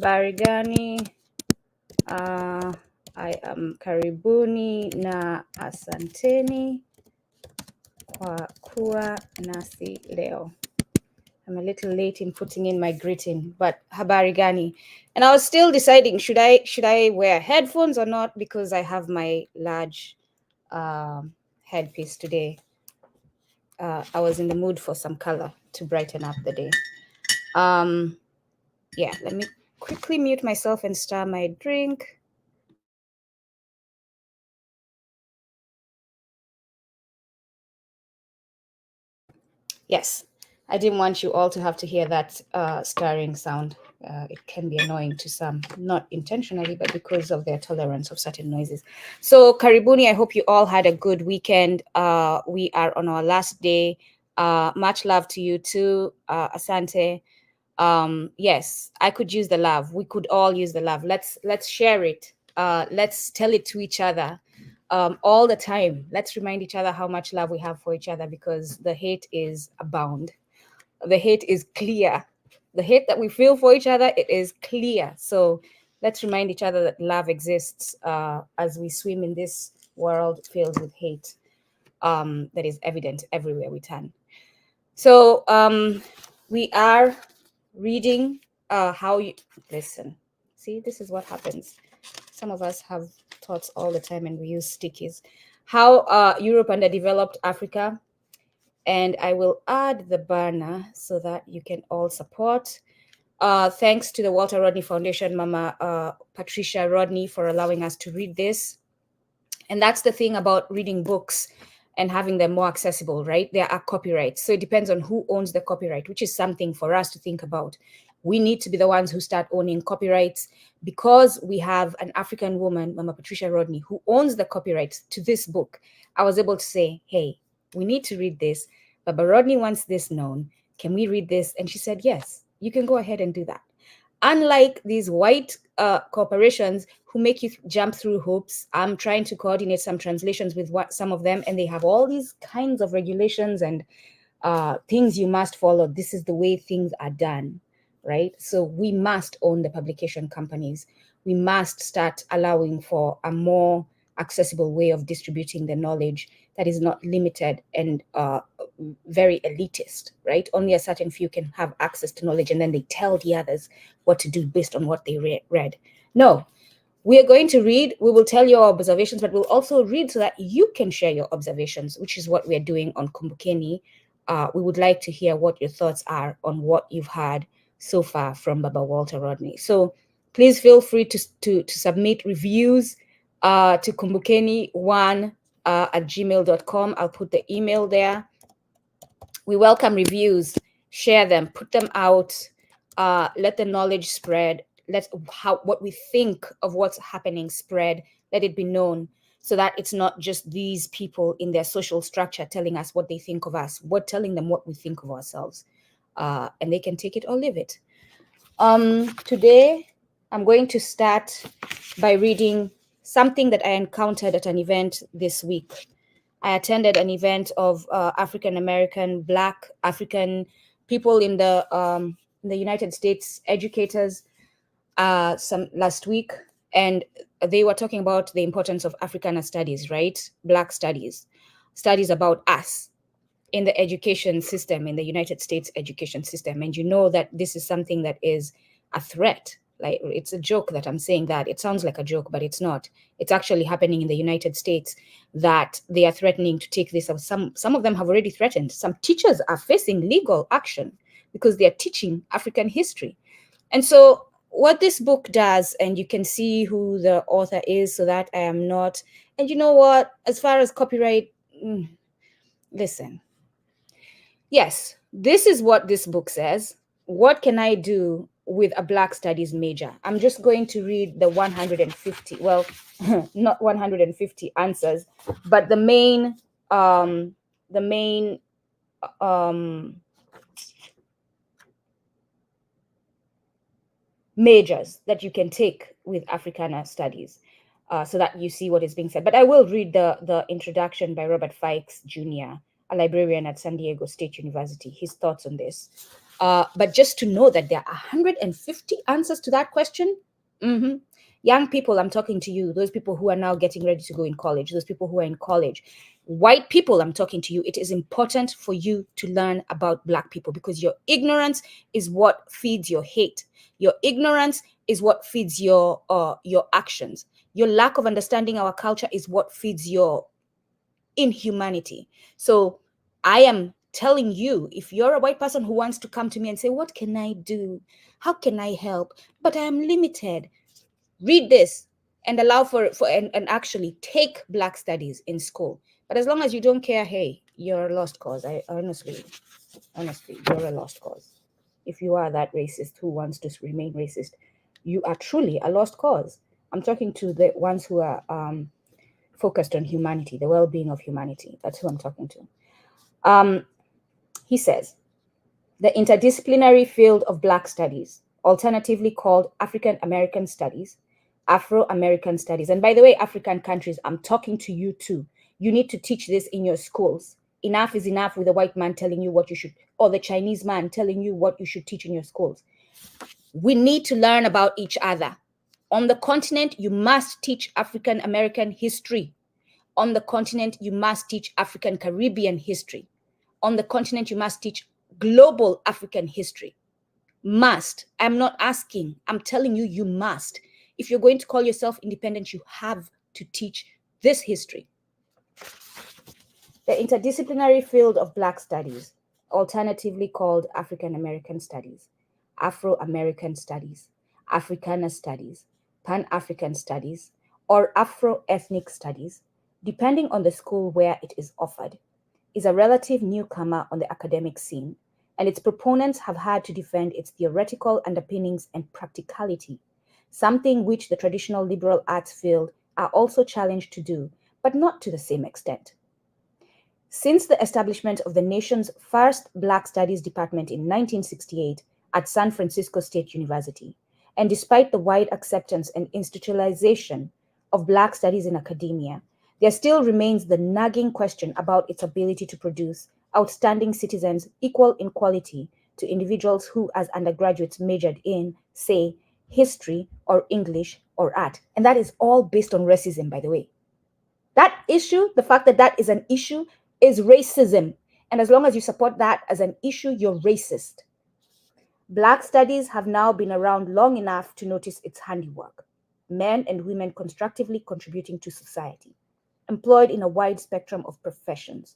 Habari gani? I am karibuni na asanteni kwa kuwa nasi leo. I'm a little late in putting in my greeting, but habari gani? And I was still deciding, should I wear headphones or not, because I have my large headpiece today. I was in the mood for some color to brighten up the day. Yeah, let me quickly mute myself and stir my drink. Yes, I didn't want you all to have to hear that stirring sound. It can be annoying to some, not intentionally, but because of their tolerance of certain noises. So, karibuni, I hope you all had a good weekend. We are on our last day. Much love to you too, Asante. Yes, I could use the love. We could all use the love. Let's share it. Let's tell it to each other. All the time. Let's remind each other how much love we have for each other, because the hate is abound. The hate is clear. The hate that we feel for each other, it is clear. So let's remind each other that love exists as we swim in this world filled with hate that is evident everywhere we turn. So we are reading how you listen. See, this is what happens. Some of us have thoughts all the time and we use stickies. How Europe underdeveloped Africa. And I will add the banner so that you can all support. Thanks to the Walter Rodney Foundation, Mama Patricia Rodney, for allowing us to read this. And that's the thing about reading books and having them more accessible, right? There are copyrights. So it depends on who owns the copyright, which is something for us to think about. We need to be the ones who start owning copyrights, because we have an African woman, Mama Patricia Rodney, who owns the copyright to this book. I was able to say, hey, we need to read this. Baba Rodney wants this known. Can we read this? And she said, yes, you can go ahead and do that. Unlike these white corporations who make you jump through hoops, I'm trying to coordinate some translations with some of them, and they have all these kinds of regulations and things you must follow. This is the way things are done, right? So we must own the publication companies. We must start allowing for a more accessible way of distributing the knowledge that is not limited and very elitist, right? Only a certain few can have access to knowledge, and then they tell the others what to do based on what they read. No, we are going to read. We will tell your observations, but we'll also read so that you can share your observations, which is what we're doing on Kumbukeni. We would like to hear what your thoughts are on what you've heard so far from Baba Walter Rodney. So please feel free to submit reviews to kumbukeni1 at gmail.com. I'll put the email there. We welcome reviews. Share them, put them out, let the knowledge spread. Let what we think of what's happening spread. Let it be known, so that it's not just these people in their social structure telling us what they think of us. We're telling them what we think of ourselves, and they can take it or leave it. Today, I'm going to start by reading something that I encountered at an event this week. I attended an event of African-American, Black African people in the United States, educators, some last week, and they were talking about the importance of Africana studies, right? Black studies, studies about us in the education system, in the United States education system. And you know that this is something that is a threat. Like, it's a joke that I'm saying that. It sounds like a joke, but it's not. It's actually happening in the United States, that they are threatening to take this. Some of them have already threatened. Some teachers are facing legal action because they are teaching African history. And so what this book does, and you can see who the author is so that I am not, and you know what, as far as copyright, listen. Yes, this is what this book says. What can I do with a Black Studies major? I'm just going to read the 150, well, not 150 answers, but the main majors that you can take with Africana studies, so that you see what is being said. But I will read the introduction by Robert Fikes Jr., a librarian at San Diego State University, his thoughts on this. But just to know that there are 150 answers to that question. Young people, I'm talking to you, those people who are now getting ready to go in college, those people who are in college, white people, I'm talking to you. It is important for you to learn about Black people, because your ignorance is what feeds your hate. Your ignorance is what feeds your actions. Your lack of understanding our culture is what feeds your inhumanity. So I am telling you, if you're a white person who wants to come to me and say, what can I do? How can I help? But I am limited. Read this and allow and actually take Black studies in school. But as long as you don't care, hey, you're a lost cause. I honestly, you're a lost cause. If you are that racist who wants to remain racist, you are truly a lost cause. I'm talking to the ones who are focused on humanity, the well-being of humanity. That's who I'm talking to. He says, the interdisciplinary field of Black studies, alternatively called African American studies, Afro-American studies, and by the way, African countries, I'm talking to you too. You need to teach this in your schools. Enough is enough with the white man telling you what you should, or the Chinese man telling you what you should teach in your schools. We need to learn about each other. On the continent, you must teach African American history. On the continent, you must teach African Caribbean history. On the continent, you must teach global African history. Must. I'm not asking. I'm telling you, you must. If you're going to call yourself independent, you have to teach this history. The interdisciplinary field of Black studies, alternatively called African American studies, Afro-American studies, Africana studies, Pan-African studies, or Afro-ethnic studies, depending on the school where it is offered, is a relative newcomer on the academic scene, and its proponents have had to defend its theoretical underpinnings and practicality, something which the traditional liberal arts field are also challenged to do, but not to the same extent. Since the establishment of the nation's first Black Studies Department in 1968 at San Francisco State University, and despite the wide acceptance and institutionalization of Black studies in academia, there still remains the nagging question about its ability to produce outstanding citizens equal in quality to individuals who, as undergraduates, majored in, say, history or English or art. And that is all based on racism, by the way. That issue, the fact that that is an issue, is racism. And as long as you support that as an issue, you're racist. Black studies have now been around long enough to notice its handiwork. Men and women constructively contributing to society, employed in a wide spectrum of professions.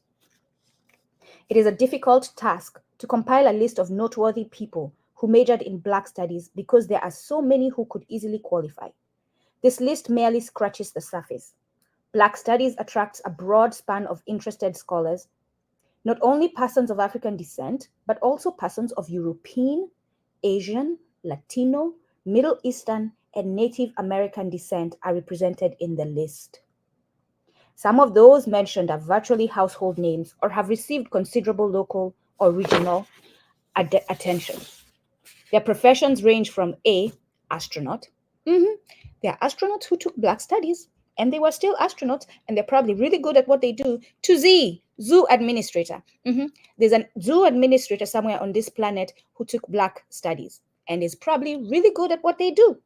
It is a difficult task to compile a list of noteworthy people who majored in Black studies because there are so many who could easily qualify. This list merely scratches the surface. Black studies attracts a broad span of interested scholars, not only persons of African descent, but also persons of European, Asian, Latino, Middle Eastern, and Native American descent are represented in the list. Some of those mentioned are virtually household names or have received considerable local or regional attention. Their professions range from A, astronaut. There are astronauts who took Black studies, and they were still astronauts, and they're probably really good at what they do, to Z, zoo administrator. There's a zoo administrator somewhere on this planet who took Black studies and is probably really good at what they do.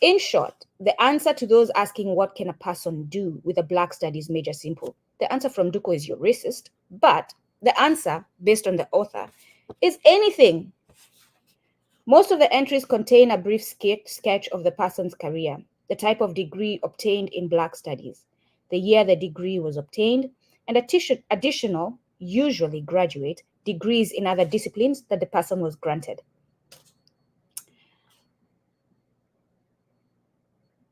In short, the answer to those asking what can a person do with a Black studies major simple, the answer from Nduku is you're racist, but the answer, based on the author, is anything. Most of the entries contain a brief sketch of the person's career, the type of degree obtained in Black studies, the year the degree was obtained, and additional, usually graduate, degrees in other disciplines that the person was granted.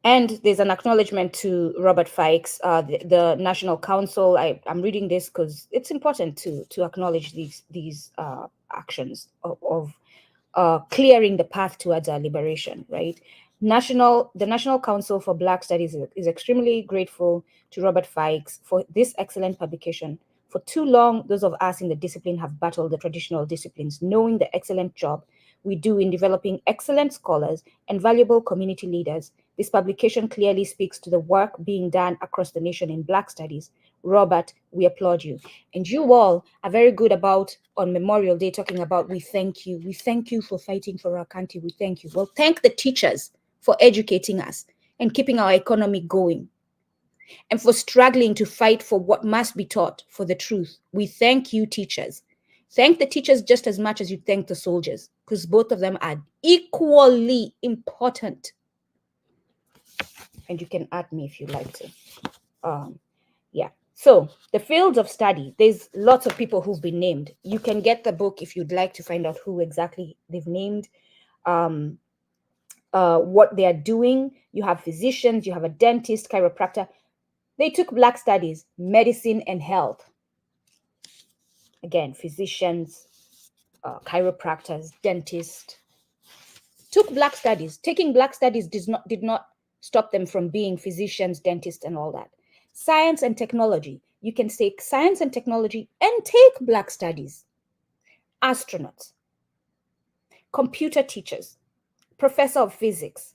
And there's an acknowledgement to Robert Fikes, the National Council. I'm reading this because it's important to acknowledge these actions of clearing the path towards our liberation, right? The National Council for Black Studies is extremely grateful to Robert Fikes for this excellent publication. For too long, those of us in the discipline have battled the traditional disciplines, knowing the excellent job we do in developing excellent scholars and valuable community leaders, This publication clearly speaks to the work being done across the nation in Black Studies. Robert, we applaud you. And you all are very good about, on Memorial Day, talking about, we thank you. We thank you for fighting for our country. We thank you. Well, thank the teachers for educating us and keeping our economy going, and for struggling to fight for what must be taught, for the truth. We thank you, teachers. Thank the teachers just as much as you thank the soldiers, because both of them are equally important. And you can add me if you like to. Yeah. So the fields of study, there's lots of people who've been named. You can get the book if you'd like to find out who exactly they've named, what they are doing. You have physicians, you have a dentist, chiropractor. They took Black Studies, medicine and health. Again, physicians, chiropractors, dentists, took Black Studies. Taking Black Studies did not stop them from being physicians, dentists, and all that. Science and technology. You can take science and technology and take Black Studies. Astronauts, computer teachers, professor of physics,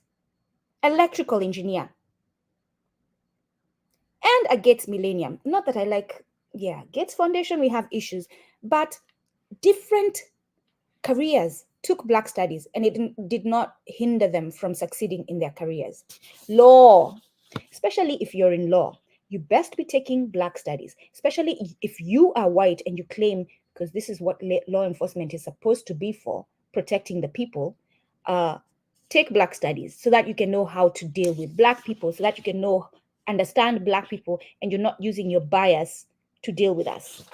electrical engineer, and a Gates Millennium. Not that I like, Gates Foundation, we have issues, but different careers took Black Studies, and it did not hinder them from succeeding in their careers. Law, especially if you're in law, you best be taking Black Studies, especially if you are white and you claim, because this is what law enforcement is supposed to be for, protecting the people. Take Black Studies so that you can know how to deal with Black people, so that you can understand Black people, and you're not using your bias to deal with us.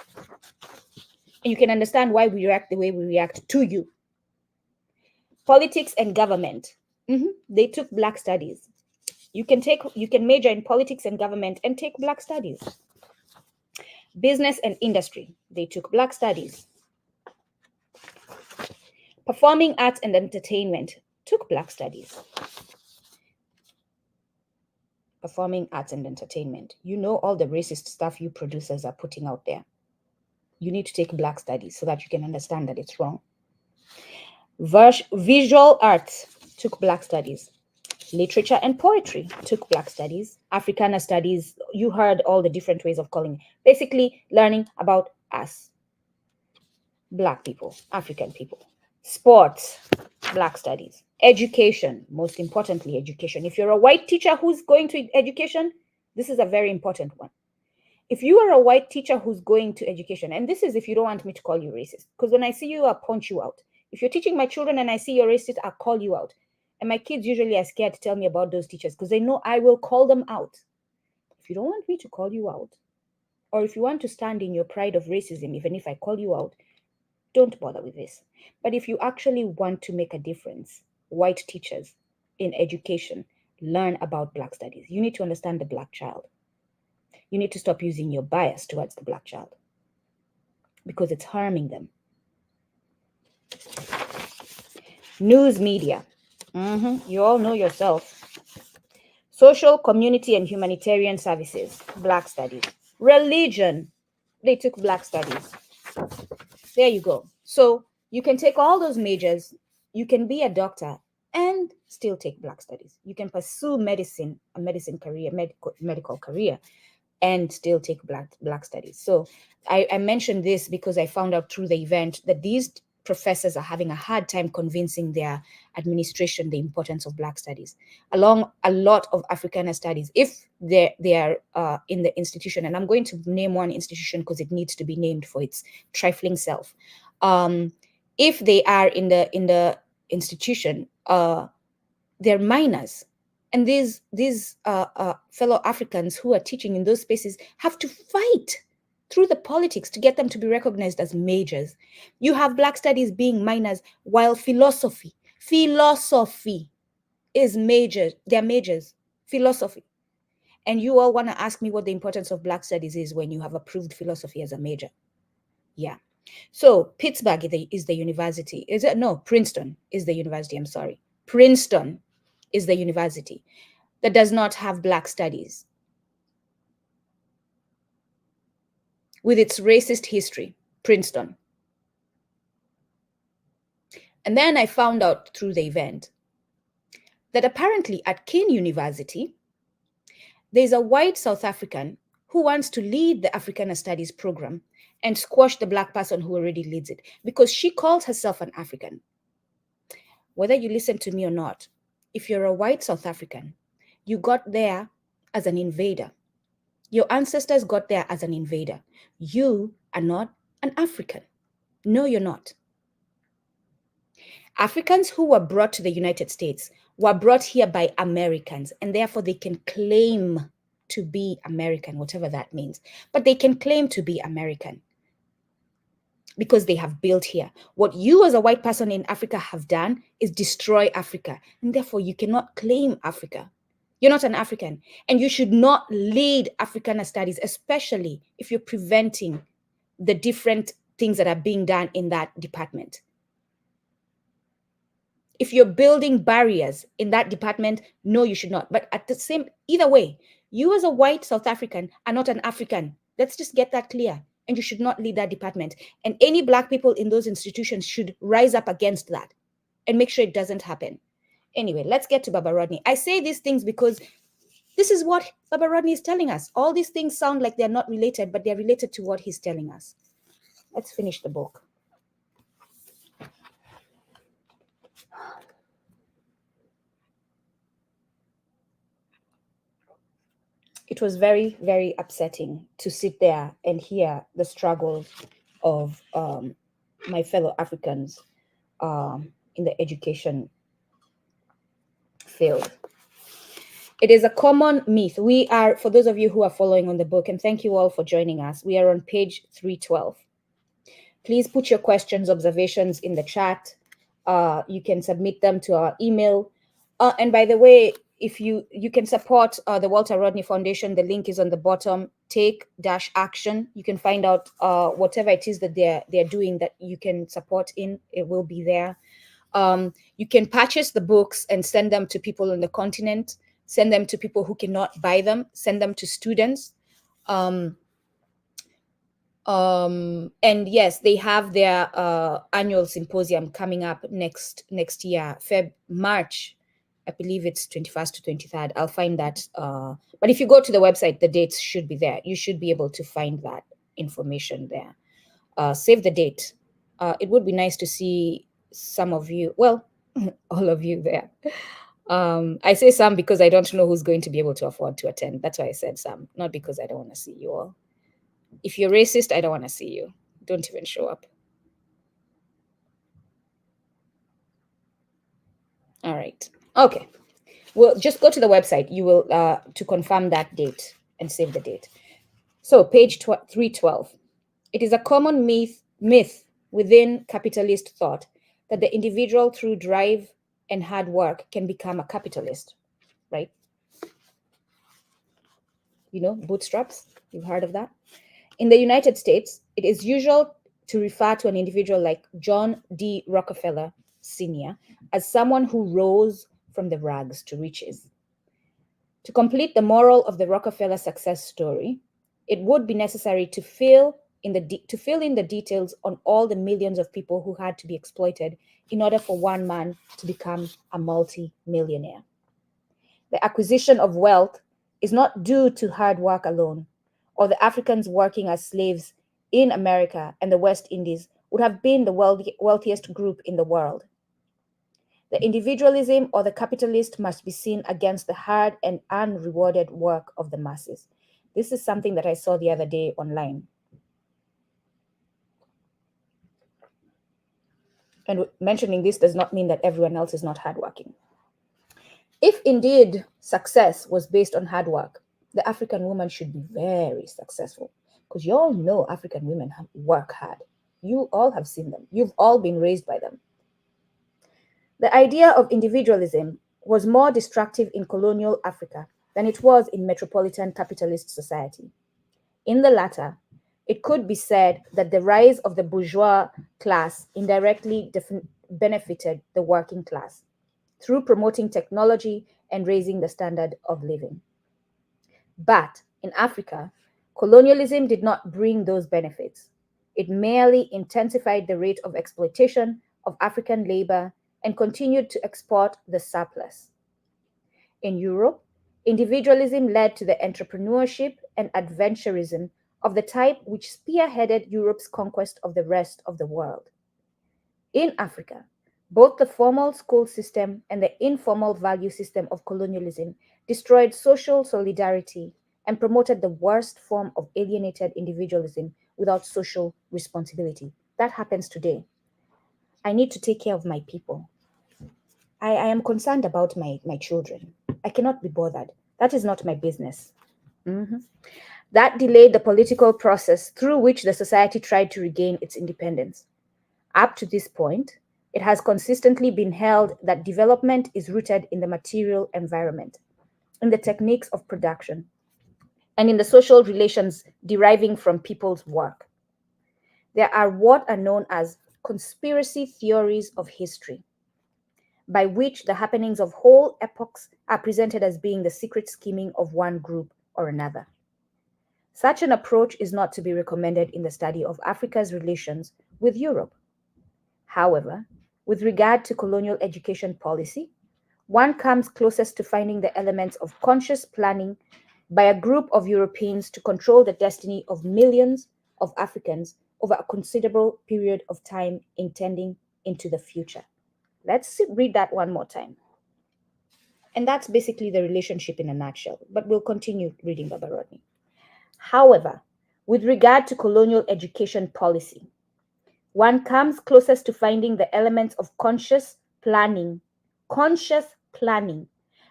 And you can understand why we react the way we react to you. Politics and government. They took Black Studies. You can major in politics and government and take Black Studies. Business and industry. They took Black Studies. Performing arts and entertainment took Black Studies. Performing arts and entertainment. You know all the racist stuff you producers are putting out there. You need to take Black Studies so that you can understand that it's wrong. Visual arts took Black Studies. Literature and poetry took Black Studies. Africana Studies, you heard all the different ways of calling it. Basically, learning about us, Black people, African people. Sports, Black Studies. Education, most importantly, education. If you're a white teacher who's going to education, this is a very important one. If you are a white teacher who's going to education, and this is if you don't want me to call you racist, because when I see you, I'll punch you out. If you're teaching my children and I see you're racist, I'll call you out. And my kids usually are scared to tell me about those teachers because they know I will call them out. If you don't want me to call you out, or if you want to stand in your pride of racism, even if I call you out, don't bother with this. But if you actually want to make a difference, white teachers in education, learn about Black Studies. You need to understand the Black child. You need to stop using your bias towards the Black child because it's harming them. News media. You all know yourself. Social, community, and humanitarian services, Black Studies. Religion, they took Black Studies. There you go. So you can take all those majors. You can be a doctor and still take Black Studies. You can pursue medicine, a medicine career, medical career, and still take Black Studies. So I mentioned this because I found out through the event that these professors are having a hard time convincing their administration the importance of Black Studies, along a lot of Africana studies, if they are in the institution. And I'm going to name one institution because it needs to be named for its trifling self. If they are in the institution, they're minors. And these fellow Africans who are teaching in those spaces have to fight through the politics to get them to be recognized as majors. You have Black Studies being minors, while philosophy is major. They're majors, philosophy. And you all want to ask me what the importance of Black Studies is when you have approved philosophy as a major. Yeah. So Pittsburgh is the university. Princeton is the university. I'm sorry. Princeton is the university that does not have Black Studies. With its racist history, Princeton. And then I found out through the event that apparently at Kean University, there's a white South African who wants to lead the Africana Studies program and squash the Black person who already leads it because she calls herself an African. Whether you listen to me or not, if you're a white South African, you got there as an invader. Your ancestors got there as an invader. You are not an African. No, you're not. Africans who were brought to the United States were brought here by Americans, and therefore they can claim to be American, whatever that means. But they can claim to be American because they have built here. What you as a white person in Africa have done is destroy Africa, and therefore you cannot claim Africa. You're not an African, and you should not lead Africana studies, especially if you're preventing the different things that are being done in that department. If you're building barriers in that department, no, you should not. But at the same, either way, you as a white South African are not an African. Let's just get that clear. And you should not lead that department. And any Black people in those institutions should rise up against that and make sure it doesn't happen. Anyway, let's get to Baba Rodney. I say these things because this is what Baba Rodney is telling us. All these things sound like they're not related, but they're related to what he's telling us. Let's finish the book. It was very, very upsetting to sit there and hear the struggles of my fellow Africans in the education field. It is a common myth. We are, for those of you who are following on the book, and thank you all for joining us, we are on page 312. Please put your questions, observations in the chat. You can submit them to our email. And by the way, if you can support the Walter Rodney Foundation, the link is on the bottom. Take-action. You can find out whatever it is that they're doing that you can support in. It will be there. You can purchase the books and send them to people on the continent. Send them to people who cannot buy them. Send them to students. And yes, they have their annual symposium coming up next year, March. I believe it's 21st to 23rd. I'll find that. But if you go to the website, the dates should be there. You should be able to find that information there. Save the date. It would be nice to see some of you, well, all of you there. I say some because I don't know who's going to be able to afford to attend. That's why I said some, not because I don't want to see you all. If you're racist, I don't want to see you. Don't even show up. All right. Okay. Well, just go to the website. You will to confirm that date and save the date. So page 312. It is a common myth within capitalist thought that the individual through drive and hard work can become a capitalist, right? You know, bootstraps. You've heard of that? In the United States, it is usual to refer to an individual like John D. Rockefeller Sr. as someone who rose from the rags to riches. To complete the moral of the Rockefeller success story, it would be necessary to fill in the details on all the millions of people who had to be exploited in order for one man to become a multi-millionaire. The acquisition of wealth is not due to hard work alone, or the Africans working as slaves in America and the West Indies would have been the wealthiest group in the world. The individualism or the capitalist must be seen against the hard and unrewarded work of the masses. This is something that I saw the other day online. And mentioning this does not mean that everyone else is not hardworking. If indeed success was based on hard work, the African woman should be very successful, because you all know African women work hard. You all have seen them. You've all been raised by them. The idea of individualism was more destructive in colonial Africa than it was in metropolitan capitalist society. In the latter, it could be said that the rise of the bourgeois class indirectly benefited the working class through promoting technology and raising the standard of living. But in Africa, colonialism did not bring those benefits. It merely intensified the rate of exploitation of African labor and continued to export the surplus. In Europe, individualism led to the entrepreneurship and adventurism of the type which spearheaded Europe's conquest of the rest of the world. In Africa, both the formal school system and the informal value system of colonialism destroyed social solidarity and promoted the worst form of alienated individualism without social responsibility. That happens today. I need to take care of my people. I am concerned about my children. I cannot be bothered. That is not my business. Mhm. That delayed the political process through which the society tried to regain its independence. Up to this point, it has consistently been held that development is rooted in the material environment, in the techniques of production, and in the social relations deriving from people's work. There are what are known as conspiracy theories of history, by which the happenings of whole epochs are presented as being the secret scheming of one group or another. Such an approach is not to be recommended in the study of Africa's relations with Europe. However, with regard to colonial education policy, one comes closest to finding the elements of conscious planning by a group of Europeans to control the destiny of millions of Africans over a considerable period of time intending into the future. Let's read that one more time. And that's basically the relationship in a nutshell, but we'll continue reading Baba Rodney. However, with regard to colonial education policy, one comes closest to finding the elements of conscious planning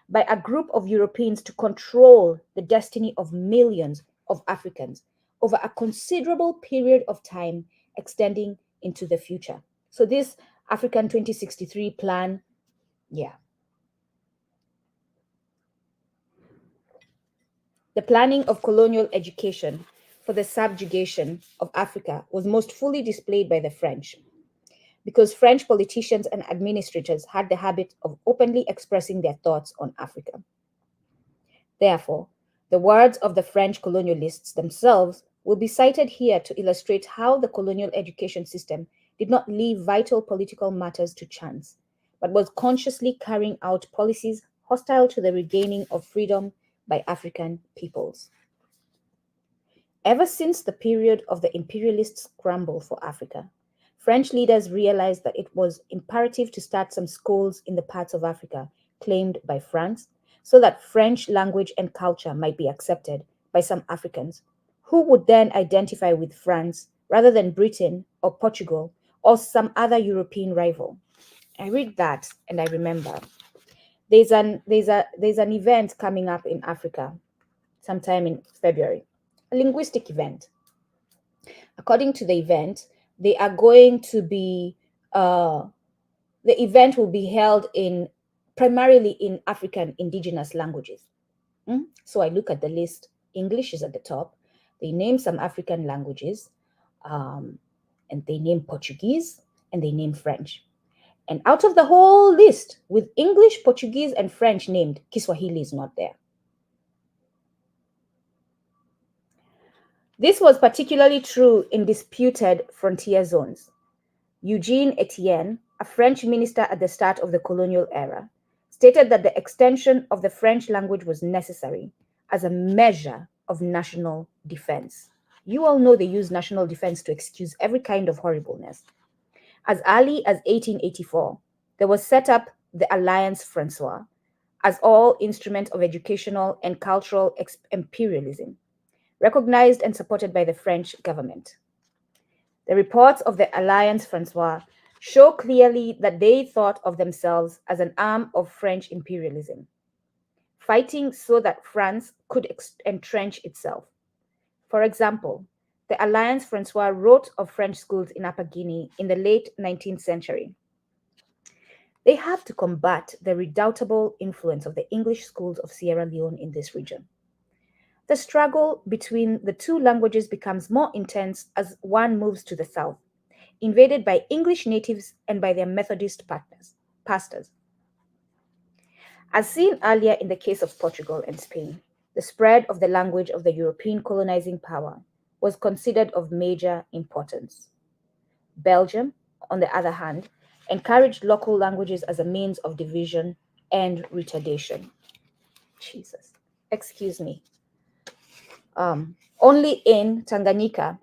by a group of Europeans to control the destiny of millions of Africans over a considerable period of time extending into the future. So this African 2063 plan, yeah. The planning of colonial education for the subjugation of Africa was most fully displayed by the French, because French politicians and administrators had the habit of openly expressing their thoughts on Africa. Therefore, the words of the French colonialists themselves will be cited here to illustrate how the colonial education system did not leave vital political matters to chance, but was consciously carrying out policies hostile to the regaining of freedom by African peoples. Ever since the period of the imperialist scramble for Africa, French leaders realized that it was imperative to start some schools in the parts of Africa claimed by France so that French language and culture might be accepted by some Africans who would then identify with France rather than Britain or Portugal or some other European rival. I read that and I remember there's an event coming up in Africa sometime in February, a linguistic event. According to the event, they are going to be the event will be held in primarily in African indigenous languages. So I look at the list. English is at the top. They name some African languages, and they name Portuguese and they name French. And out of the whole list, with English, Portuguese, and French named, Kiswahili is not there. This was particularly true in disputed frontier zones. Eugene Etienne, a French minister at the start of the colonial era, stated that the extension of the French language was necessary as a measure of national defense. You all know they use national defense to excuse every kind of horribleness. As early as 1884, there was set up the Alliance Francoise as all instrument of educational and cultural imperialism, recognized and supported by the French government. The reports of the Alliance Francoise show clearly that they thought of themselves as an arm of French imperialism, fighting so that France could entrench itself. For example, the Alliance Francoise wrote of French schools in Upper Guinea in the late 19th century. They have to combat the redoubtable influence of the English schools of Sierra Leone in this region. The struggle between the two languages becomes more intense as one moves to the south, invaded by English natives and by their Methodist pastors. As seen earlier in the case of Portugal and Spain, the spread of the language of the European colonizing power was considered of major importance. Belgium, on the other hand, encouraged local languages as a means of division and retardation. Jesus, excuse me. Only in Tanganyika,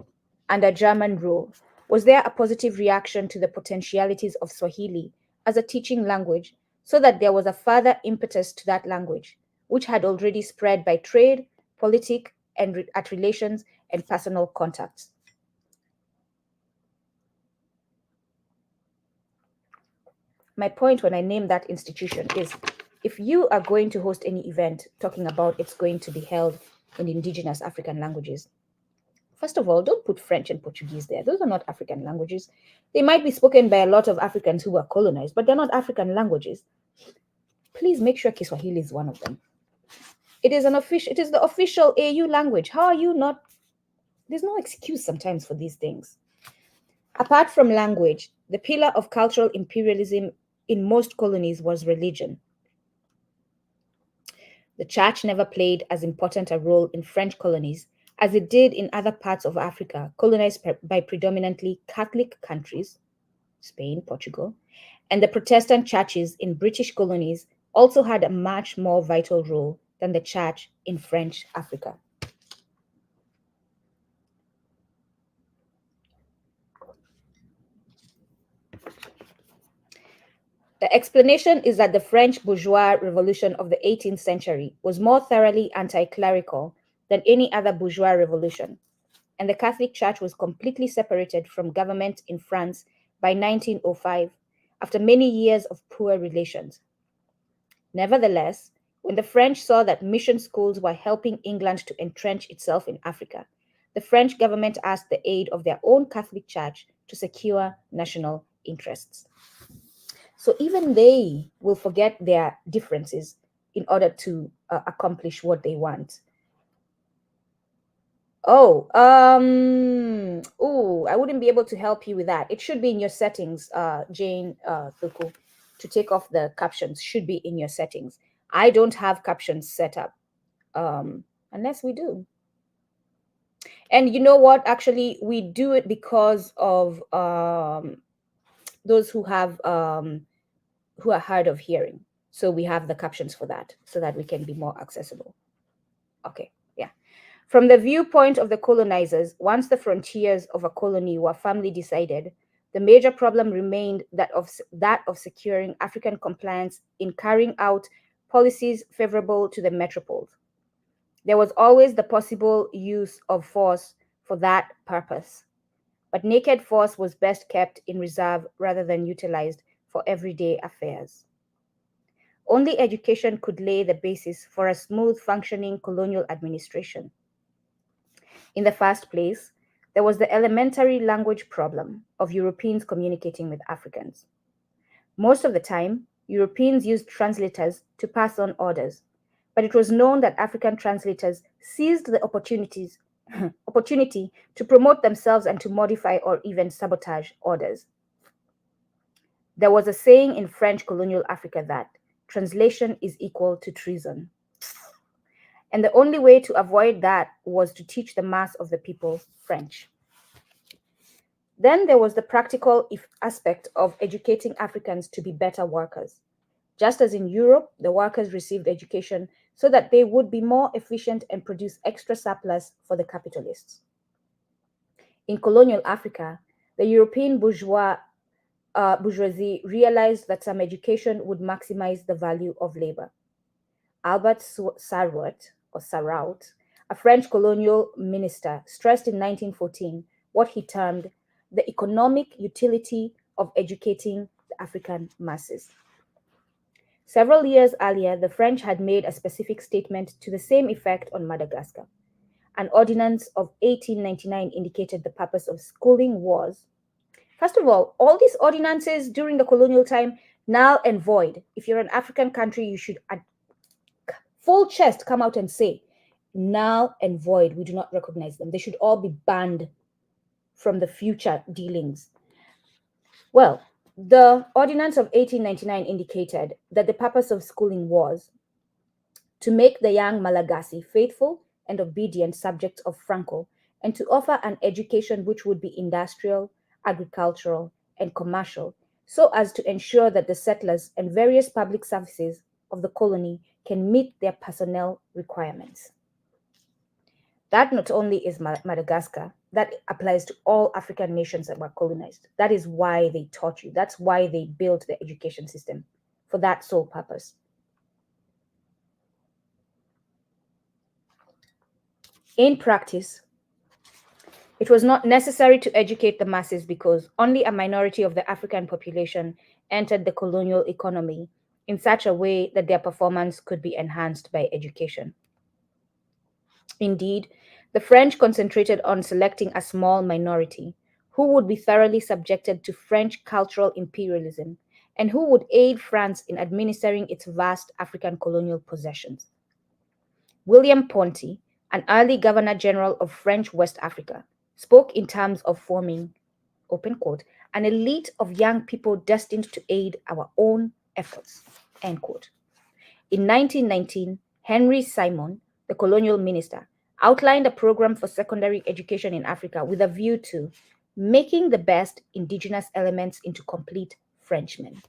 under German rule, was there a positive reaction to the potentialities of Swahili as a teaching language, so that there was a further impetus to that language, which had already spread by trade, politic, and at relations and personal contacts. My point when I name that institution is, if you are going to host any event talking about it's going to be held in indigenous African languages, first of all, don't put French and Portuguese there. Those are not African languages. They might be spoken by a lot of Africans who were colonized, but they're not African languages. Please make sure Kiswahili is one of them. It is the official AU language. How are you not? There's no excuse sometimes for these things. Apart from language, the pillar of cultural imperialism in most colonies was religion. The church never played as important a role in French colonies as it did in other parts of Africa colonized by predominantly Catholic countries, Spain, Portugal, and the Protestant churches in British colonies also had a much more vital role than the church in French Africa. The explanation is that the French bourgeois revolution of the 18th century was more thoroughly anti-clerical than any other bourgeois revolution, and the Catholic Church was completely separated from government in France by 1905, after many years of poor relations. Nevertheless, when the French saw that mission schools were helping England to entrench itself in Africa, the French government asked the aid of their own Catholic Church to secure national interests. So even they will forget their differences in order to accomplish what they want. Oh, I wouldn't be able to help you with that. It should be in your settings, Jane, Nduku, to take off the captions. Should be in your settings. I don't have captions set up, unless we do. And you know what? Actually, we do it because of those who are hard of hearing. So we have the captions for that, so that we can be more accessible. Okay, yeah. From the viewpoint of the colonizers, once the frontiers of a colony were firmly decided, the major problem remained that of securing African compliance in carrying out policies favorable to the metropoles. There was always the possible use of force for that purpose, but naked force was best kept in reserve rather than utilized for everyday affairs. Only education could lay the basis for a smooth functioning colonial administration. In the first place, there was the elementary language problem of Europeans communicating with Africans. Most of the time, Europeans used translators to pass on orders, but it was known that African translators seized the opportunity to promote themselves and to modify or even sabotage orders. There was a saying in French colonial Africa that translation is equal to treason. And the only way to avoid that was to teach the mass of the people French. Then there was the practical aspect of educating Africans to be better workers. Just as in Europe, the workers received education so that they would be more efficient and produce extra surplus for the capitalists. In colonial Africa, the European bourgeoisie realized that some education would maximize the value of labor. Albert Sarraut, a French colonial minister, stressed in 1914 what he termed the economic utility of educating the African masses. Several years earlier, the French had made a specific statement to the same effect on Madagascar. An ordinance of 1899 indicated the purpose of schooling was, first of all these ordinances during the colonial time, null and void. If you're an African country, you should at full chest come out and say, null and void, we do not recognize them. They should all be banned from the future dealings. Well, the Ordinance of 1899 indicated that the purpose of schooling was to make the young Malagasy faithful and obedient subjects of Franco, and to offer an education which would be industrial, agricultural, and commercial, so as to ensure that the settlers and various public services of the colony can meet their personnel requirements. That not only is Madagascar, that applies to all African nations that were colonized. That is why they taught you. That's why they built the education system, for that sole purpose. In practice, it was not necessary to educate the masses because only a minority of the African population entered the colonial economy in such a way that their performance could be enhanced by education. Indeed, the French concentrated on selecting a small minority who would be thoroughly subjected to French cultural imperialism and who would aid France in administering its vast African colonial possessions. William Ponty, an early Governor General of French West Africa, spoke in terms of forming, open quote, an elite of young people destined to aid our own efforts, end quote. In 1919, Henry Simon, the colonial minister, outlined a program for secondary education in Africa with a view to making the best indigenous elements into complete Frenchmen.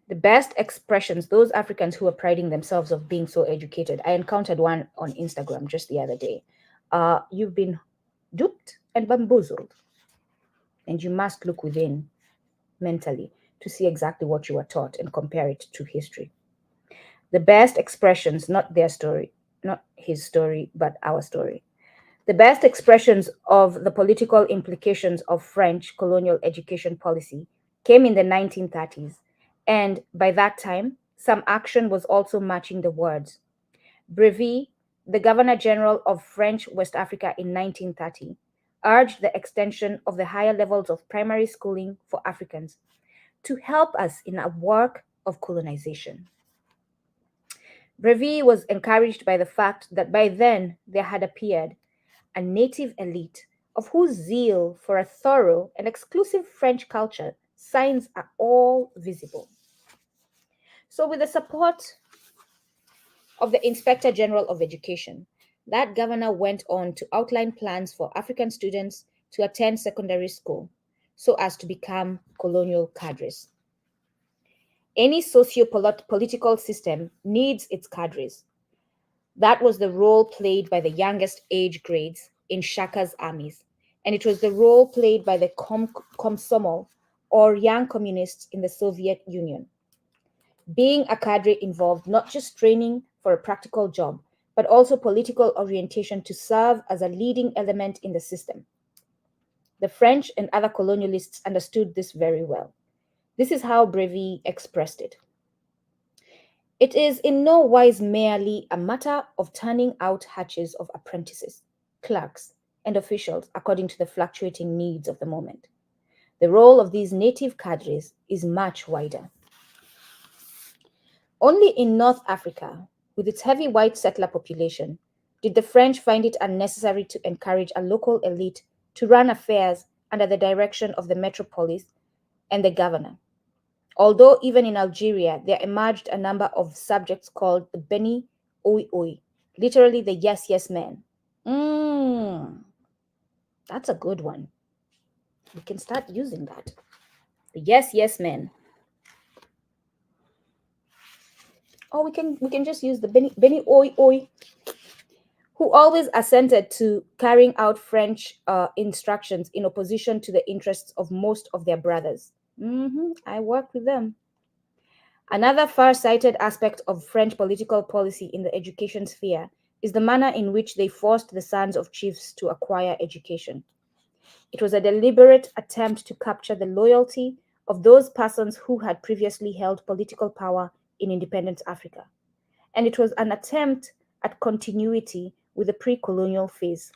The best expressions, those Africans who are priding themselves of being so educated. I encountered one on Instagram just the other day. You've been duped and bamboozled, and you must look within mentally to see exactly what you were taught and compare it to history. The best expressions, not their story, not his story, but our story. The best expressions of the political implications of French colonial education policy came in the 1930s, and by that time, some action was also matching the words. Brevy, the Governor General of French West Africa in 1930, urged the extension of the higher levels of primary schooling for Africans to help us in our work of colonization. Brevy was encouraged by the fact that by then there had appeared a native elite of whose zeal for a thorough and exclusive French culture signs are all visible. So, with the support of the Inspector General of Education, that governor went on to outline plans for African students to attend secondary school so as to become colonial cadres. Any socio-political system needs its cadres. That was the role played by the youngest age grades in Shaka's armies, and it was the role played by the Komsomol, or young communists in the Soviet Union. Being a cadre involved not just training for a practical job, but also political orientation to serve as a leading element in the system. The French and other colonialists understood this very well. This is how Brevy expressed it. It is in no wise merely a matter of turning out hatches of apprentices, clerks, and officials according to the fluctuating needs of the moment. The role of these native cadres is much wider. Only in North Africa, with its heavy white settler population, did the French find it unnecessary to encourage a local elite to run affairs under the direction of the metropolis and the governor. Although even in Algeria, there emerged a number of subjects called the Beni Oi Oi, literally the yes, yes men. That's a good one. We can start using that. The yes, yes men. Or we can just use the Beni Oi Oi, who always assented to carrying out French instructions in opposition to the interests of most of their brothers. I work with them. Another far-sighted aspect of French political policy in the education sphere is the manner in which they forced the sons of chiefs to acquire education. It was a deliberate attempt to capture the loyalty of those persons who had previously held political power in independent Africa, and it was an attempt at continuity with the pre-colonial phase.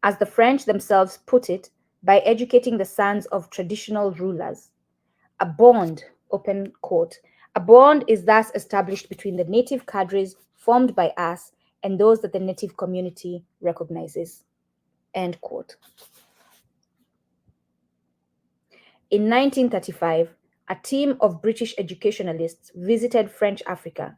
As the French themselves put it, by educating the sons of traditional rulers, a bond, open quote, a bond is thus established between the native cadres formed by us and those that the native community recognizes, end quote. In 1935, a team of British educationalists visited French Africa,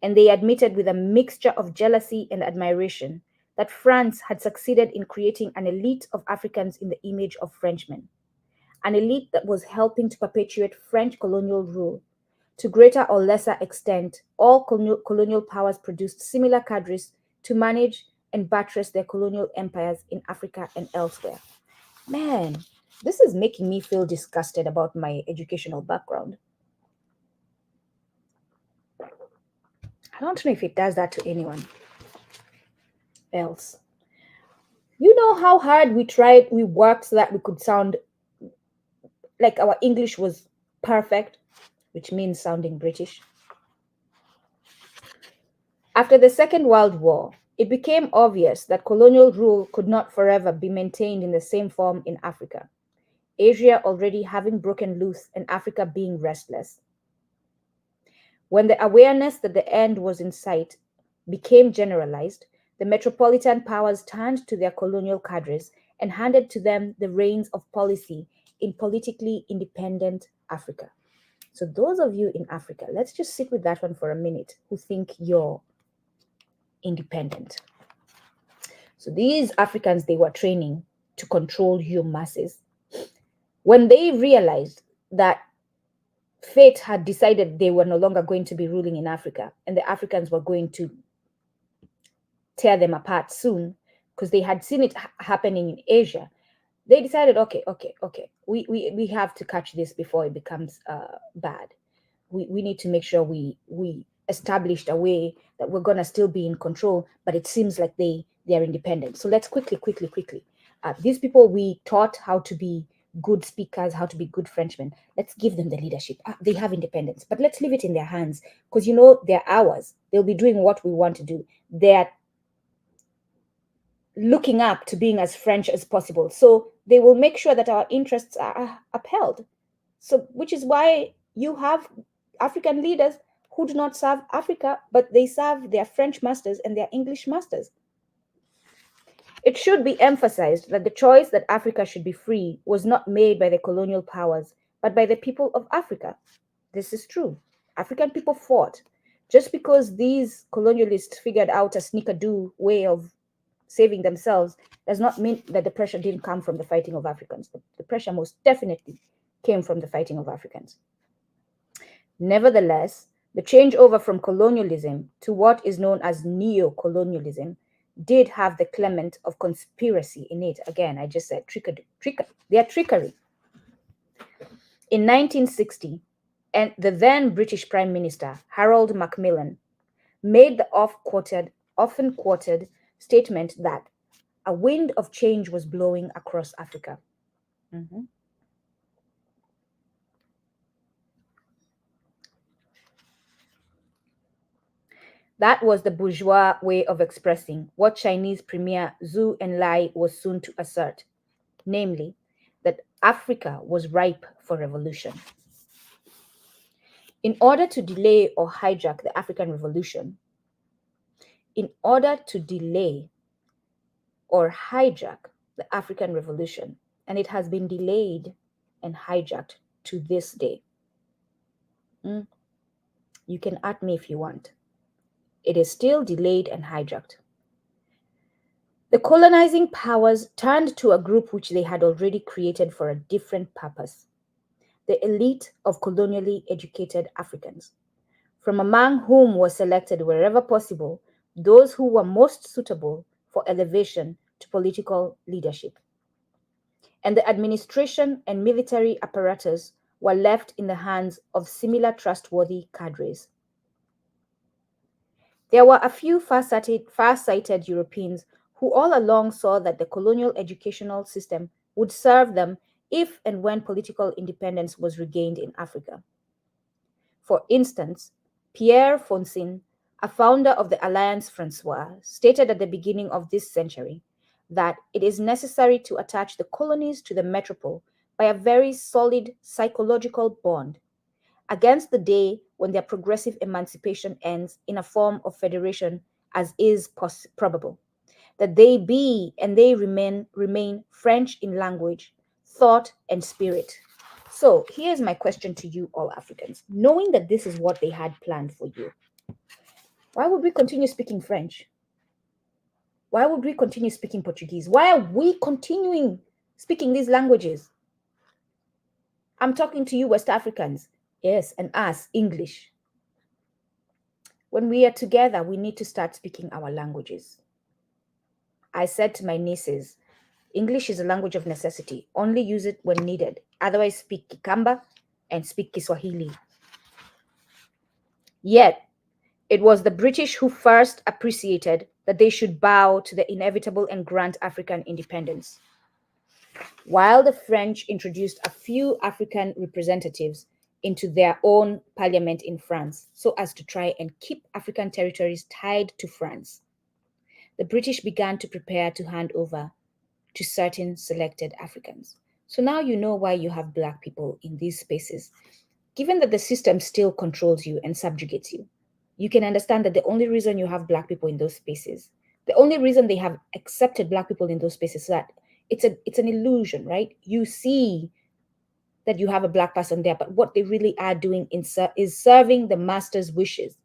and they admitted with a mixture of jealousy and admiration that France had succeeded in creating an elite of Africans in the image of Frenchmen, an elite that was helping to perpetuate French colonial rule, To greater or lesser extent, all colonial powers produced similar cadres to manage and buttress their colonial empires in Africa and elsewhere. Man, this is making me feel disgusted about my educational background. I don't know if it does that to anyone else. You know how hard we worked so that we could sound like our English was perfect, which means sounding British. After the Second World War, it became obvious that colonial rule could not forever be maintained in the same form in Africa, Asia already having broken loose and Africa being restless. When the awareness that the end was in sight became generalized, the metropolitan powers turned to their colonial cadres and handed to them the reins of policy in politically independent Africa. So those of you in Africa, let's just sit with that one for a minute, who think you're independent. So these Africans, they were training to control your masses. When they realized that fate had decided they were no longer going to be ruling in Africa and the Africans were going to tear them apart soon, because they had seen it happening in Asia, they decided, okay, we have to catch this before it becomes bad. We need to make sure we established a way that we're going to still be in control, but it seems like they are independent. So let's quickly. These people we taught how to be good speakers, how to be good Frenchmen. Let's give them the leadership. They have independence, but let's leave it in their hands, because they're ours. They'll be doing what we want to do. They're looking up to being as French as possible. So they will make sure that our interests are upheld. So, which is why you have African leaders who do not serve Africa, but they serve their French masters and their English masters. It should be emphasized that the choice that Africa should be free was not made by the colonial powers, but by the people of Africa. This is true. African people fought. Just because these colonialists figured out a sneakadoo way of saving themselves does not mean that the pressure didn't come from the fighting of Africans. The pressure most definitely came from the fighting of Africans. Nevertheless, the changeover from colonialism to what is known as neo-colonialism did have the clement of conspiracy in it. Again, I just said their trickery. In 1960, and the then British Prime Minister, Harold Macmillan, made the often quoted statement that a wind of change was blowing across Africa. That was the bourgeois way of expressing what Chinese Premier Zhou Enlai was soon to assert, namely, that Africa was ripe for revolution. In order to delay or hijack the African Revolution, and it has been delayed and hijacked to this day. You can at me if you want. It is still delayed and hijacked. The colonizing powers turned to a group which they had already created for a different purpose: the elite of colonially educated Africans, from among whom were selected wherever possible those who were most suitable for elevation to political leadership. And the administration and military apparatus were left in the hands of similar trustworthy cadres. There were a few far-sighted Europeans who all along saw that the colonial educational system would serve them if and when political independence was regained in Africa. For instance, Pierre Fonsin, a founder of the Alliance Française, stated at the beginning of this century that it is necessary to attach the colonies to the metropole by a very solid psychological bond, against the day when their progressive emancipation ends in a form of federation, as is probable, that they be and they remain French in language, thought, and spirit. So here's my question to you all Africans. Knowing that this is what they had planned for you, why would we continue speaking French? Why would we continue speaking Portuguese? Why are we continuing speaking these languages? I'm talking to you West Africans. Yes, and us, English. When we are together, we need to start speaking our languages. I said to my nieces, English is a language of necessity. Only use it when needed. Otherwise, speak Kikamba and speak Kiswahili. Yet, it was the British who first appreciated that they should bow to the inevitable and grant African independence. While the French introduced a few African representatives into their own parliament in France so as to try and keep African territories tied to France, the British began to prepare to hand over to certain selected Africans. So now you know why you have Black people in these spaces. Given that the system still controls you and subjugates you, you can understand that the only reason you have Black people in those spaces, the only reason they have accepted Black people in those spaces is that it's an illusion, right? You see that you have a Black person there, but what they really are doing is serving the master's wishes.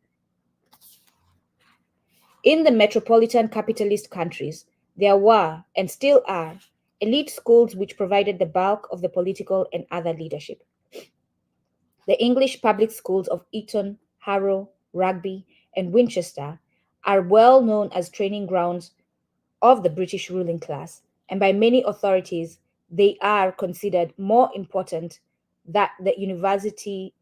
In the metropolitan capitalist countries, there were and still are elite schools which provided the bulk of the political and other leadership. The English public schools of Eton, Harrow, Rugby, and Winchester are well known as training grounds of the British ruling class, and by many authorities, they are considered more important than the universities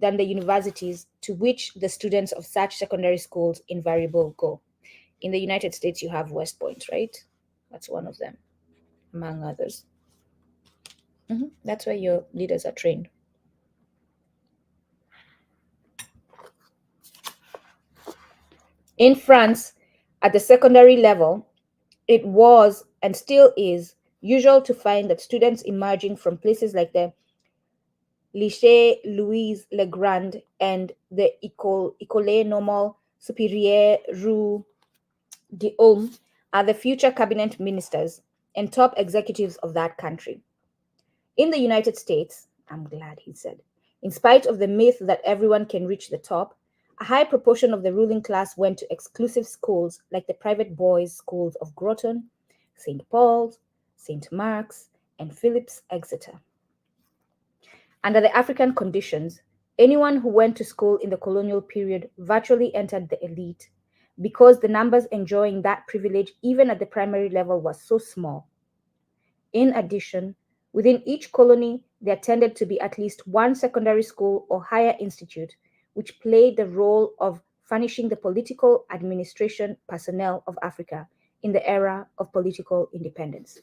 to which the students of such secondary schools invariably go. In the United States, you have West Point, right? That's one of them, among others. That's where your leaders are trained. In France, at the secondary level, it was and still is usual to find that students emerging from places like the Lycée Louise Le Grand and the École Normale Supérieure Rue d'Ulm are the future cabinet ministers and top executives of that country. In the United States, I'm glad he said, in spite of the myth that everyone can reach the top, a high proportion of the ruling class went to exclusive schools like the private boys' schools of Groton, St. Paul's, St. Mark's, and Phillips Exeter. Under the African conditions, anyone who went to school in the colonial period virtually entered the elite because the numbers enjoying that privilege, even at the primary level, was so small. In addition, within each colony, there tended to be at least one secondary school or higher institute, which played the role of furnishing the political administration personnel of Africa in the era of political independence.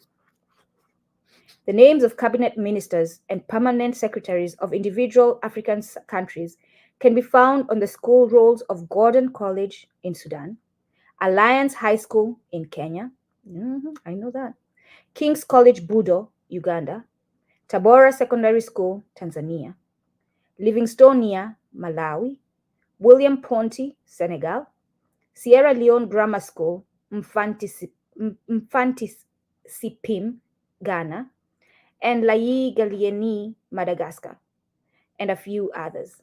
The names of cabinet ministers and permanent secretaries of individual African countries can be found on the school rolls of Gordon College in Sudan, Alliance High School in Kenya, I know that, King's College Budo, Uganda, Tabora Secondary School, Tanzania, Livingstonia, Malawi, William Ponty, Senegal, Sierra Leone Grammar School, Mfantisipim, Ghana, and Layi Galieni, Madagascar, and a few others.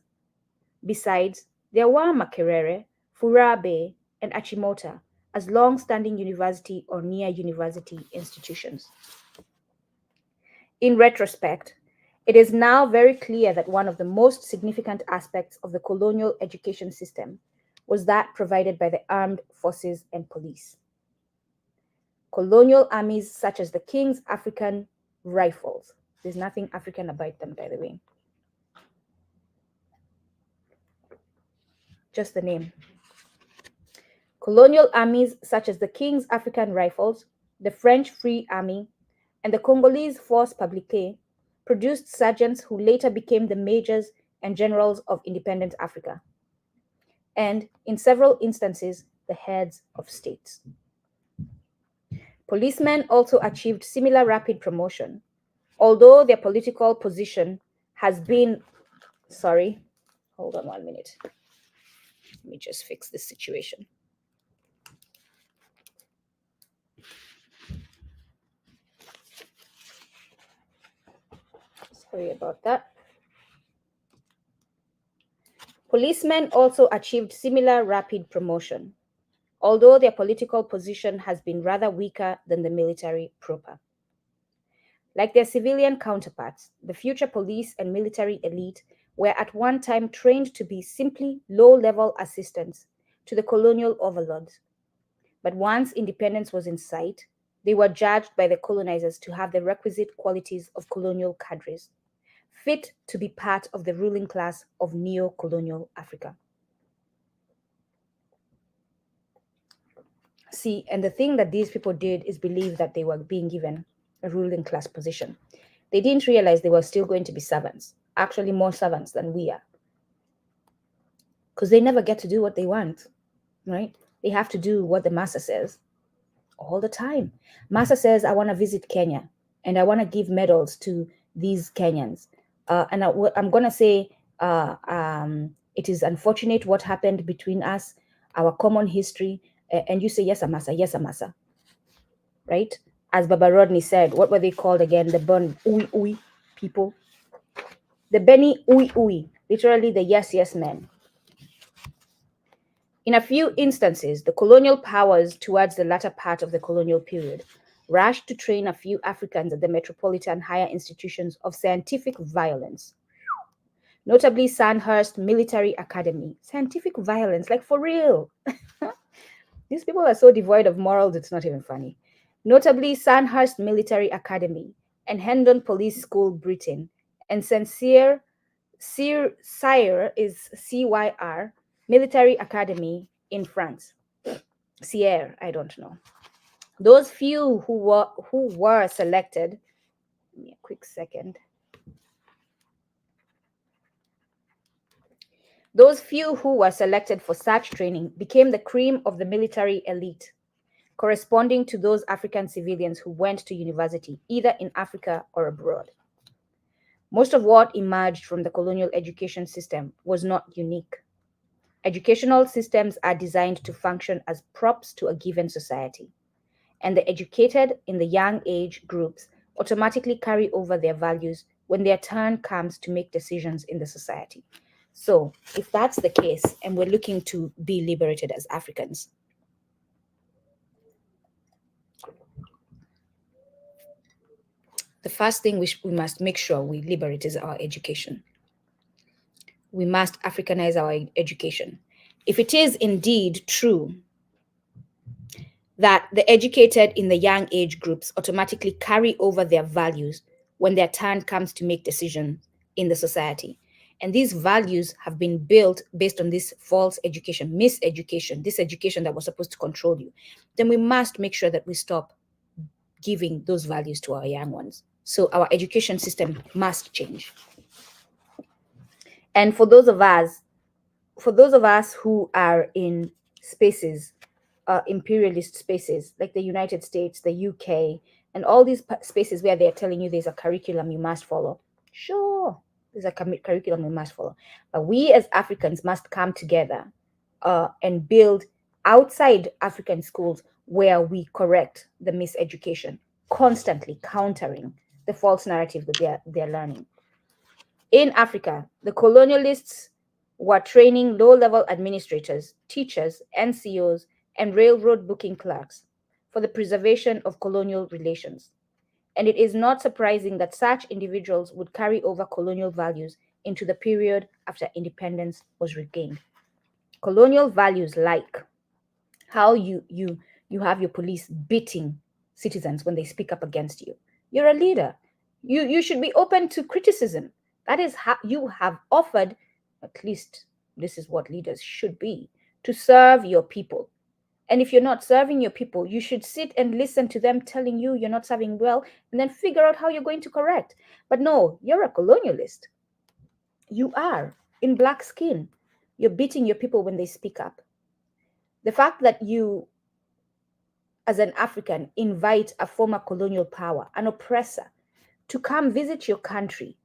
Besides, there were Makerere, Furabe, and Achimota as long-standing university or near-university institutions. In retrospect, it is now very clear that one of the most significant aspects of the colonial education system was that provided by the armed forces and police. Colonial armies such as the King's African Rifles, there's nothing African about them, by the way, just the name. Colonial armies such as the King's African Rifles, the French Free Army, and the Congolese Force Publique produced sergeants who later became the majors and generals of independent Africa, and in several instances, the heads of states. Policemen also achieved similar rapid promotion, although their political position has been, hold on 1 minute. Let me just fix this situation. Sorry about that. Policemen also achieved similar rapid promotion, although their political position has been rather weaker than the military proper. Like their civilian counterparts, the future police and military elite were at one time trained to be simply low-level assistants to the colonial overlords. But once independence was in sight, they were judged by the colonizers to have the requisite qualities of colonial cadres, fit to be part of the ruling class of neo-colonial Africa. See, and the thing that these people did is believe that they were being given a ruling class position. They didn't realize they were still going to be servants, actually more servants than we are. Because they never get to do what they want, right? They have to do what the master says all the time. Master says, I want to visit Kenya and I want to give medals to these Kenyans. And I'm going to say, it is unfortunate what happened between us, our common history. And you say, yes, Amasa, yes, Amasa. Right? As Baba Rodney said, what were they called again? The Bon Ui people. The Beni Ui, literally the yes, yes men. In a few instances, the colonial powers towards the latter part of the colonial period rushed to train a few Africans at the metropolitan higher institutions of scientific violence, notably Sandhurst Military Academy. Scientific violence, like for real. These people are so devoid of morals, it's not even funny. Notably Sandhurst Military Academy and Hendon Police School, Britain, and Cyr is CYR Military Academy in France. Sierre, I don't know. Those few who were selected, give me a quick second. Those few who were selected for such training became the cream of the military elite, corresponding to those African civilians who went to university, either in Africa or abroad. Most of what emerged from the colonial education system was not unique. Educational systems are designed to function as props to a given society, and the educated in the young age groups automatically carry over their values when their turn comes to make decisions in the society. So, if that's the case, and we're looking to be liberated as Africans, the first thing we must make sure we liberate is our education. We must Africanize our education. If it is indeed true that the educated in the young age groups automatically carry over their values when their turn comes to make decisions in the society, and these values have been built based on this false education, miseducation, this education that was supposed to control you, then we must make sure that we stop giving those values to our young ones. So our education system must change. And for those of us who are in spaces, imperialist spaces like the United States, the UK, and all these spaces where they're telling you there's a curriculum you must follow. Sure, there's a curriculum we must follow. But we as Africans must come together and build outside African schools where we correct the miseducation, constantly countering the false narrative that they're learning. In Africa, the colonialists were training low-level administrators, teachers, NCOs, and railroad booking clerks for the preservation of colonial relations. And it is not surprising that such individuals would carry over colonial values into the period after independence was regained. Colonial values like how you have your police beating citizens when they speak up against you. You're a leader. You should be open to criticism. That is how you have offered, at least this is what leaders should be, to serve your people. And if you're not serving your people, you should sit and listen to them telling you you're not serving well, and then figure out how you're going to correct. But no, you're a colonialist. You are in black skin. You're beating your people when they speak up. The fact that you, as an African, invite a former colonial power, an oppressor, to come visit your country,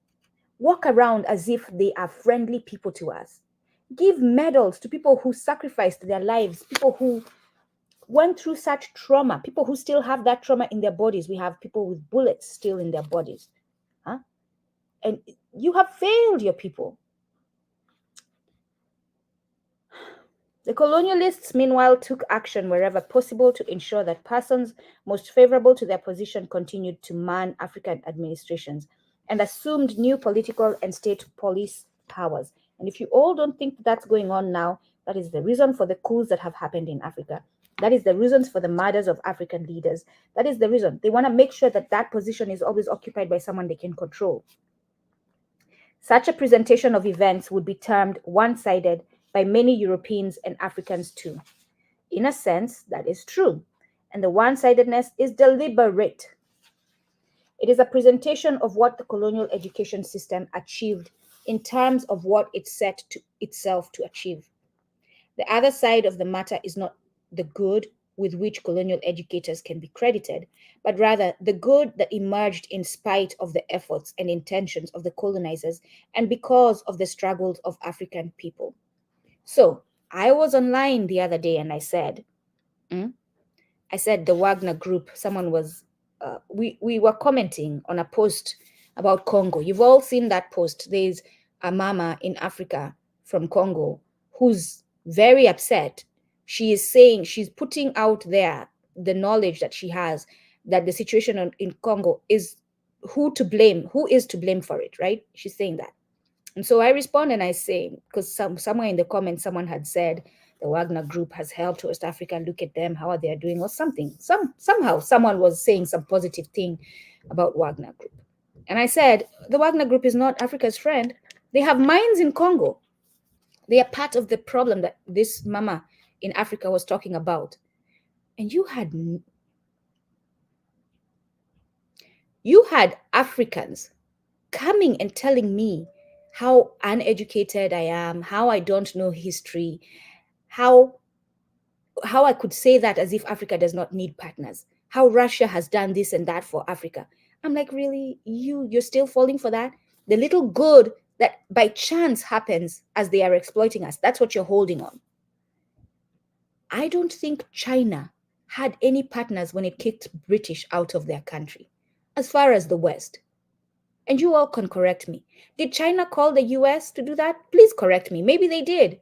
walk around as if they are friendly people to us, give medals to people who sacrificed their lives, people who went through such trauma, people who still have that trauma in their bodies. We have people with bullets still in their bodies. And you have failed your people. The colonialists, meanwhile, took action wherever possible to ensure that persons most favorable to their position continued to man African administrations and assumed new political and state police powers. And if you all don't think that's going on now, that is the reason for the coups that have happened in Africa. That is the reasons for the murders of African leaders. That is the reason. They want to make sure that that position is always occupied by someone they can control. Such a presentation of events would be termed one-sided by many Europeans and Africans too. In a sense, that is true, and the one-sidedness is deliberate. It is a presentation of what the colonial education system achieved in terms of what it set to itself to achieve. The other side of the matter is not the good with which colonial educators can be credited, but rather the good that emerged in spite of the efforts and intentions of the colonizers and because of the struggles of African people. So I was online the other day and I said, the Wagner Group, someone was, we were commenting on a post about Congo. You've all seen that post. There's a mama in Africa from Congo who's very upset. She is saying, she's putting out there the knowledge that she has that the situation in Congo is who is to blame for it, right? She's saying that. And so I respond and I say, because somewhere in the comments, someone had said, the Wagner Group has helped West Africa, look at them, how are they doing, or something. Somehow someone was saying some positive thing about Wagner Group. And I said, the Wagner Group is not Africa's friend. They have mines in Congo. They are part of the problem that this mama in Africa was talking about. And you had Africans coming and telling me how uneducated I am, how I don't know history, how I could say that as if Africa does not need partners, how Russia has done this and that for Africa. I'm like, really? You're still falling for that? The little good that by chance happens as they are exploiting us, that's what you're holding on. I don't think China had any partners when it kicked British out of their country, as far as the West. And you all can correct me. Did China call the US to do that? Please correct me. Maybe they did.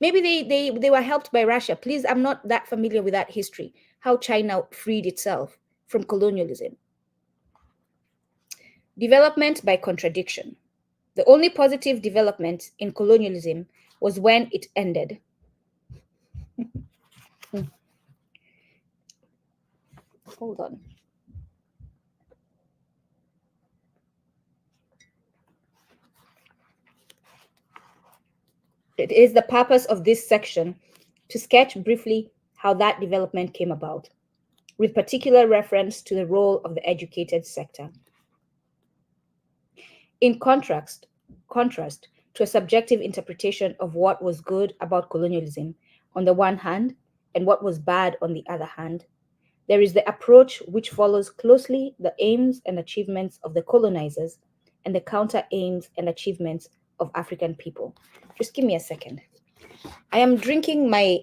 Maybe they were helped by Russia. Please, I'm not that familiar with that history, how China freed itself from colonialism. Development by contradiction. The only positive development in colonialism was when it ended. Hold on. It is the purpose of this section to sketch briefly how that development came about, with particular reference to the role of the educated sector. In contrast to a subjective interpretation of what was good about colonialism on the one hand and what was bad on the other hand, there is the approach which follows closely the aims and achievements of the colonizers and the counter aims and achievements of African people. Just give me a second. I am drinking my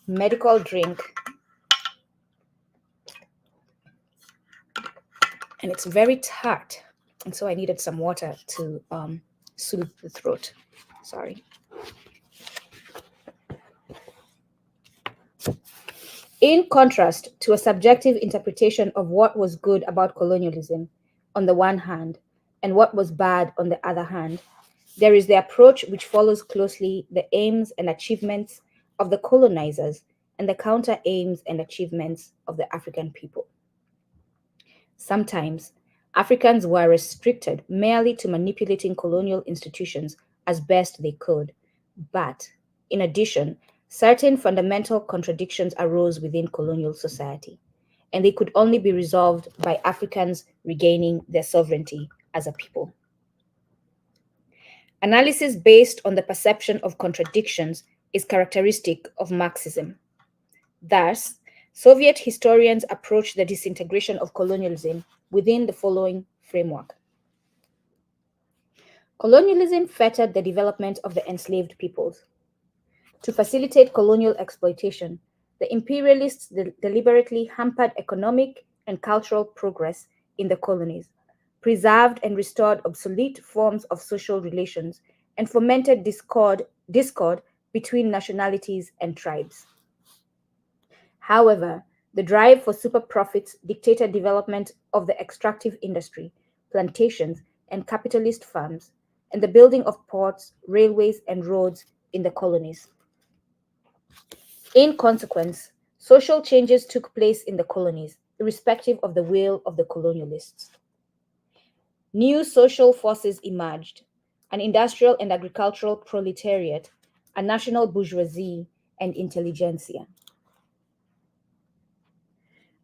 medical drink and it's very tart. And so I needed some water to soothe the throat. Sorry. In contrast to a subjective interpretation of what was good about colonialism on the one hand and what was bad on the other hand, there is the approach which follows closely the aims and achievements of the colonizers and the counter aims and achievements of the African people. Sometimes, Africans were restricted merely to manipulating colonial institutions as best they could, but, in addition, certain fundamental contradictions arose within colonial society, and they could only be resolved by Africans regaining their sovereignty as a people. Analysis based on the perception of contradictions is characteristic of Marxism. Thus, Soviet historians approach the disintegration of colonialism within the following framework. Colonialism fettered the development of the enslaved peoples. To facilitate colonial exploitation, the imperialists deliberately hampered economic and cultural progress in the colonies, preserved and restored obsolete forms of social relations, and fomented discord between nationalities and tribes. However, the drive for super profits dictated development of the extractive industry, plantations, and capitalist farms, and the building of ports, railways, and roads in the colonies. In consequence, social changes took place in the colonies, irrespective of the will of the colonialists. New social forces emerged: an industrial and agricultural proletariat, a national bourgeoisie, and intelligentsia.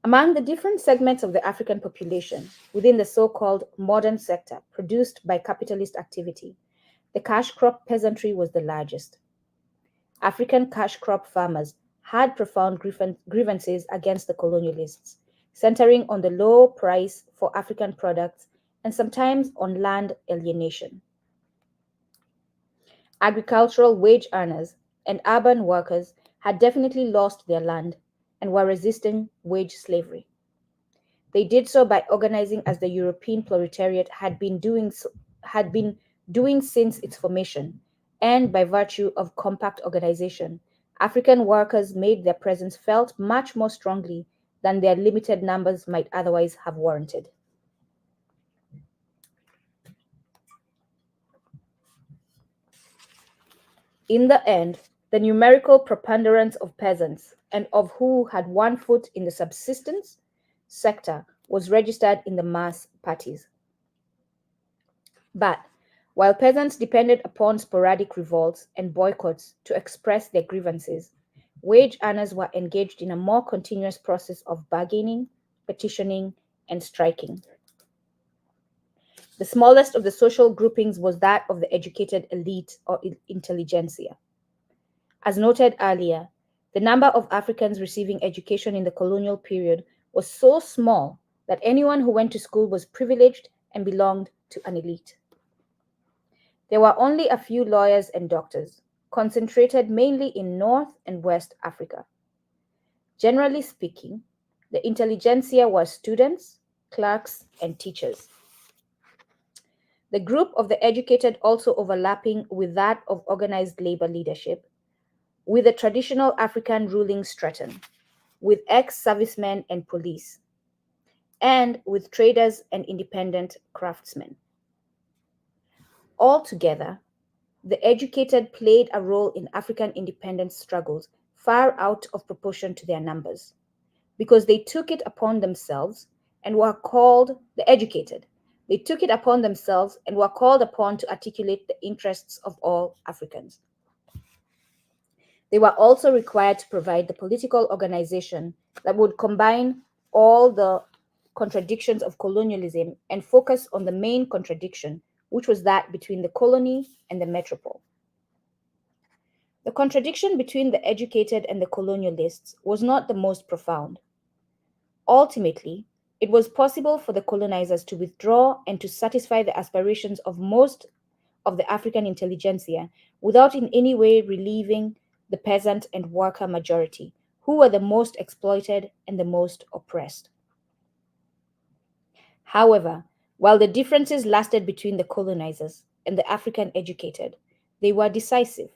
Among the different segments of the African population within the so-called modern sector produced by capitalist activity, the cash crop peasantry was the largest. African cash crop farmers had profound grievances against the colonialists, centering on the low price for African products and sometimes on land alienation. Agricultural wage earners and urban workers had definitely lost their land and were resisting wage slavery. They did so by organizing as the European proletariat had been doing since its formation, and by virtue of compact organization, African workers made their presence felt much more strongly than their limited numbers might otherwise have warranted. In the end, the numerical preponderance of peasants and of who had one foot in the subsistence sector was registered in the mass parties. But while peasants depended upon sporadic revolts and boycotts to express their grievances, wage earners were engaged in a more continuous process of bargaining, petitioning, and striking. The smallest of the social groupings was that of the educated elite or intelligentsia. As noted earlier, the number of Africans receiving education in the colonial period was so small that anyone who went to school was privileged and belonged to an elite. There were only a few lawyers and doctors, concentrated mainly in North and West Africa. Generally speaking, the intelligentsia were students, clerks, and teachers. The group of the educated also overlapping with that of organized labor leadership, with the traditional African ruling stratum, with ex-servicemen and police, and with traders and independent craftsmen. Altogether, the educated played a role in African independence struggles far out of proportion to their numbers, because they took it upon themselves and were called the educated. They took it upon themselves and were called upon to articulate the interests of all Africans. They were also required to provide the political organization that would combine all the contradictions of colonialism and focus on the main contradiction, which was that between the colony and the metropole. The contradiction between the educated and the colonialists was not the most profound. Ultimately, it was possible for the colonizers to withdraw and to satisfy the aspirations of most of the African intelligentsia without in any way relieving the peasant and worker majority, who were the most exploited and the most oppressed. However, while the differences lasted between the colonizers and the African educated, they were decisive.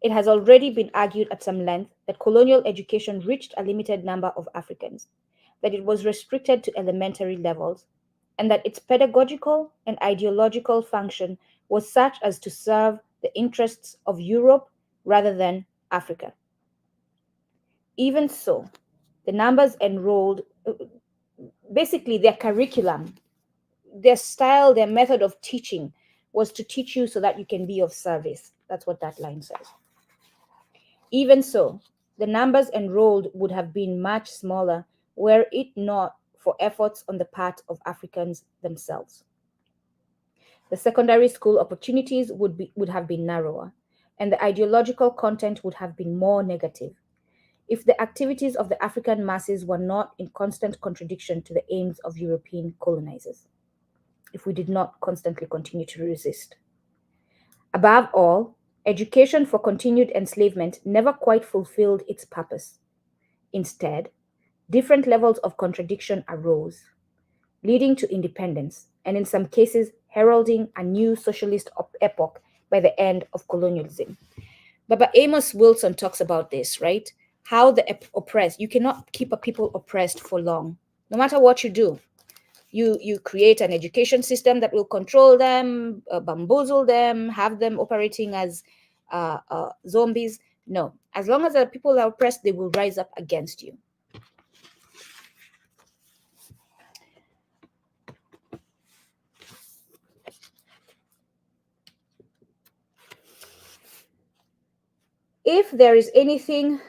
It has already been argued at some length that colonial education reached a limited number of Africans, that it was restricted to elementary levels, and that its pedagogical and ideological function was such as to serve the interests of Europe rather than Africa. Even so, the numbers enrolled, basically their curriculum, their style, their method of teaching was to teach you so that you can be of service. That's what that line says. Even so, the numbers enrolled would have been much smaller were it not for efforts on the part of Africans themselves. The secondary school opportunities would have been narrower, and the ideological content would have been more negative if the activities of the African masses were not in constant contradiction to the aims of European colonizers, if we did not constantly continue to resist. Above all, education for continued enslavement never quite fulfilled its purpose. Instead, different levels of contradiction arose, leading to independence, and in some cases, heralding a new socialist epoch by the end of colonialism. Baba Amos Wilson talks about this, right? How the oppressed, you cannot keep a people oppressed for long, no matter what you do. You create an education system that will control them, bamboozle them, have them operating as zombies. No, as long as the people are oppressed, they will rise up against you. If there is anything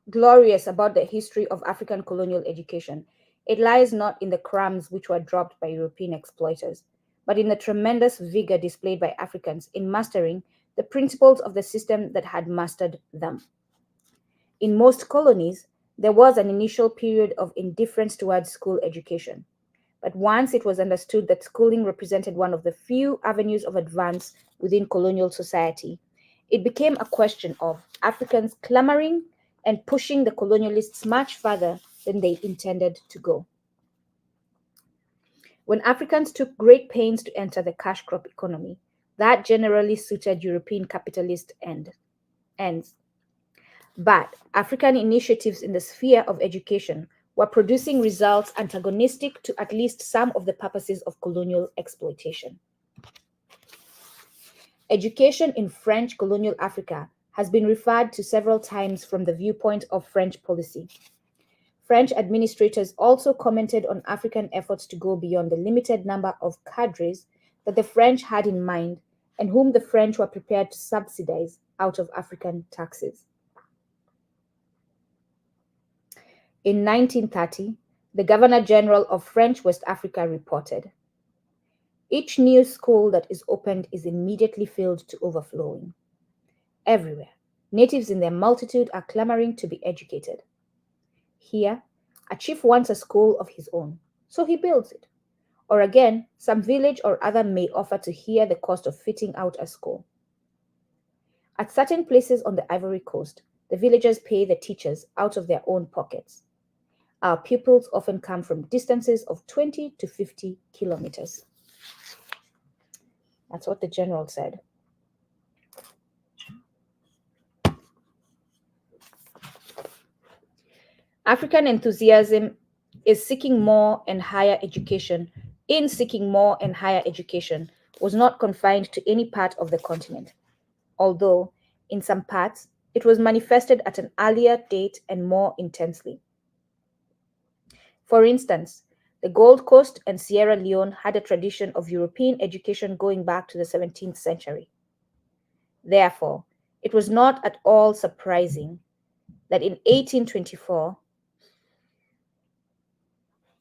glorious about the history of African colonial education, it lies not in the crumbs which were dropped by European exploiters, but in the tremendous vigor displayed by Africans in mastering the principles of the system that had mastered them. In most colonies, there was an initial period of indifference towards school education, but once it was understood that schooling represented one of the few avenues of advance within colonial society, it became a question of Africans clamoring and pushing the colonialists much further than they intended to go. When Africans took great pains to enter the cash crop economy, that generally suited European capitalist ends. But African initiatives in the sphere of education were producing results antagonistic to at least some of the purposes of colonial exploitation. Education in French colonial Africa has been referred to several times from the viewpoint of French policy. French administrators also commented on African efforts to go beyond the limited number of cadres that the French had in mind and whom the French were prepared to subsidize out of African taxes. In 1930, the Governor General of French West Africa reported, "Each new school that is opened is immediately filled to overflowing. Everywhere, natives in their multitude are clamoring to be educated. Here, a chief wants a school of his own, so he builds it. Or again, some village or other may offer to hear the cost of fitting out a school. At certain places on the Ivory Coast, the villagers pay the teachers out of their own pockets. Our pupils often come from distances of 20 to 50 kilometers." That's what the general said. African enthusiasm is seeking more and higher education, was not confined to any part of the continent, although in some parts it was manifested at an earlier date and more intensely. For instance, the Gold Coast and Sierra Leone had a tradition of European education going back to the 17th century. Therefore, it was not at all surprising that in 1824,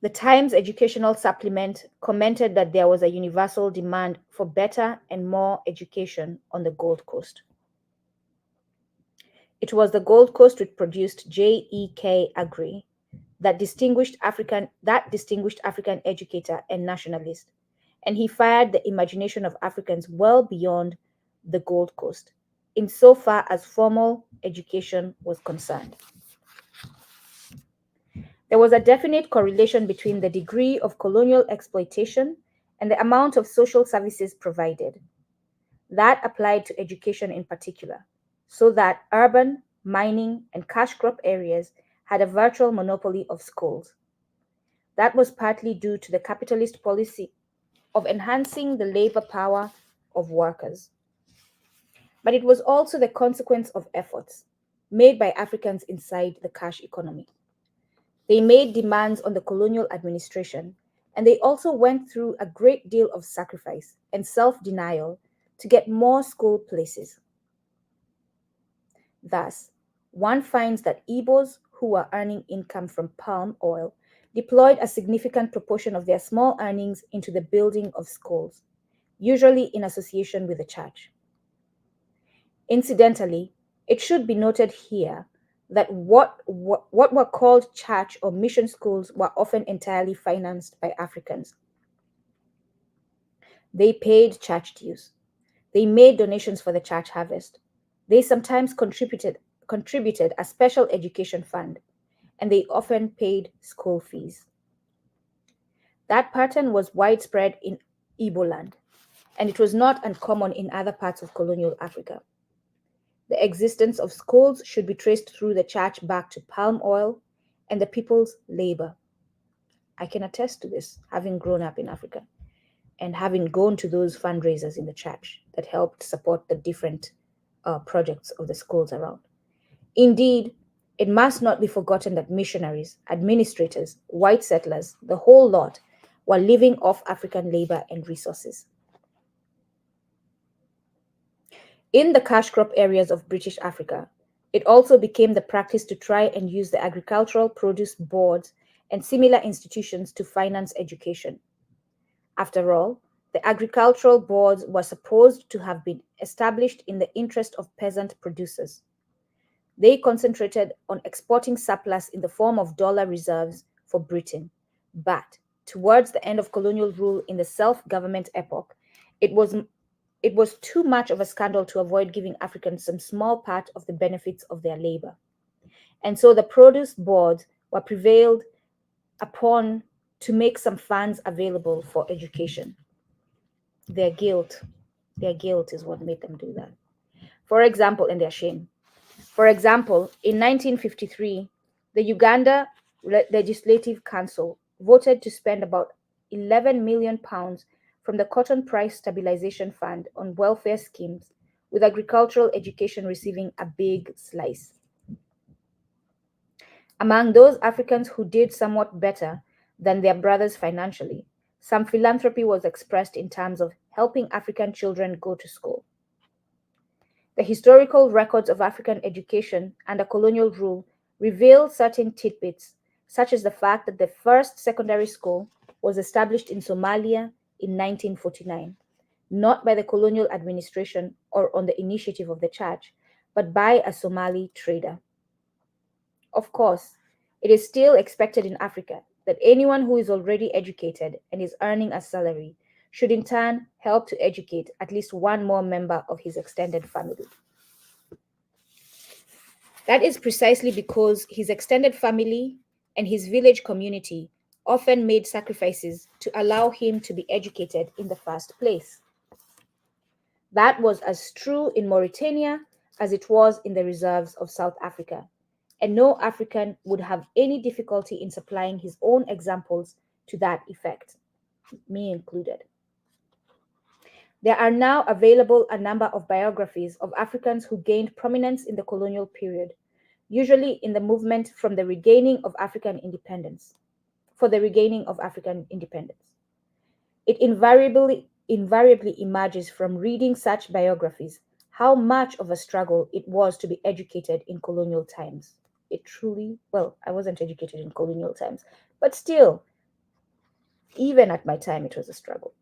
the Times Educational Supplement commented that there was a universal demand for better and more education on the Gold Coast. It was the Gold Coast which produced J.E.K. Aggrey, that distinguished African educator and nationalist, and he fired the imagination of Africans well beyond the Gold Coast, insofar as formal education was concerned. There was a definite correlation between the degree of colonial exploitation and the amount of social services provided. That applied to education in particular, so that urban, mining, and cash crop areas had a virtual monopoly of schools. That was partly due to the capitalist policy of enhancing the labor power of workers. But it was also the consequence of efforts made by Africans inside the cash economy. They made demands on the colonial administration, and they also went through a great deal of sacrifice and self-denial to get more school places. Thus, one finds that Igbos who were earning income from palm oil deployed a significant proportion of their small earnings into the building of schools, usually in association with the church. Incidentally, it should be noted here that what were called church or mission schools were often entirely financed by Africans. They paid church dues. They made donations for the church harvest. They sometimes contributed a special education fund, and they often paid school fees. That pattern was widespread in Igbo land, and it was not uncommon in other parts of colonial Africa. The existence of schools should be traced through the church back to palm oil and the people's labor. I can attest to this, having grown up in Africa and having gone to those fundraisers in the church that helped support the different projects of the schools around. Indeed, it must not be forgotten that missionaries, administrators, white settlers, the whole lot, were living off African labor and resources. In the cash crop areas of British Africa, it also became the practice to try and use the agricultural produce boards and similar institutions to finance education. After all, the agricultural boards were supposed to have been established in the interest of peasant producers. They concentrated on exporting surplus in the form of dollar reserves for Britain. But towards the end of colonial rule in the self-government epoch, it was too much of a scandal to avoid giving Africans some small part of the benefits of their labor. And so the produce boards were prevailed upon to make some funds available for education. Their guilt is what made them do that. For example, and their shame. For example, in 1953, the Uganda Legislative Council voted to spend about 11 million pounds from the Cotton Price Stabilization Fund on welfare schemes, with agricultural education receiving a big slice. Among those Africans who did somewhat better than their brothers financially, some philanthropy was expressed in terms of helping African children go to school. The historical records of African education under colonial rule reveal certain tidbits, such as the fact that the first secondary school was established in Somalia in 1949, not by the colonial administration or on the initiative of the church, but by a Somali trader. Of course, it is still expected in Africa that anyone who is already educated and is earning a salary should in turn help to educate at least one more member of his extended family. That is precisely because his extended family and his village community often made sacrifices to allow him to be educated in the first place. That was as true in Mauritania as it was in the reserves of South Africa, and no African would have any difficulty in supplying his own examples to that effect, me included. There are now available a number of biographies of Africans who gained prominence in the colonial period, usually in the movement for the regaining of African independence. It invariably emerges from reading such biographies how much of a struggle it was to be educated in colonial times. I wasn't educated in colonial times, but still, even at my time, it was a struggle.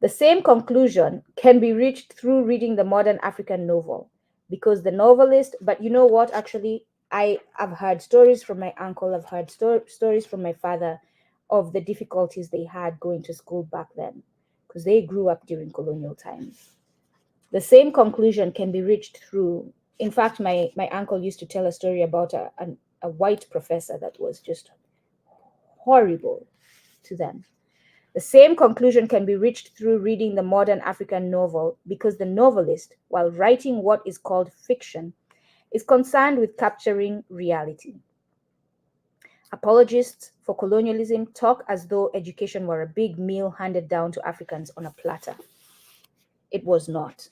The same conclusion can be reached through reading the modern African novel, because the novelist, but you know what, actually, I've heard stories from my uncle, I've heard stories from my father of the difficulties they had going to school back then, because they grew up during colonial times. The same conclusion can be reached through, in fact, my uncle used to tell a story about a white professor that was just horrible to them. The same conclusion can be reached through reading the modern African novel, because the novelist, while writing what is called fiction, is concerned with capturing reality. Apologists for colonialism talk as though education were a big meal handed down to Africans on a platter. It was not.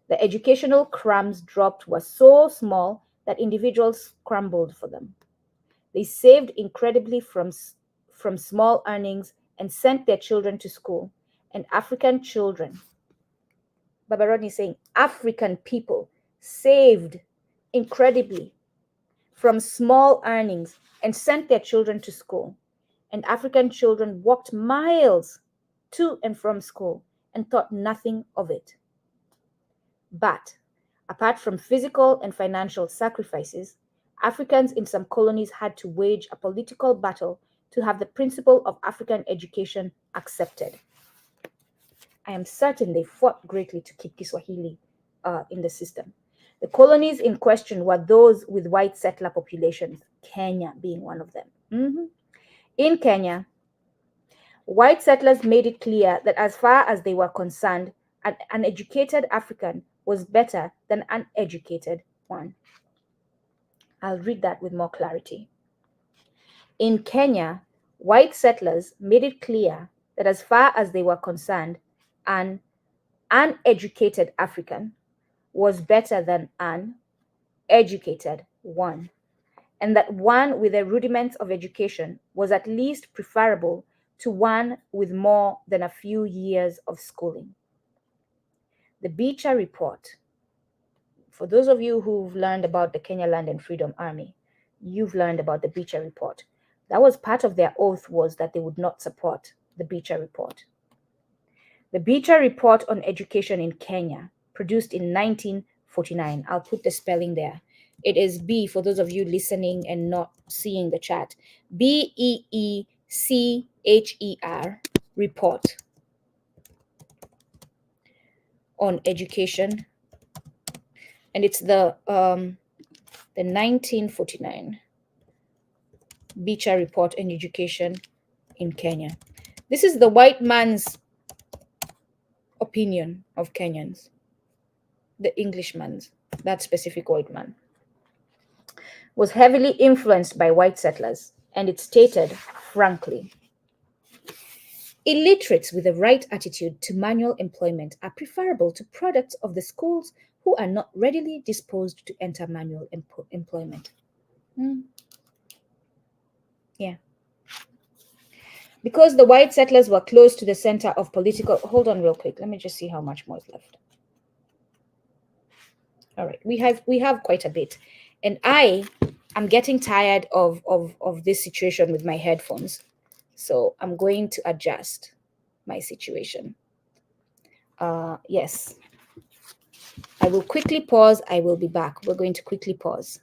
The educational crumbs dropped were so small that individuals scrambled for them. They saved incredibly from small earnings and sent their children to school. And African children, Baba Rodney is saying, African people saved incredibly from small earnings and sent their children to school. And African children walked miles to and from school and thought nothing of it. But apart from physical and financial sacrifices, Africans in some colonies had to wage a political battle to have the principle of African education accepted. I am certain they fought greatly to keep Kiswahili in the system. The colonies in question were those with white settler populations, Kenya being one of them. In Kenya, white settlers made it clear that as far as they were concerned, an educated African was better than an uneducated one. I'll read that with more clarity. In Kenya, white settlers made it clear that as far as they were concerned, an uneducated African was better than an educated one, and that one with a rudiment of education was at least preferable to one with more than a few years of schooling. The Beecher Report, for those of you who've learned about the Kenya Land and Freedom Army, you've learned about the Beecher Report. That was part of their oath, was that they would not support the Beecher Report. The Beecher Report on Education in Kenya, produced in 1949. I'll put the spelling there. It is B, for those of you listening and not seeing the chat, Beecher Report on Education. And it's the 1949 Beecher Report on Education in Kenya. This is the white man's opinion of Kenyans, the Englishman's, that specific white man, was heavily influenced by white settlers, and it stated frankly, illiterates with the right attitude to manual employment are preferable to products of the schools who are not readily disposed to enter manual employment. Yeah. Because the white settlers were close to the center of political... Hold on real quick. Let me just see how much more is left. All right. We have quite a bit. And I'm getting tired of this situation with my headphones. So I'm going to adjust my situation. Yes. I will quickly pause. I will be back. We're going to quickly pause.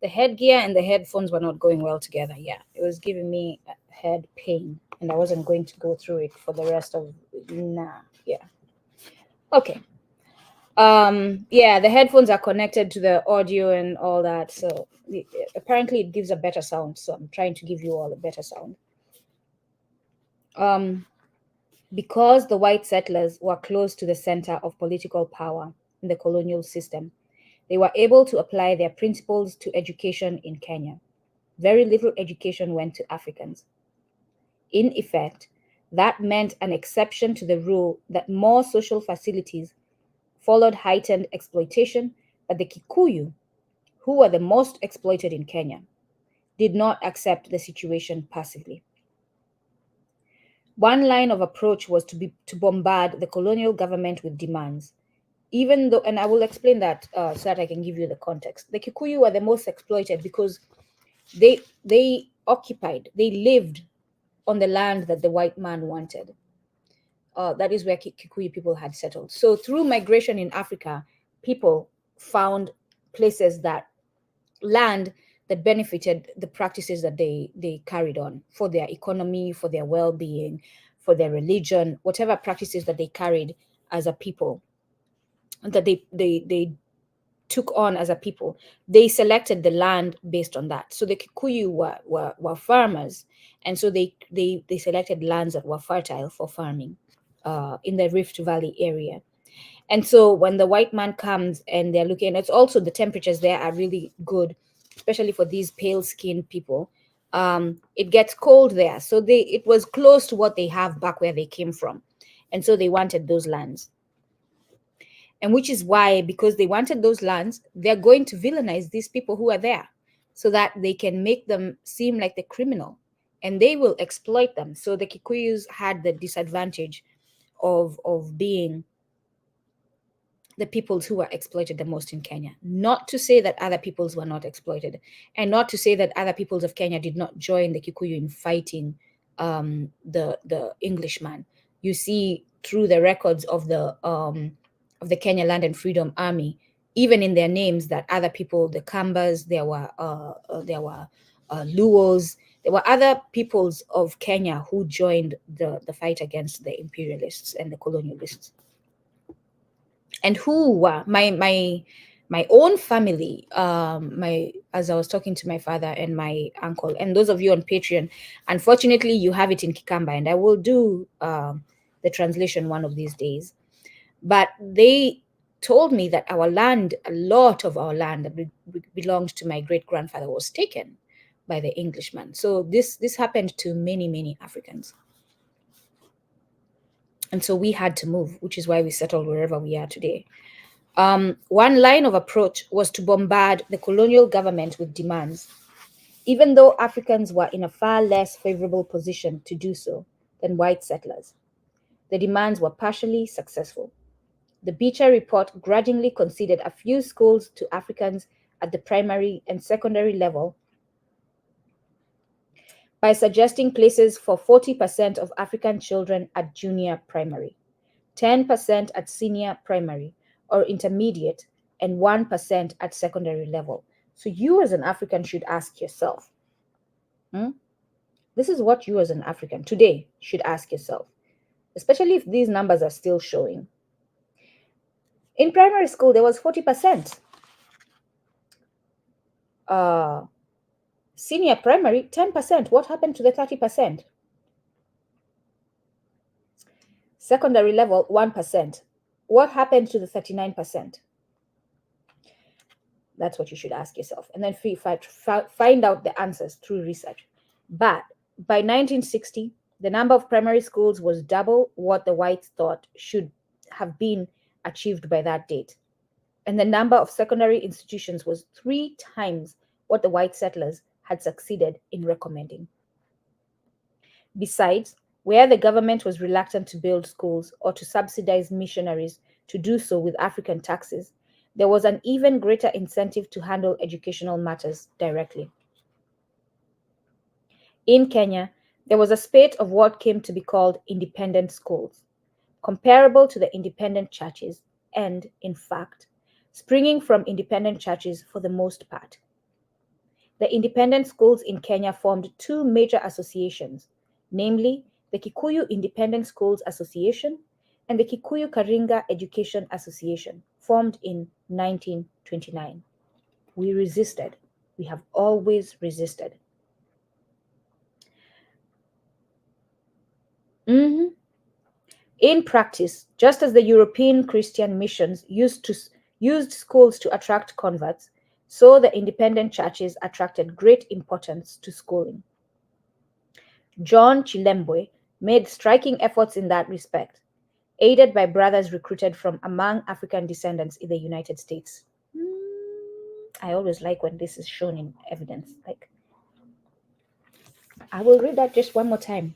Headgear and the headphones were not going well together. Yeah, it was giving me head pain, and I wasn't going to go through it for the rest of yeah. Okay. Yeah, the headphones are connected to the audio and all that, so apparently it gives a better sound. So I'm trying to give you all a better sound. Because the white settlers were close to the center of political power in the colonial system, They were able to apply their principles to education in Kenya. Very little education went to Africans. In effect, that meant an exception to the rule that more social facilities followed heightened exploitation, but the Kikuyu, who were the most exploited in Kenya, did not accept the situation passively. One line of approach was to bombard the colonial government with demands, even though, and I will explain that so that I can give you the context. The Kikuyu were the most exploited because they occupied, they lived on the land that the white man wanted. That is where Kikuyu people had settled. So through migration in Africa, people found places land that benefited the practices that they carried on for their economy, for their well-being, for their religion, whatever practices that they carried as a people, that they took on as a people, they selected the land based on that. So the Kikuyu were farmers, and so they selected lands that were fertile for farming in the Rift Valley area. And so when the white man comes and they're looking, it's also the temperatures there are really good, especially for these pale-skinned people. It gets cold there, so it was close to what they have back where they came from, and so they wanted those lands. And which is why, because they wanted those lands, they're going to villainize these people who are there so that they can make them seem like the criminal, and they will exploit them. So the Kikuyus had the disadvantage of being the peoples who were exploited the most in Kenya. Not to say that other peoples were not exploited, and not to say that other peoples of Kenya did not join the Kikuyu in fighting the Englishman. You see through the records of the Kenya Land and Freedom Army, even in their names, that other people, the Kambas, there were Luos, there were other peoples of Kenya who joined the fight against the imperialists and the colonialists. And who were my own family, as I was talking to my father and my uncle, and those of you on Patreon, unfortunately you have it in Kikamba, and I will do the translation one of these days. But they told me that our land, a lot of our land that belonged to my great grandfather, was taken by the Englishman. So this happened to many Africans. And so we had to move, which is why we settled wherever we are today. One line of approach was to bombard the colonial government with demands, even though Africans were in a far less favorable position to do so than white settlers. The demands were partially successful. The Beecher report grudgingly conceded a few schools to Africans at the primary and secondary level by suggesting places for 40% of African children at junior primary, 10% at senior primary or intermediate, and 1% at secondary level. So you as an African should ask yourself, this is what you as an African today should ask yourself, especially if these numbers are still showing. In primary school, there was 40%. Senior primary, 10%. What happened to the 30%? Secondary level, 1%. What happened to the 39%? That's what you should ask yourself. And then find out the answers through research. But by 1960, the number of primary schools was double what the whites thought should have been achieved by that date. And the number of secondary institutions was 3 times what the white settlers had succeeded in recommending. Besides, where the government was reluctant to build schools or to subsidize missionaries to do so with African taxes, there was an even greater incentive to handle educational matters directly. In Kenya, there was a spate of what came to be called independent schools, comparable to the independent churches, and, in fact, springing from independent churches for the most part. The independent schools in Kenya formed 2 major associations, namely the Kikuyu Independent Schools Association and the Kikuyu Karinga Education Association, formed in 1929. We resisted. We have always resisted. In practice, just as the European Christian missions used used schools to attract converts, so the independent churches attracted great importance to schooling. John Chilembwe made striking efforts in that respect, aided by brothers recruited from among African descendants in the United States. I always like when this is shown in evidence. I will read that just one more time,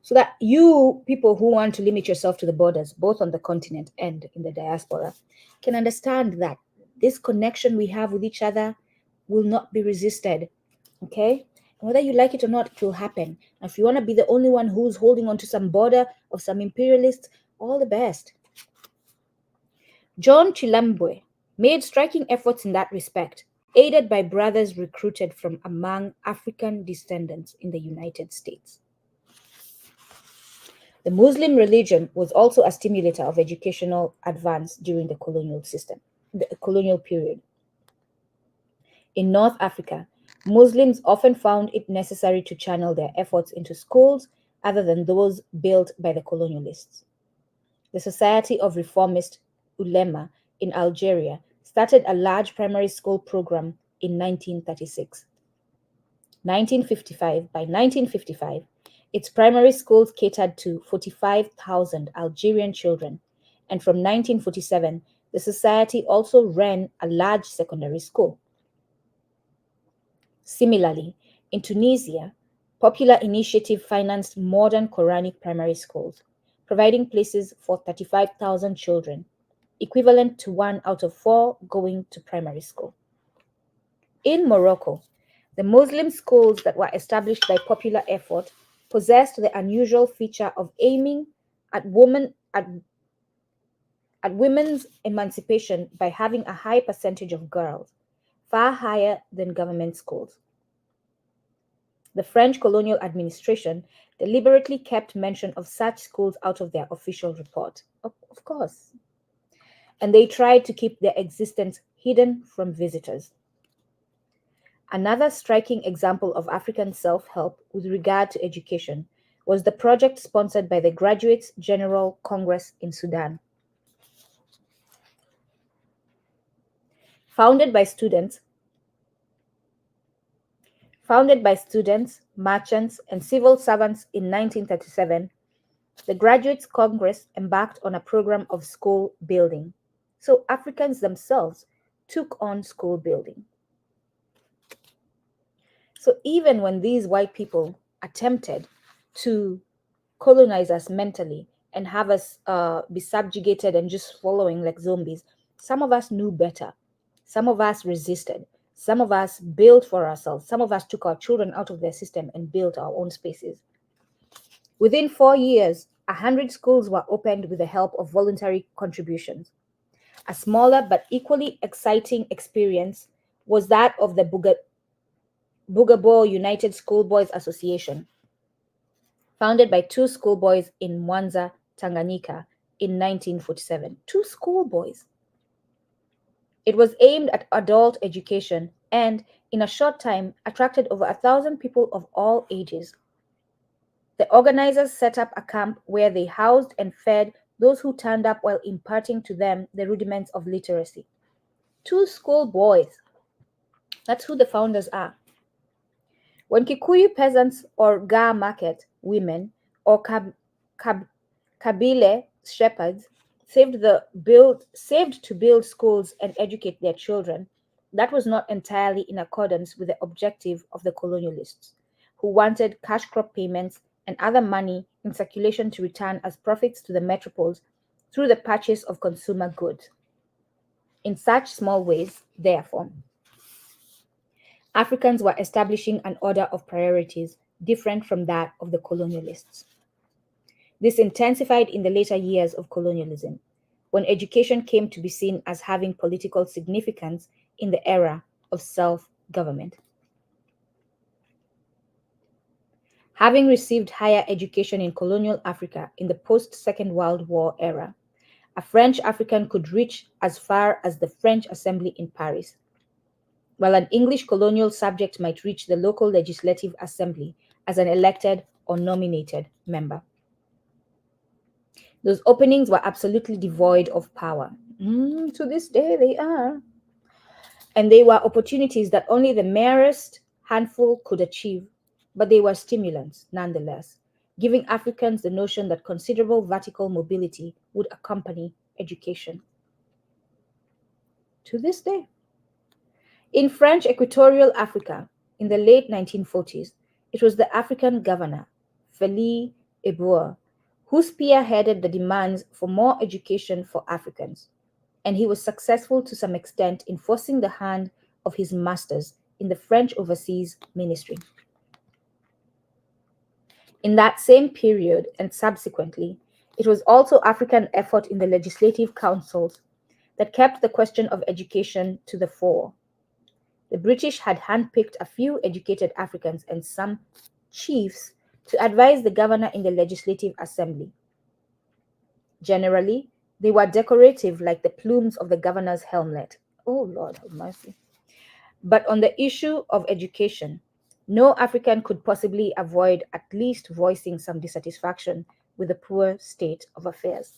so that you people who want to limit yourself to the borders, both on the continent and in the diaspora, can understand that this connection we have with each other will not be resisted. Okay? Whether you like it or not, it will happen. If you want to be the only one who's holding on to some border of some imperialists, all the best. John Chilembwe made striking efforts in that respect, aided by brothers recruited from among African descendants in the United States. The Muslim religion was also a stimulator of educational advance during the colonial period. In North Africa, Muslims often found it necessary to channel their efforts into schools other than those built by the colonialists. The Society of Reformist Ulema in Algeria started a large primary school program in 1936. By 1955, its primary schools catered to 45,000 Algerian children, and from 1947, the society also ran a large secondary school. Similarly, in Tunisia, Popular Initiative financed modern Quranic primary schools, providing places for 35,000 children, equivalent to 1 out of 4 going to primary school. In Morocco, the Muslim schools that were established by popular effort possessed the unusual feature of aiming at women's emancipation by having a high percentage of girls, far higher than government schools. The French colonial administration deliberately kept mention of such schools out of their official report, of course, and they tried to keep their existence hidden from visitors. Another striking example of African self-help with regard to education was the project sponsored by the Graduates General Congress in Sudan. Founded by students, merchants, and civil servants in 1937, the Graduates Congress embarked on a program of school building. So Africans themselves took on school building. So even when these white people attempted to colonize us mentally and have us be subjugated and just following like zombies, some of us knew better. Some of us resisted. Some of us built for ourselves. Some of us took our children out of their system and built our own spaces. Within 4 years, 100 schools were opened with the help of voluntary contributions. A smaller but equally exciting experience was that of the Bugabo United Schoolboys Association, founded by 2 schoolboys in Mwanza, Tanganyika in 1947. 2 schoolboys. It was aimed at adult education and, in a short time, attracted over 1,000 people of all ages. The organizers set up a camp where they housed and fed those who turned up while imparting to them the rudiments of literacy. 2 schoolboys. That's who the founders are. When Kikuyu peasants or Ga market women or Kabile shepherds saved to build schools and educate their children, that was not entirely in accordance with the objective of the colonialists, who wanted cash crop payments and other money in circulation to return as profits to the metropoles through the purchase of consumer goods. In such small ways, therefore, Africans were establishing an order of priorities different from that of the colonialists. This intensified in the later years of colonialism, when education came to be seen as having political significance in the era of self-government. Having received higher education in colonial Africa in the post-Second World War era, a French African could reach as far as the French Assembly in Paris, while an English colonial subject might reach the local legislative assembly as an elected or nominated member. Those openings were absolutely devoid of power. To this day, they are. And they were opportunities that only the merest handful could achieve, but they were stimulants nonetheless, giving Africans the notion that considerable vertical mobility would accompany education. To this day. In French Equatorial Africa, in the late 1940s, it was the African governor, Félix Eboer, who spearheaded the demands for more education for Africans, and he was successful to some extent in forcing the hand of his masters in the French Overseas Ministry. In that same period and subsequently, it was also African effort in the legislative councils that kept the question of education to the fore. The British had handpicked a few educated Africans and some chiefs to advise the governor in the Legislative Assembly. Generally, they were decorative like the plumes of the governor's helmet. Oh, Lord have mercy. But on the issue of education, no African could possibly avoid at least voicing some dissatisfaction with the poor state of affairs.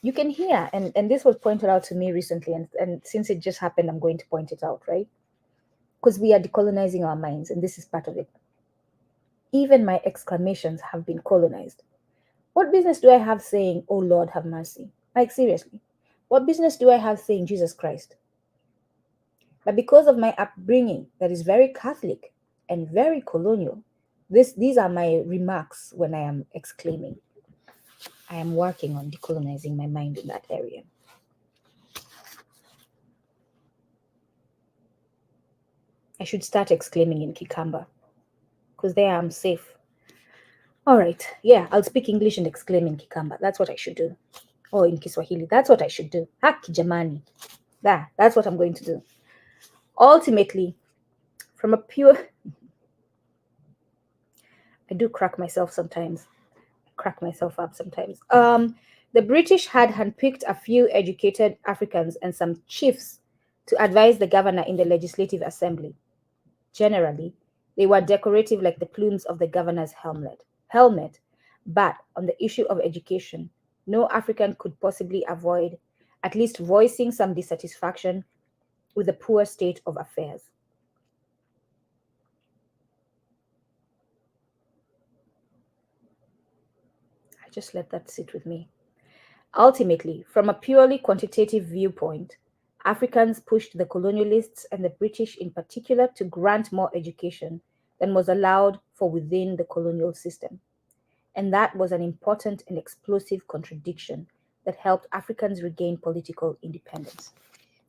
You can hear, and this was pointed out to me recently, and since it just happened, I'm going to point it out, right? Because we are decolonizing our minds, and this is part of it. Even my exclamations have been colonized. What business do I have saying, oh Lord, have mercy? Like, seriously, what business do I have saying Jesus Christ? But because of my upbringing that is very Catholic and very colonial, these are my remarks when I am exclaiming. I am working on decolonizing my mind in that area. I should start exclaiming in Kikamba, because there I'm safe. All right, yeah, I'll speak English and exclaim in Kikamba. That's what I should do. Or in Kiswahili. That's what I should do. Haki jamani. That's what I'm going to do. Ultimately, from a pure... I do crack myself sometimes. Crack myself up sometimes. The British had handpicked a few educated Africans and some chiefs to advise the governor in the Legislative Assembly. Generally, they were decorative like the plumes of the governor's helmet. But on the issue of education, no African could possibly avoid at least voicing some dissatisfaction with the poor state of affairs. I just let that sit with me. Ultimately, from a purely quantitative viewpoint, Africans pushed the colonialists and the British in particular to grant more education than was allowed for within the colonial system. And that was an important and explosive contradiction that helped Africans regain political independence.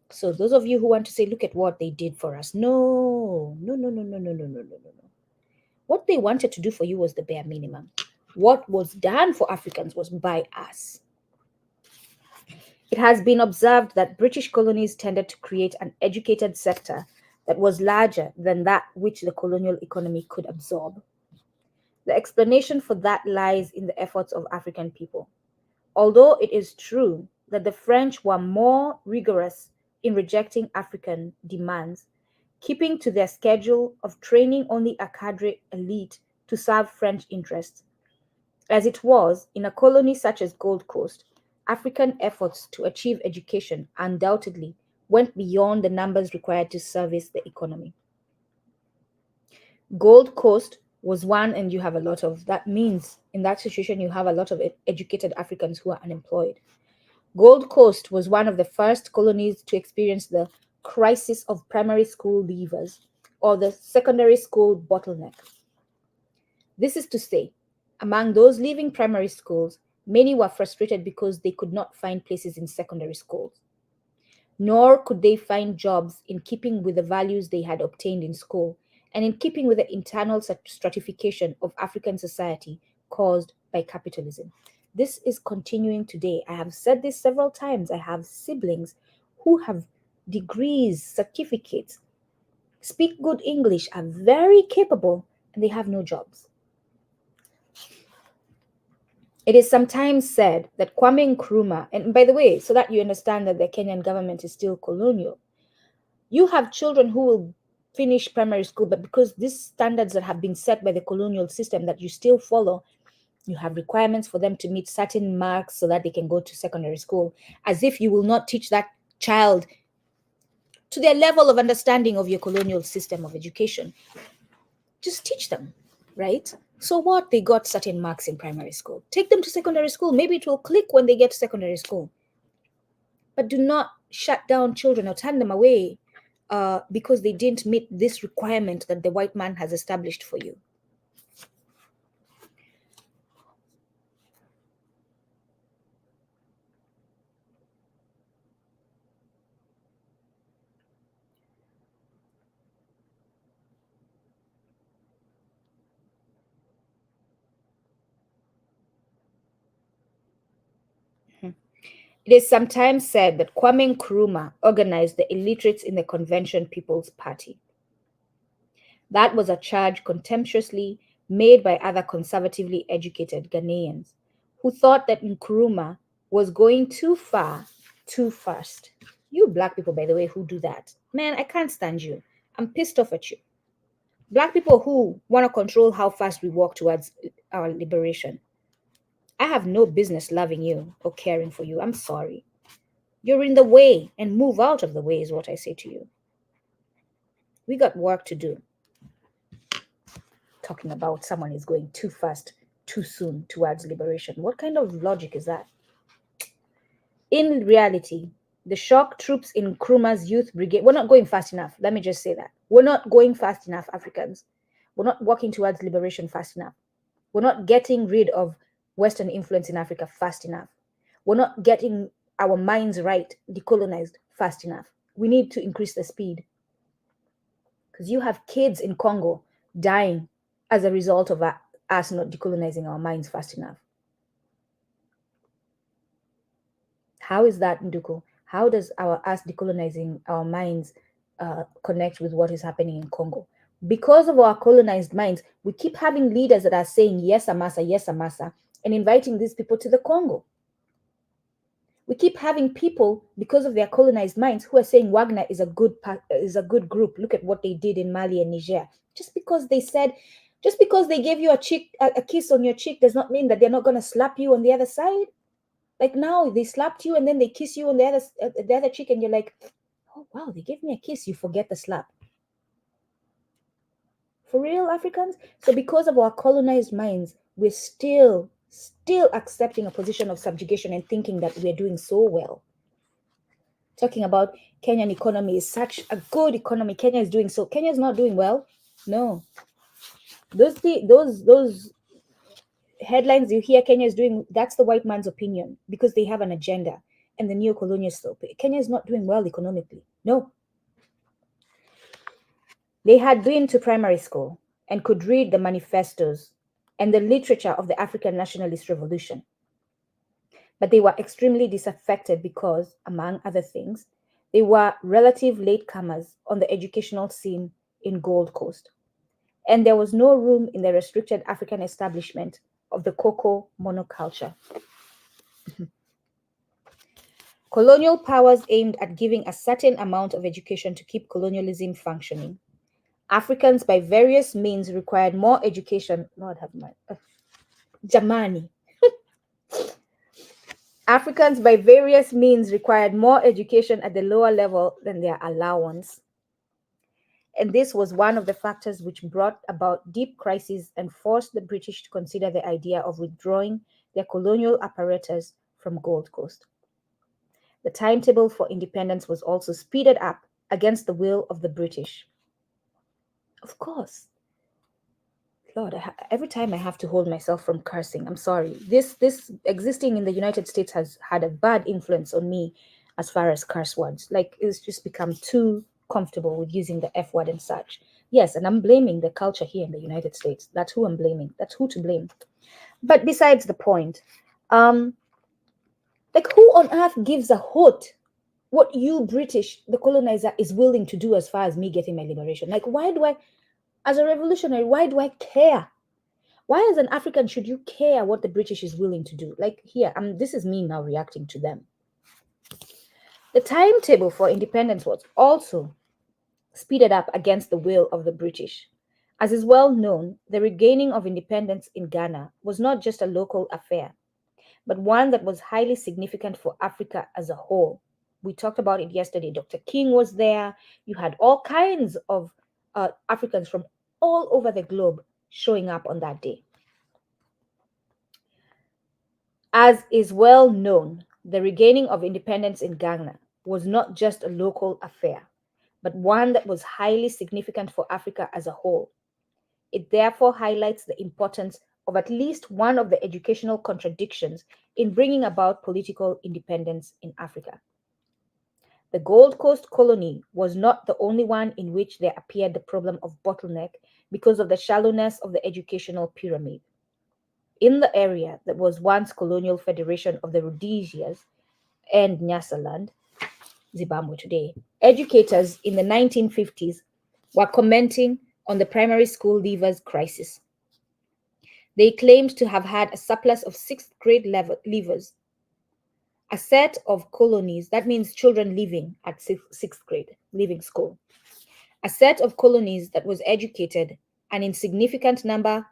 So those of you who want to say, look at what they did for us. No. What they wanted to do for you was the bare minimum. What was done for Africans was by us. It has been observed that British colonies tended to create an educated sector that was larger than that which the colonial economy could absorb. The explanation for that lies in the efforts of African people. Although it is true that the French were more rigorous in rejecting African demands, keeping to their schedule of training only a cadre elite to serve French interests. As it was, in a colony such as Gold Coast, African efforts to achieve education undoubtedly went beyond the numbers required to service the economy. Gold Coast was one, and you have a lot of, that means in that situation you have a lot of educated Africans who are unemployed. Gold Coast was one of the first colonies to experience the crisis of primary school leavers, or the secondary school bottleneck. This is to say, among those leaving primary schools, many were frustrated because they could not find places in secondary schools, nor could they find jobs in keeping with the values they had obtained in school and in keeping with the internal stratification of African society caused by capitalism. This is continuing today. I have said this several times. I have siblings who have degrees, certificates, speak good English, are very capable, and they have no jobs. It is sometimes said that Kwame Nkrumah, and by the way, so that you understand that the Kenyan government is still colonial, you have children who will finish primary school, but because these standards that have been set by the colonial system that you still follow, You have requirements for them to meet certain marks so that they can go to secondary school, as if you will not teach that child to their level of understanding of your colonial system of education. Just teach them, right? So what? They got certain marks in primary school. Take them to secondary school. Maybe it will click when they get to secondary school. But do not shut down children or turn them away because they didn't meet this requirement that the white man has established for you. It is sometimes said that Kwame Nkrumah organized the illiterates in the Convention People's Party. That was a charge contemptuously made by other conservatively educated Ghanaians who thought that Nkrumah was going too far, too fast. You black people, by the way, who do that. Man, I can't stand you. I'm pissed off at you. Black people who want to control how fast we walk towards our liberation. I have no business loving you or caring for you. I'm sorry. You're in the way, and move out of the way is what I say to you. We got work to do. Talking about someone is going too fast, too soon towards liberation. What kind of logic is that? In reality, the shock troops in Nkrumah's youth brigade, we're not going fast enough. Let me just say that. We're not going fast enough, Africans. We're not walking towards liberation fast enough. We're not getting rid of Western influence in Africa fast enough. We're not getting our minds right, decolonized fast enough. We need to increase the speed. Because you have kids in Congo dying as a result of us not decolonizing our minds fast enough. How is that, Nduku? How does us decolonizing our minds connect with what is happening in Congo? Because of our colonized minds, we keep having leaders that are saying, yes, Amasa, and inviting these people to the Congo. We keep having people, because of their colonized minds, who are saying Wagner is a good group. Look at what they did in Mali and Niger. Just because they gave you a kiss on your cheek does not mean that they're not going to slap you on the other side. Like now, they slapped you and then they kiss you on the other cheek, and you're like, oh wow, they gave me a kiss. You forget the slap. For real, Africans? So because of our colonized minds, we're still accepting a position of subjugation and thinking that we're doing so well. Talking about Kenyan economy is such a good economy. Kenya is doing so. Kenya is not doing well. No. Those headlines you hear Kenya is doing, that's the white man's opinion because they have an agenda and the neo-colonialists. Kenya is not doing well economically. No. They had been to primary school and could read the manifestos and the literature of the African nationalist revolution. But they were extremely disaffected because, among other things, they were relative latecomers on the educational scene in Gold Coast. And there was no room in the restricted African establishment of the cocoa monoculture. Colonial powers aimed at giving a certain amount of education to keep colonialism functioning. Africans by various means required more education. Lord have mercy. Jamani. Africans by various means required more education at the lower level than their allowance. And this was one of the factors which brought about deep crises and forced the British to consider the idea of withdrawing their colonial apparatus from Gold Coast. The timetable for independence was also speeded up against the will of the British. Of course. Lord, every time I have to hold myself from cursing. I'm sorry. This existing in the United States has had a bad influence on me as far as curse words. Like, it's just become too comfortable with using the F word and such. Yes, and I'm blaming the culture here in the United States. That's who I'm blaming. That's who to blame. But besides the point, like, who on earth gives a hoot what you British, the colonizer, is willing to do as far as me getting my liberation? Like, why do I, as a revolutionary, why do I care? Why, as an African, should you care what the British is willing to do? Like, here, this is me now reacting to them. The timetable for independence was also speeded up against the will of the British. As is well known, the regaining of independence in Ghana was not just a local affair, but one that was highly significant for Africa as a whole. We talked about it yesterday. Dr. King was there. You had all kinds of Africans from all over the globe showing up on that day. As is well known, the regaining of independence in Ghana was not just a local affair, but one that was highly significant for Africa as a whole. It therefore highlights the importance of at least one of the educational contradictions in bringing about political independence in Africa. The Gold Coast colony was not the only one in which there appeared the problem of bottleneck because of the shallowness of the educational pyramid. In the area that was once colonial federation of the Rhodesias and Nyasaland, Zimbabwe today, educators in the 1950s were commenting on the primary school leavers crisis. They claimed to have had a surplus of sixth grade leavers, a set of colonies, that means children leaving at sixth grade, leaving school, a set of colonies that was educated, an insignificant number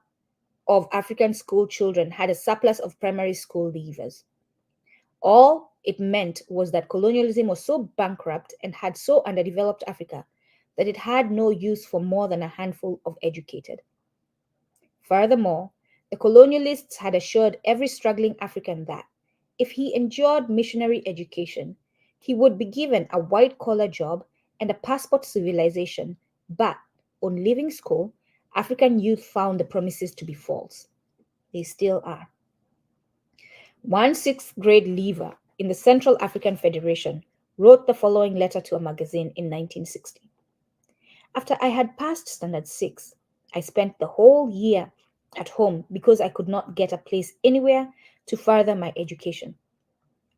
of African school children had a surplus of primary school leavers. All it meant was that colonialism was so bankrupt and had so underdeveloped Africa that it had no use for more than a handful of educated. Furthermore, the colonialists had assured every struggling African that, if he endured missionary education, he would be given a white-collar job and a passport to civilization, but on leaving school, African youth found the promises to be false. They still are. One sixth grade leaver in the Central African Federation wrote the following letter to a magazine in 1960. After I had passed Standard 6, I spent the whole year at home because I could not get a place anywhere to further my education.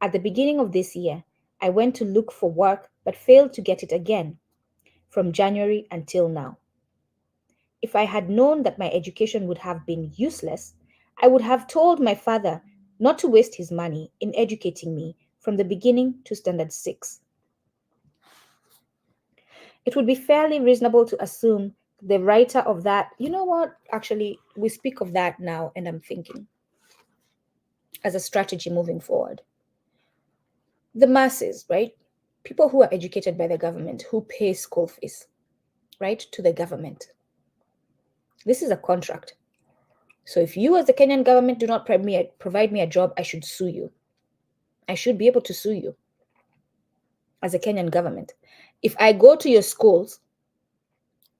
At the beginning of this year, I went to look for work but failed to get it again from January until now. If I had known that my education would have been useless, I would have told my father not to waste his money in educating me from the beginning to Standard 6. It would be fairly reasonable to assume the writer of that, you know what, actually, we speak of that now, and I'm thinking as a strategy moving forward. The masses, right? People who are educated by the government, who pay school fees, right, to the government. This is a contract. So if you as the Kenyan government do not provide me a job, I should sue you. I should be able to sue you as a Kenyan government. If I go to your schools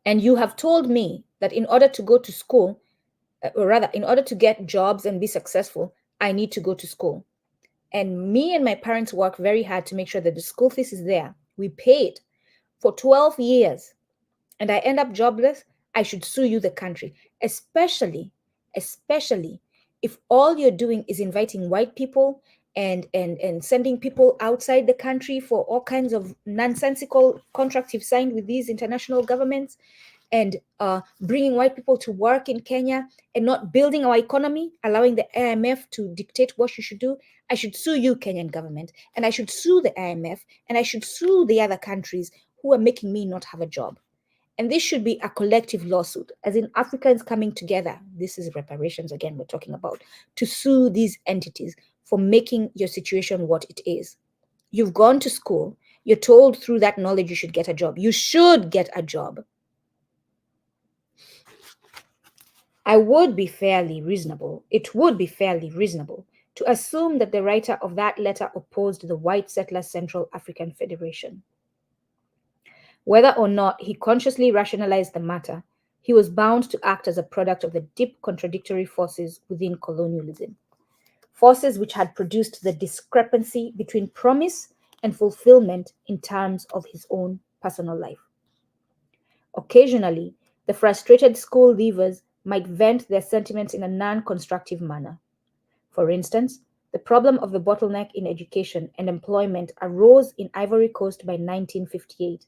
and you have told me that in order to go to school, or rather, in order to get jobs and be successful, I need to go to school. And me and my parents work very hard to make sure that the school fees is there. We pay it for 12 years and I end up jobless, I should sue you, the country, especially if all you're doing is inviting white people and sending people outside the country for all kinds of nonsensical contracts you've signed with these international governments, and bringing white people to work in Kenya and not building our economy, allowing the IMF to dictate what you should do. I should sue you, Kenyan government, and I should sue the IMF, and I should sue the other countries who are making me not have a job. And this should be a collective lawsuit, as in Africans coming together. This is reparations again we're talking about, to sue these entities for making your situation what it is. You've gone to school. You're told through that knowledge you should get a job. You should get a job. It would be fairly reasonable to assume that the writer of that letter opposed the white settler Central African Federation. Whether or not he consciously rationalized the matter, he was bound to act as a product of the deep contradictory forces within colonialism, forces which had produced the discrepancy between promise and fulfillment in terms of his own personal life. Occasionally, the frustrated school leavers might vent their sentiments in a non-constructive manner. For instance, the problem of the bottleneck in education and employment arose in Ivory Coast by 1958,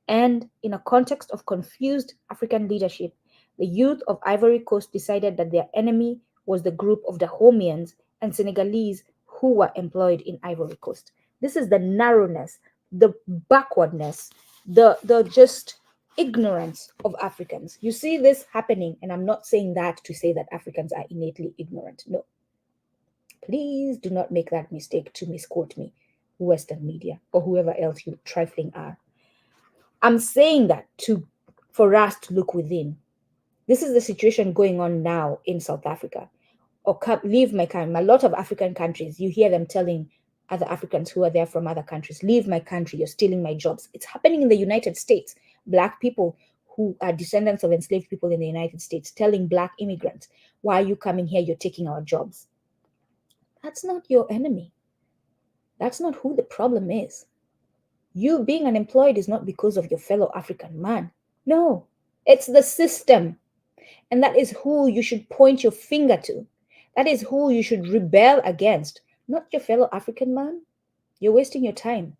and in a context of confused African leadership, the youth of Ivory Coast decided that their enemy was the group of Dahomians and Senegalese who were employed in Ivory Coast. This is the narrowness, the backwardness, the just ignorance of Africans. You see this happening, and I'm not saying that to say that Africans are innately ignorant. No, please do not make that mistake to misquote me, Western media, or whoever else you trifling are. I'm saying that for us to look within. This is the situation going on now in South Africa. Or leave my country. A lot of African countries, you hear them telling other Africans who are there from other countries, leave my country, you're stealing my jobs. It's happening in the United States. Black people who are descendants of enslaved people in the United States telling Black immigrants, why are you coming here? You're taking our jobs. That's not your enemy. That's not who the problem is. You being unemployed is not because of your fellow African man. No, it's the system. And that is who you should point your finger to. That is who you should rebel against, not your fellow African man. You're wasting your time.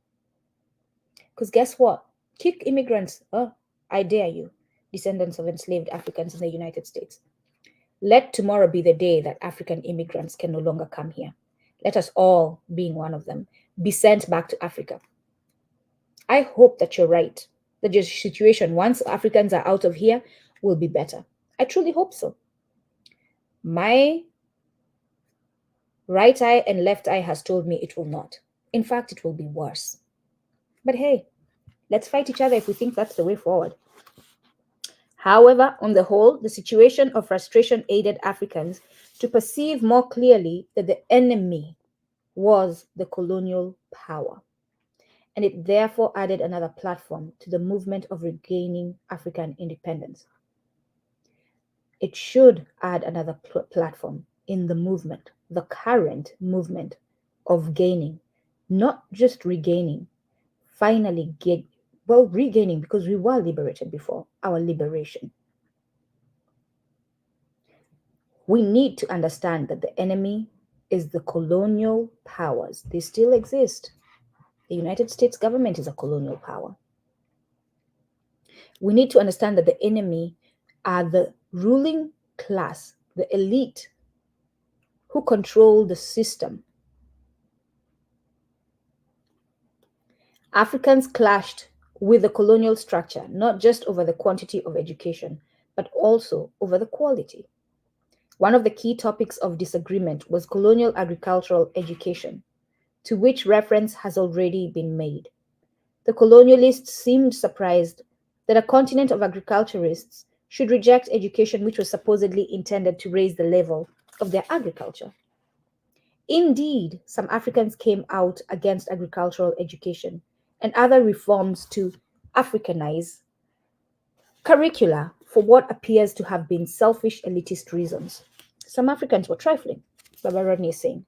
Because guess what? Kick immigrants. Oh, I dare you, descendants of enslaved Africans in the United States. Let tomorrow be the day that African immigrants can no longer come here. Let us all, being one of them, be sent back to Africa. I hope that you're right, that your situation, once Africans are out of here, will be better. I truly hope so. My right eye and left eye has told me it will not. In fact, it will be worse. But hey, let's fight each other if we think that's the way forward. However, on the whole, the situation of frustration aided Africans to perceive more clearly that the enemy was the colonial power. And it therefore added another platform to the movement of regaining African independence. It should add another platform in the movement, the current movement of gaining, not just regaining, finally regaining, because we were liberated before, our liberation. We need to understand that the enemy is the colonial powers. They still exist. The United States government is a colonial power. We need to understand that the enemy are the ruling class, the elite, who control the system. Africans clashed with the colonial structure, not just over the quantity of education, but also over the quality. One of the key topics of disagreement was colonial agricultural education, to which reference has already been made. The colonialists seemed surprised that a continent of agriculturists should reject education which was supposedly intended to raise the level of their agriculture. Indeed, some Africans came out against agricultural education and other reforms to Africanize curricula for what appears to have been selfish elitist reasons. Some Africans were trifling, Baba Rodney is saying.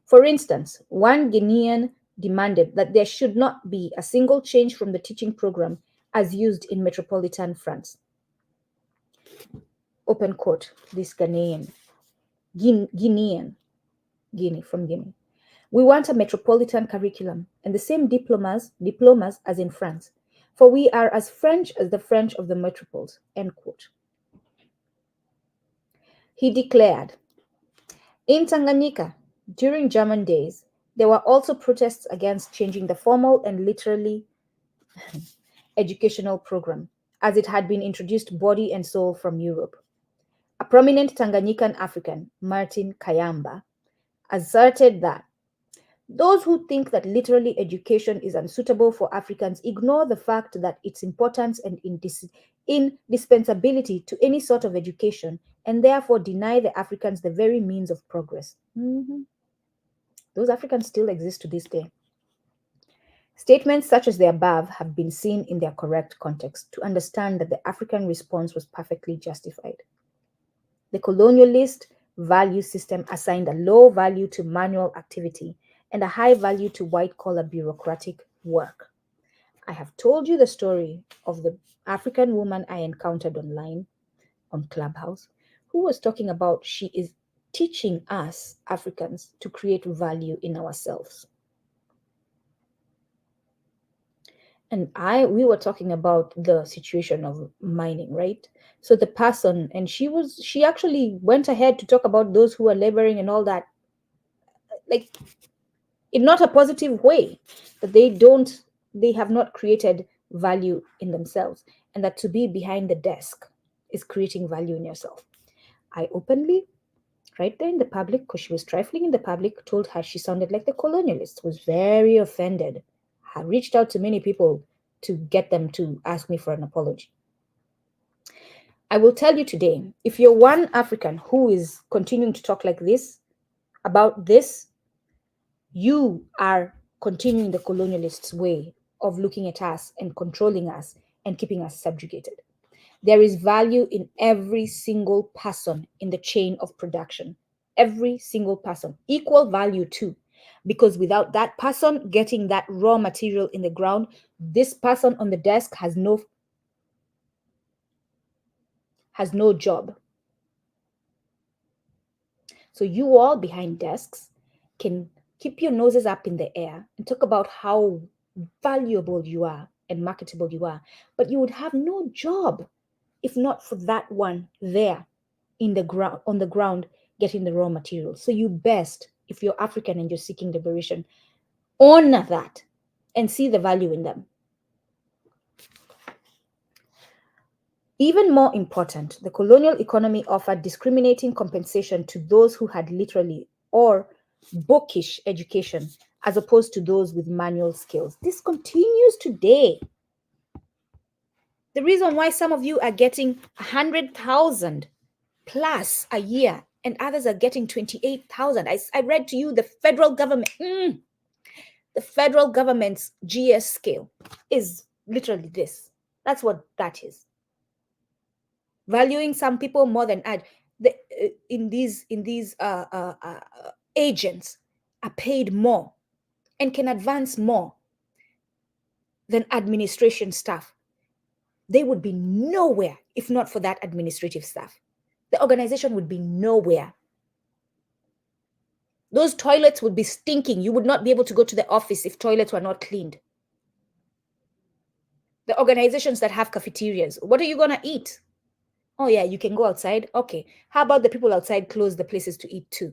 For instance, one Guinean demanded that there should not be a single change from the teaching program as used in metropolitan France. Open quote, this Guinean, from Guinea. We want a metropolitan curriculum and the same diplomas as in France, for we are as French as the French of the metropoles, end quote. He declared, in Tanganyika, during German days, there were also protests against changing the formal and literally educational program, as it had been introduced body and soul from Europe. A prominent Tanganyikan African, Martin Kayamba, asserted that those who think that literary education is unsuitable for Africans ignore the fact that its importance and indispensability to any sort of education, and therefore deny the Africans the very means of progress. Those Africans still exist to this day. Statements such as the above have been seen in their correct context to understand that the African response was perfectly justified. The colonialist value system assigned a low value to manual activity and a high value to white-collar bureaucratic work. I have told you the story of the African woman I encountered online on Clubhouse, who was talking about she is teaching us Africans to create value in ourselves. And we were talking about the situation of mining, right? So the person, and she actually went ahead to talk about those who are laboring and all that, like in not a positive way, that they have not created value in themselves. and that to be behind the desk is creating value in yourself. I openly, right there in the public, because she was trifling in the public, told her she sounded like the colonialist, was very offended. I reached out to many people to get them to ask me for an apology. I will tell you today, if you're one African who is continuing to talk like this about this, you are continuing the colonialists' way of looking at us and controlling us and keeping us subjugated. There is value in every single person in the chain of production. Every single person, equal value too. Because without that person getting that raw material in the ground, this person on the desk has no job. So you all behind desks can keep your noses up in the air and talk about how valuable you are and marketable you are, but you would have no job if not for that one there in the ground, on the ground, getting the raw material. So you best, if you're African and you're seeking liberation, honor that and see the value in them. Even more important, the colonial economy offered discriminating compensation to those who had literally or bookish education as opposed to those with manual skills. This continues today. The reason why some of you are getting 100,000 plus a year and others are getting 28,000. I read to you the federal government's GS scale is literally this. That's what that is. Valuing some people more than these agents are paid more and can advance more than administration staff. They would be nowhere if not for that administrative staff. The organization would be nowhere. Those toilets would be stinking. You would not be able to go to the office if toilets were not cleaned. The organizations that have cafeterias, what are you going to eat? Oh yeah, you can go outside. Okay. How about the people outside close the places to eat too?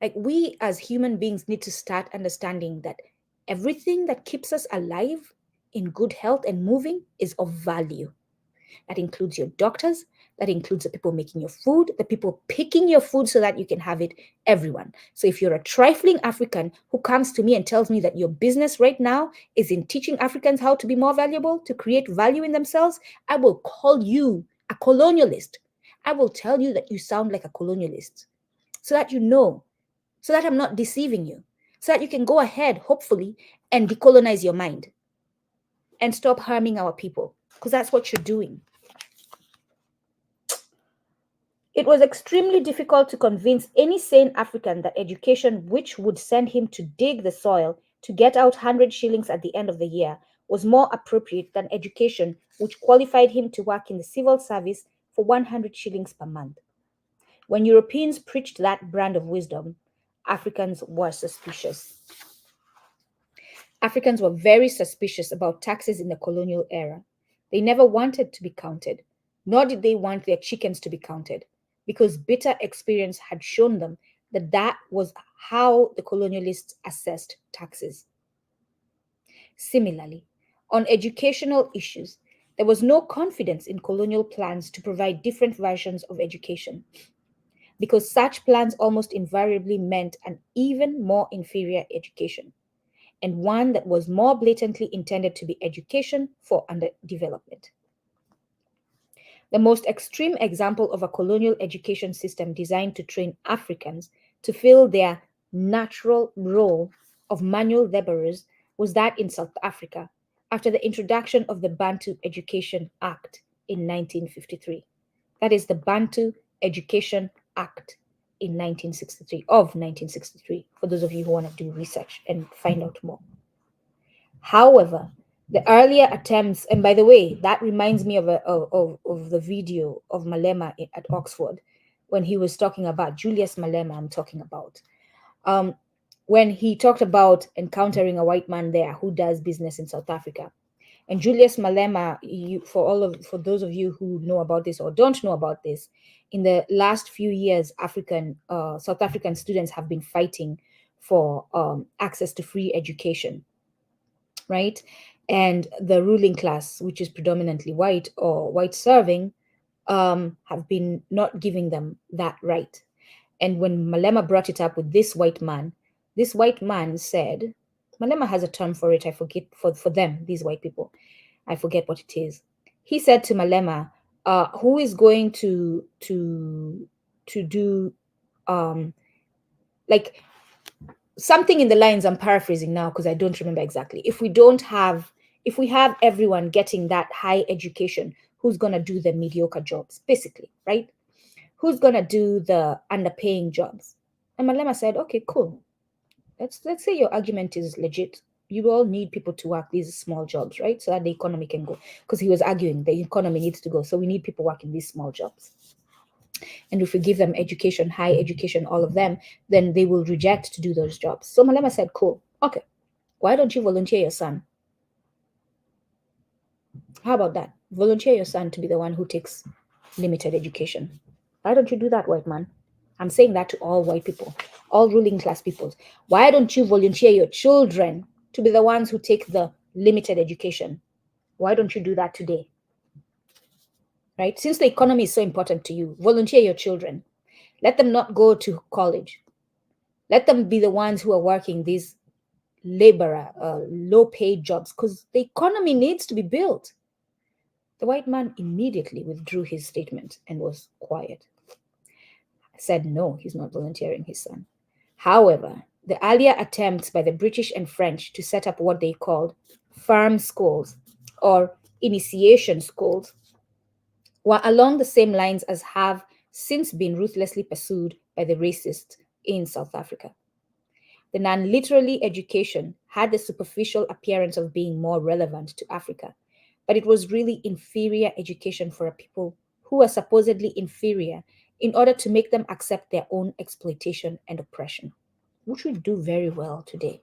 Like, we as human beings need to start understanding that everything that keeps us alive in good health and moving is of value. That includes your doctors, that includes the people making your food, the people picking your food so that you can have it, everyone. So if you're a trifling African who comes to me and tells me that your business right now is in teaching Africans how to be more valuable, to create value in themselves, I will call you a colonialist. I will tell you that you sound like a colonialist so that you know, so that I'm not deceiving you, so that you can go ahead, hopefully, and decolonize your mind and stop harming our people, because that's what you're doing. It was extremely difficult to convince any sane African that education, which would send him to dig the soil to get out 100 shillings at the end of the year, was more appropriate than education, which qualified him to work in the civil service for 100 shillings per month. When Europeans preached that brand of wisdom, Africans were suspicious. Africans were very suspicious about taxes in the colonial era. They never wanted to be counted, nor did they want their chickens to be counted, because bitter experience had shown them that that was how the colonialists assessed taxes. Similarly, on educational issues, there was no confidence in colonial plans to provide different versions of education, because such plans almost invariably meant an even more inferior education, and one that was more blatantly intended to be education for underdevelopment. The most extreme example of a colonial education system designed to train Africans to fill their natural role of manual laborers was that in South Africa after the introduction of the Bantu Education Act in 1953. That is the Bantu Education Act in 1963, for those of you who want to do research and find out more. However, the earlier attempts, and by the way, that reminds me of the video of Malema at Oxford when he was talking about Julius Malema. I'm talking about when he talked about encountering a white man there who does business in South Africa. And Julius Malema, for those of you who know about this or don't know about this, in the last few years, South African students have been fighting for access to free education, right? And the ruling class, which is predominantly white or white serving, have been not giving them that right. And when Malema brought it up with this white man said, Malema has a term for it, I forget, for them, these white people, I forget what it is. He said to Malema, who is going to do like something in the lines, I'm paraphrasing now because I don't remember exactly. If we have everyone getting that high education, who's going to do the mediocre jobs, basically, right? Who's going to do the underpaying jobs? And Malema said, okay, cool. Let's say your argument is legit. You all need people to work these small jobs, right? So that the economy can go. Because he was arguing the economy needs to go. So we need people working these small jobs. And if we give them education, high education, all of them, then they will reject to do those jobs. So Malema said, cool, okay, why don't you volunteer your son? How about that? Volunteer your son to be the one who takes limited education. Why don't you do that, white man? I'm saying that to all white people, all ruling class people. Why don't you volunteer your children to be the ones who take the limited education? Why don't you do that today? Right? Since the economy is so important to you, volunteer your children. Let them not go to college. Let them be the ones who are working these laborer, low-paid jobs, because the economy needs to be built. The white man immediately withdrew his statement and was quiet. Said no, he's not volunteering his son. However, the earlier attempts by the British and French to set up what they called farm schools or initiation schools were along the same lines as have since been ruthlessly pursued by the racists in South Africa. The non-literary education had the superficial appearance of being more relevant to Africa, but it was really inferior education for a people who were supposedly inferior in order to make them accept their own exploitation and oppression, which we do very well today.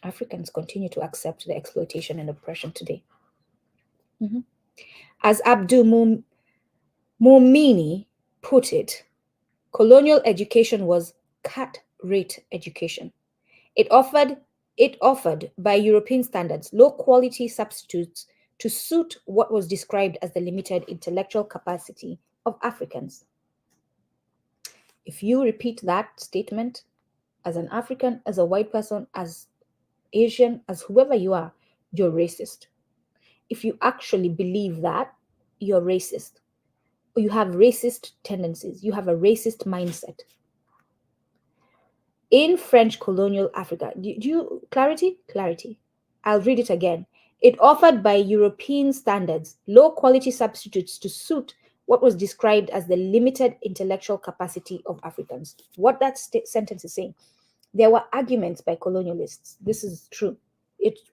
Africans continue to accept the exploitation and oppression today. As Abdul Mumini put it, colonial education was cut-rate education. It offered, by European standards, low-quality substitutes to suit what was described as the limited intellectual capacity of Africans. If you repeat that statement as an African, as a white person, as Asian, as whoever you are, you're racist. If you actually believe that, you're racist. Or you have racist tendencies. You have a racist mindset. In French colonial Africa, do you clarity? Clarity. I'll read it again. It offered by European standards low quality substitutes to suit what was described as the limited intellectual capacity of Africans. What that sentence is saying, there were arguments by colonialists. This is true.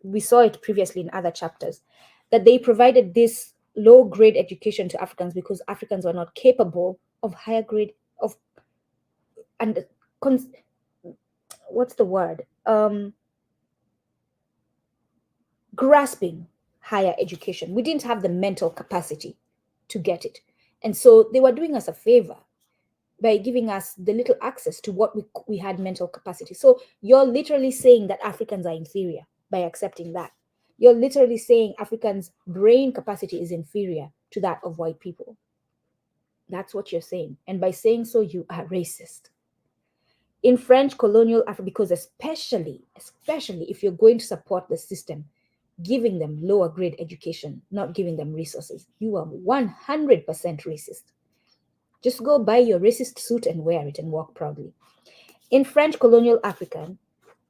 We saw it previously in other chapters, that they provided this low grade education to Africans because Africans were not capable of higher grade of and what's the word? Grasping higher education. We didn't have the mental capacity to get it. And so they were doing us a favor by giving us the little access to what we had mental capacity. So you're literally saying that Africans are inferior by accepting that. You're literally saying Africans' brain capacity is inferior to that of white people. That's what you're saying. And by saying so, you are racist. In French colonial Africa, because especially if you're going to support the system, giving them lower grade education, not giving them resources, you are 100% racist. Just go buy your racist suit and wear it and walk proudly. In French colonial Africa,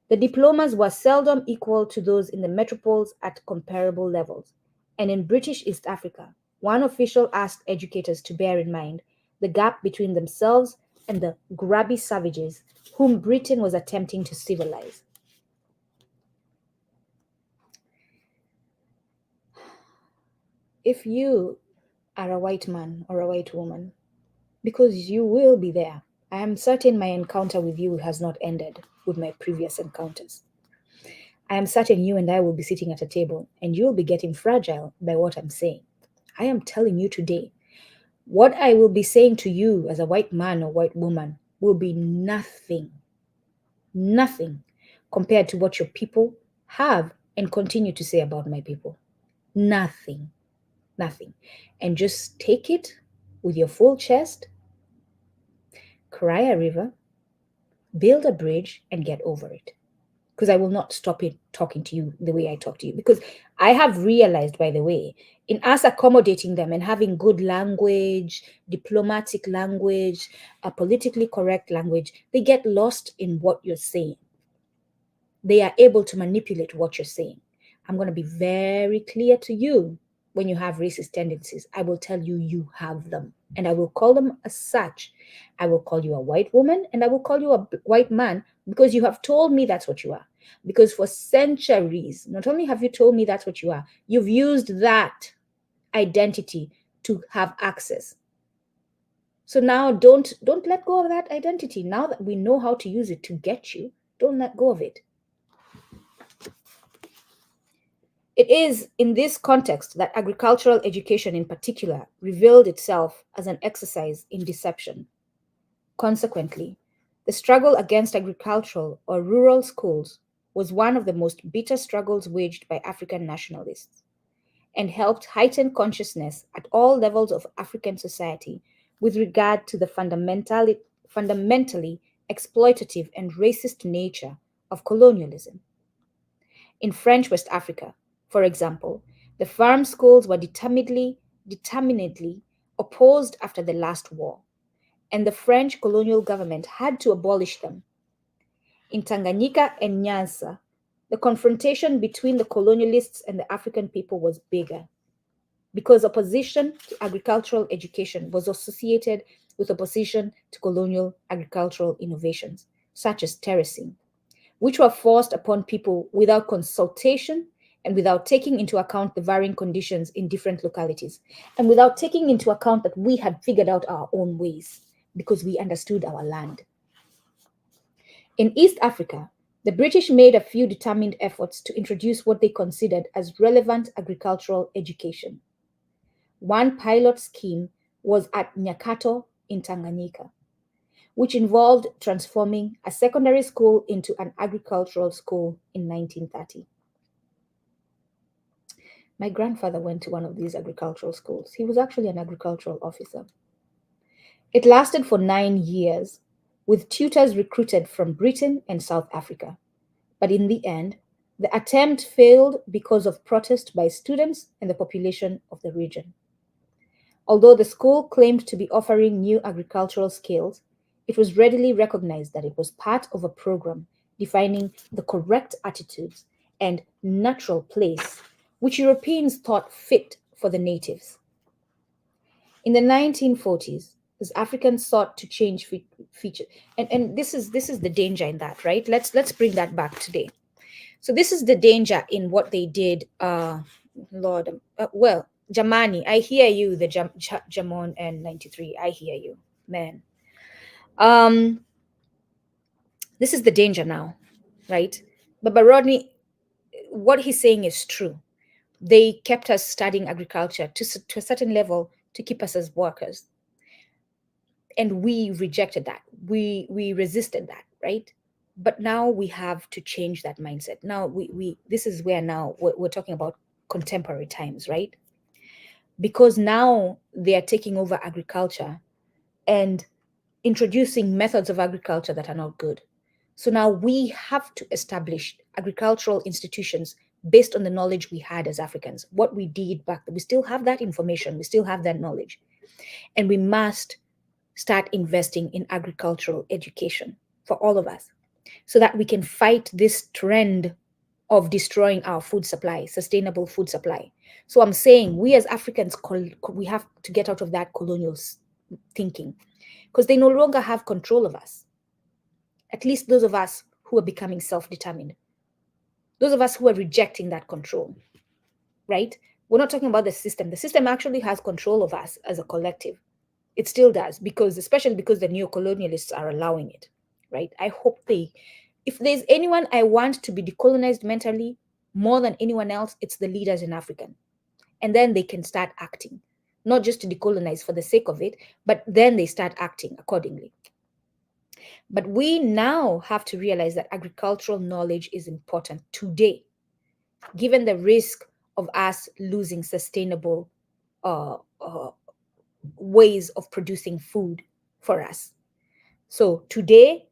the diplomas were seldom equal to those in the metropoles at comparable levels. And in British East Africa, one official asked educators to bear in mind the gap between themselves and the grubby savages whom Britain was attempting to civilize. If you are a white man or a white woman, because you will be there, I am certain my encounter with you has not ended with my previous encounters. I am certain you and I will be sitting at a table and you'll be getting fragile by what I'm saying. I am telling you today, what I will be saying to you as a white man or white woman will be nothing compared to what your people have and continue to say about my people? Nothing. Nothing. And just take it with your full chest, cry a river, build a bridge, and get over it. Because I will not stop it talking to you the way I talk to you. Because I have realized, by the way, in us accommodating them and having good language, diplomatic language, a politically correct language, they get lost in what you're saying. They are able to manipulate what you're saying. I'm going to be very clear to you. When you have racist tendencies, I will tell you you have them, and I will call them as such. I will call you a white woman and I will call you a white man because you have told me that's what you are. Because for centuries, not only have you told me that's what you are, you've used that identity to have access. So now don't let go of that identity. Now that we know how to use it to get you, don't let go of it. It is in this context that agricultural education in particular revealed itself as an exercise in deception. Consequently, the struggle against agricultural or rural schools was one of the most bitter struggles waged by African nationalists and helped heighten consciousness at all levels of African society with regard to the fundamentally exploitative and racist nature of colonialism. In French West Africa, for example, the farm schools were determinedly opposed after the last war, and the French colonial government had to abolish them. In Tanganyika and Nyanza, the confrontation between the colonialists and the African people was bigger because opposition to agricultural education was associated with opposition to colonial agricultural innovations, such as terracing, which were forced upon people without consultation and without taking into account the varying conditions in different localities, and without taking into account that we had figured out our own ways because we understood our land. In East Africa, the British made a few determined efforts to introduce what they considered as relevant agricultural education. One pilot scheme was at Nyakato in Tanganyika, which involved transforming a secondary school into an agricultural school in 1930. My grandfather went to one of these agricultural schools. He was actually an agricultural officer. It lasted for 9 years, with tutors recruited from Britain and South Africa. But in the end, the attempt failed because of protest by students and the population of the region. Although the school claimed to be offering new agricultural skills, it was readily recognized that it was part of a program defining the correct attitudes and natural place which Europeans thought fit for the natives. In the 1940s, as Africans sought to change features, and this is the danger in that, right? Let's bring that back today. So this is the danger in what they did. Lord, well, Jamani, I hear you, the Jamon and 93. I hear you, man. This is the danger now, right? Baba Rodney, what he's saying is true. They kept us studying agriculture to a certain level to keep us as workers. And we rejected that. We resisted that, right? But now we have to change that mindset. Now we this is where now we're talking about contemporary times, right? Because now they are taking over agriculture and introducing methods of agriculture that are not good. So now we have to establish agricultural institutions based on the knowledge we had as Africans, what we did back then. We still have that information, we still have that knowledge. And we must start investing in agricultural education for all of us so that we can fight this trend of destroying our food supply, sustainable food supply. So I'm saying we as Africans, we have to get out of that colonial thinking because they no longer have control of us. At least those of us who are becoming self-determined, those of us who are rejecting that control, right? We're not talking about the system. The system actually has control of us as a collective. It still does, especially because the neo-colonialists are allowing it, right? I hope if there's anyone I want to be decolonized mentally more than anyone else, it's the leaders in Africa. And then they can start acting, not just to decolonize for the sake of it, but then they start acting accordingly. But we now have to realize that agricultural knowledge is important today. given the risk of us losing sustainable uh, uh, ways of producing food for us. So today,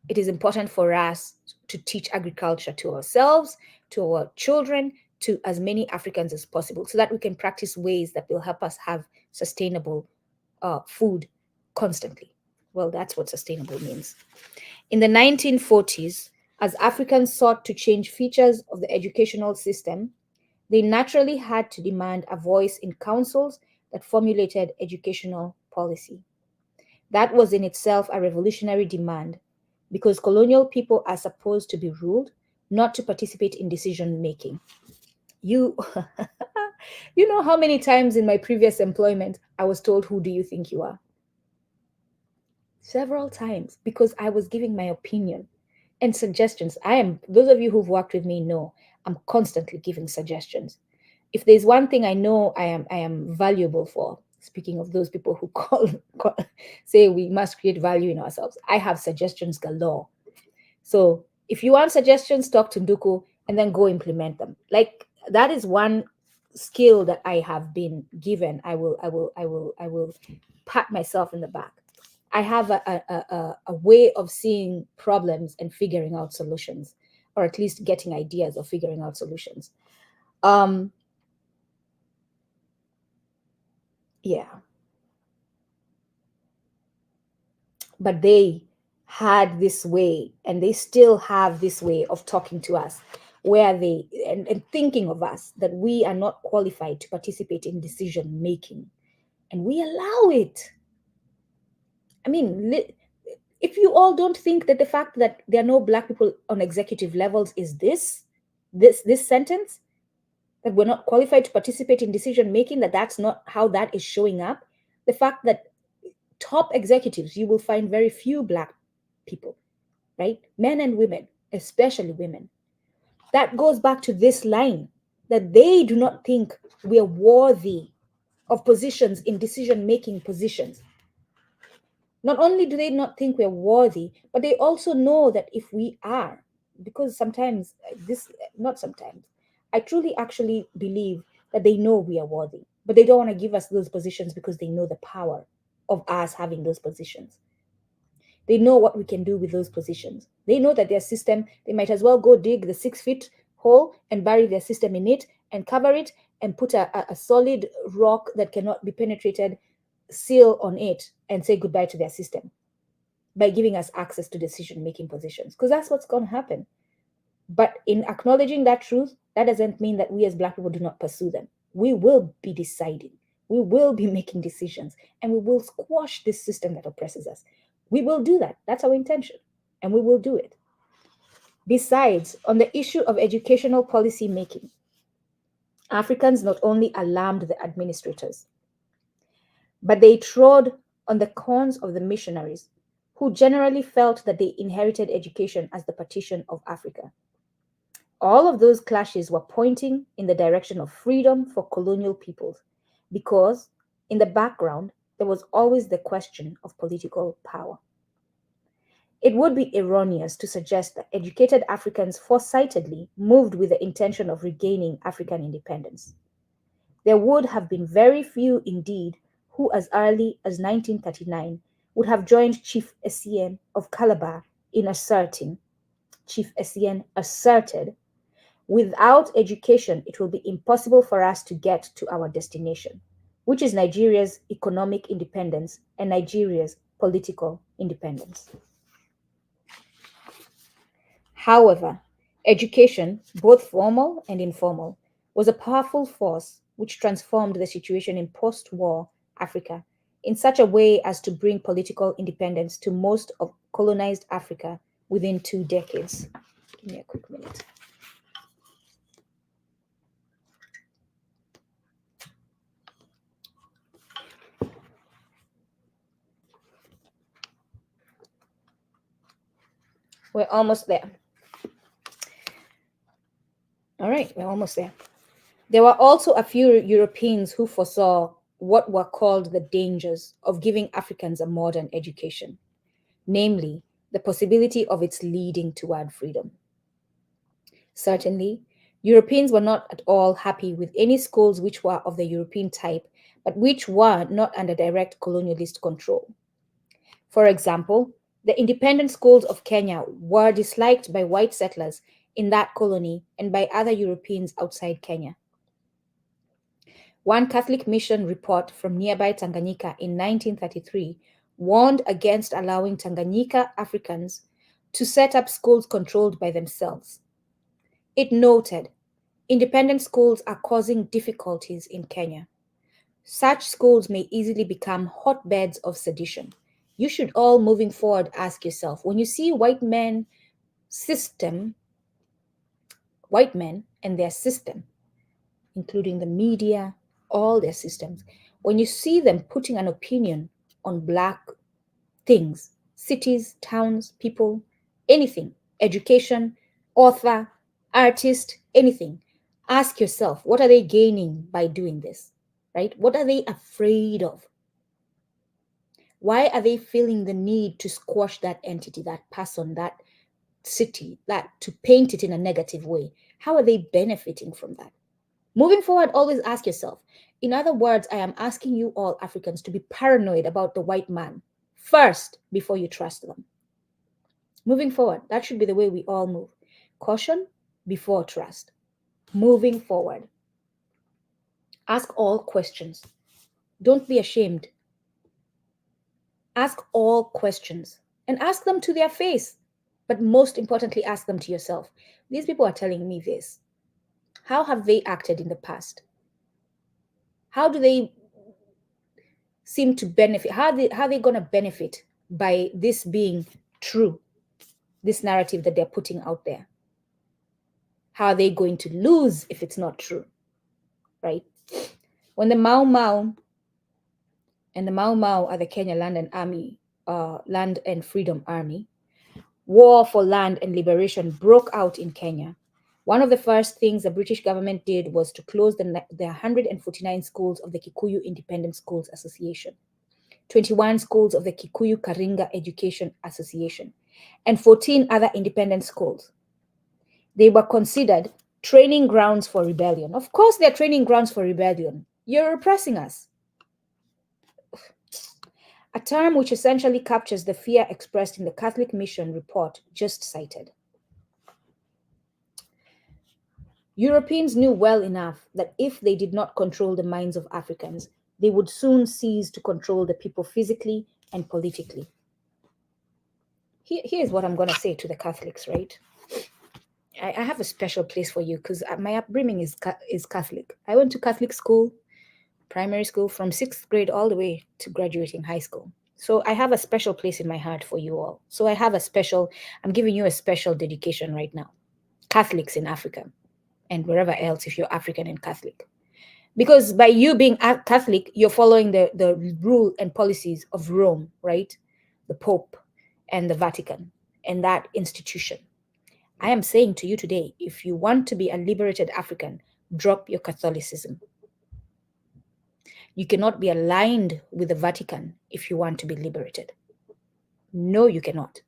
it is important for us to teach agriculture to ourselves, to our children, to as many Africans as possible, so that we can practice ways that will help us have sustainable food constantly. Well, that's what sustainable means. In the 1940s, as Africans sought to change features of the educational system, they naturally had to demand a voice in councils that formulated educational policy. That was in itself a revolutionary demand, because colonial people are supposed to be ruled, not to participate in decision making. You, you know how many times in my previous employment I was told, "Who do you think you are?" Several times, because I was giving my opinion and suggestions. Those of you who've worked with me know I'm constantly giving suggestions. If there's one thing I know I am valuable for, speaking of those people who say we must create value in ourselves, I have suggestions galore. So if you want suggestions, talk to Nduku and then go implement them. Like, that is one skill that I have been given. I will pat myself in the back. I have a way of seeing problems and figuring out solutions, or at least getting ideas of figuring out solutions. Yeah. But they had this way, and they still have this way of talking to us, where and thinking of us that we are not qualified to participate in decision making, and we allow it. I mean, if you all don't think that the fact that there are no Black people on executive levels is this sentence, that we're not qualified to participate in decision making, that's not how that is showing up. The fact that top executives, you will find very few Black people, right? Men and women, especially women. That goes back to this line, that they do not think we are worthy of positions in decision making positions. Not only do they not think we're worthy, but they also know that if we are, because sometimes not sometimes, I truly actually believe that they know we are worthy, but they don't want to give us those positions because they know the power of us having those positions. They know what we can do with those positions. They know that their system, they might as well go dig the 6 feet hole and bury their system in it and cover it and put a solid rock that cannot be penetrated, seal on it, and say goodbye to their system by giving us access to decision-making positions, because that's what's going to happen. But in acknowledging that truth, that doesn't mean that we as Black people do not pursue them. We will be deciding, we will be making decisions, and we will squash this system that oppresses us. We will do that. That's our intention, and we will do it. Besides, on the issue of educational policy making, Africans not only alarmed the administrators, but they trod on the corns of the missionaries, who generally felt that they inherited education as the partition of Africa. All of those clashes were pointing in the direction of freedom for colonial peoples, because in the background, there was always the question of political power. It would be erroneous to suggest that educated Africans foresightedly moved with the intention of regaining African independence. There would have been very few indeed who, as early as 1939, would have joined Chief Essien of Calabar in asserting, Chief Essien asserted, "Without education, it will be impossible for us to get to our destination, which is Nigeria's economic independence and Nigeria's political independence." However, education, both formal and informal, was a powerful force which transformed the situation in post-war Africa in such a way as to bring political independence to most of colonized Africa within 2 decades. Give me a quick minute. We're almost there. All right, we're almost there. There were also a few Europeans who foresaw what were called the dangers of giving Africans a modern education, namely, the possibility of its leading toward freedom. Certainly, Europeans were not at all happy with any schools which were of the European type, but which were not under direct colonialist control. For example, the independent schools of Kenya were disliked by white settlers in that colony and by other Europeans outside Kenya. One Catholic mission report from nearby Tanganyika in 1933 warned against allowing Tanganyika Africans to set up schools controlled by themselves. It noted, independent schools are causing difficulties in Kenya. Such schools may easily become hotbeds of sedition. You should all, moving forward, ask yourself, when you see white men and their system, including the media, all their systems, when you see them putting an opinion on Black things, cities, towns, people, anything, education, author, artist, anything, ask yourself, what are they gaining by doing this, right? What are they afraid of? Why are they feeling the need to squash that entity, that person, that city, that to paint it in a negative way? How are they benefiting from that? Moving forward, always ask yourself. In other words, I am asking you all Africans to be paranoid about the white man first before you trust them. Moving forward, that should be the way we all move. Caution before trust. Moving forward, ask all questions. Don't be ashamed. Ask all questions and ask them to their face. But most importantly, ask them to yourself. These people are telling me this. How have they acted in the past? How do they seem to benefit? How are they going to benefit by this being true, this narrative that they're putting out there? How are they going to lose if it's not true, right? When the Mau Mau and the Mau Mau are the Kenya Land and Freedom Army, war for land and liberation broke out in Kenya. One of the first things the British government did was to close the 149 schools of the Kikuyu Independent Schools Association, 21 schools of the Kikuyu Karinga Education Association, and 14 other independent schools. They were considered training grounds for rebellion. Of course, they're training grounds for rebellion. You're repressing us. A term which essentially captures the fear expressed in the Catholic Mission report just cited. Europeans knew well enough that if they did not control the minds of Africans, they would soon cease to control the people physically and politically. Here's what I'm going to say to the Catholics, right? I have a special place for you because my upbringing is Catholic. I went to Catholic school, primary school, from 6th grade all the way to graduating high school. So I have a special place in my heart for you all. So I'm giving you a special dedication right now. Catholics in Africa and wherever else if you're African and Catholic. Because by you being Catholic, you're following the rule and policies of Rome, right? The Pope and the Vatican and that institution. I am saying to you today, if you want to be a liberated African, drop your Catholicism. You cannot be aligned with the Vatican if you want to be liberated. No, you cannot.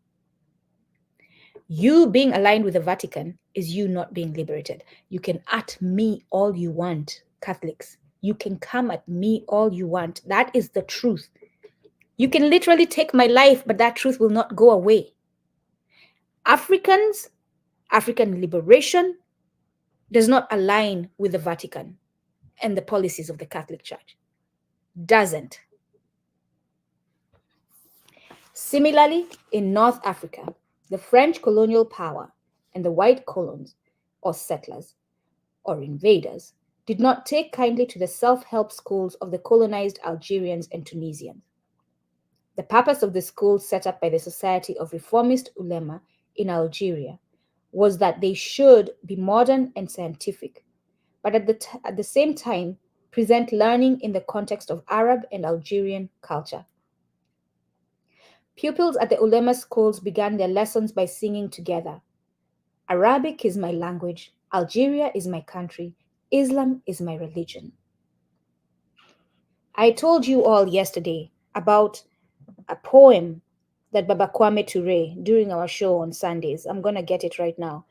You being aligned with the Vatican is you not being liberated. You can at me all you want, Catholics. You can come at me all you want. That is the truth. You can literally take my life, but that truth will not go away. African liberation does not align with the Vatican and the policies of the Catholic Church. Doesn't. Similarly, in North Africa, the French colonial power and the white colons or settlers or invaders did not take kindly to the self-help schools of the colonized Algerians and Tunisians. The purpose of the schools set up by the Society of Reformist Ulema in Algeria was that they should be modern and scientific, but at the same time present learning in the context of Arab and Algerian culture. Pupils at the Ulema schools began their lessons by singing together. Arabic is my language, Algeria is my country, Islam is my religion. I told you all yesterday about a poem that Baba Kwame Ture, during our show on Sundays, I'm going to get it right now.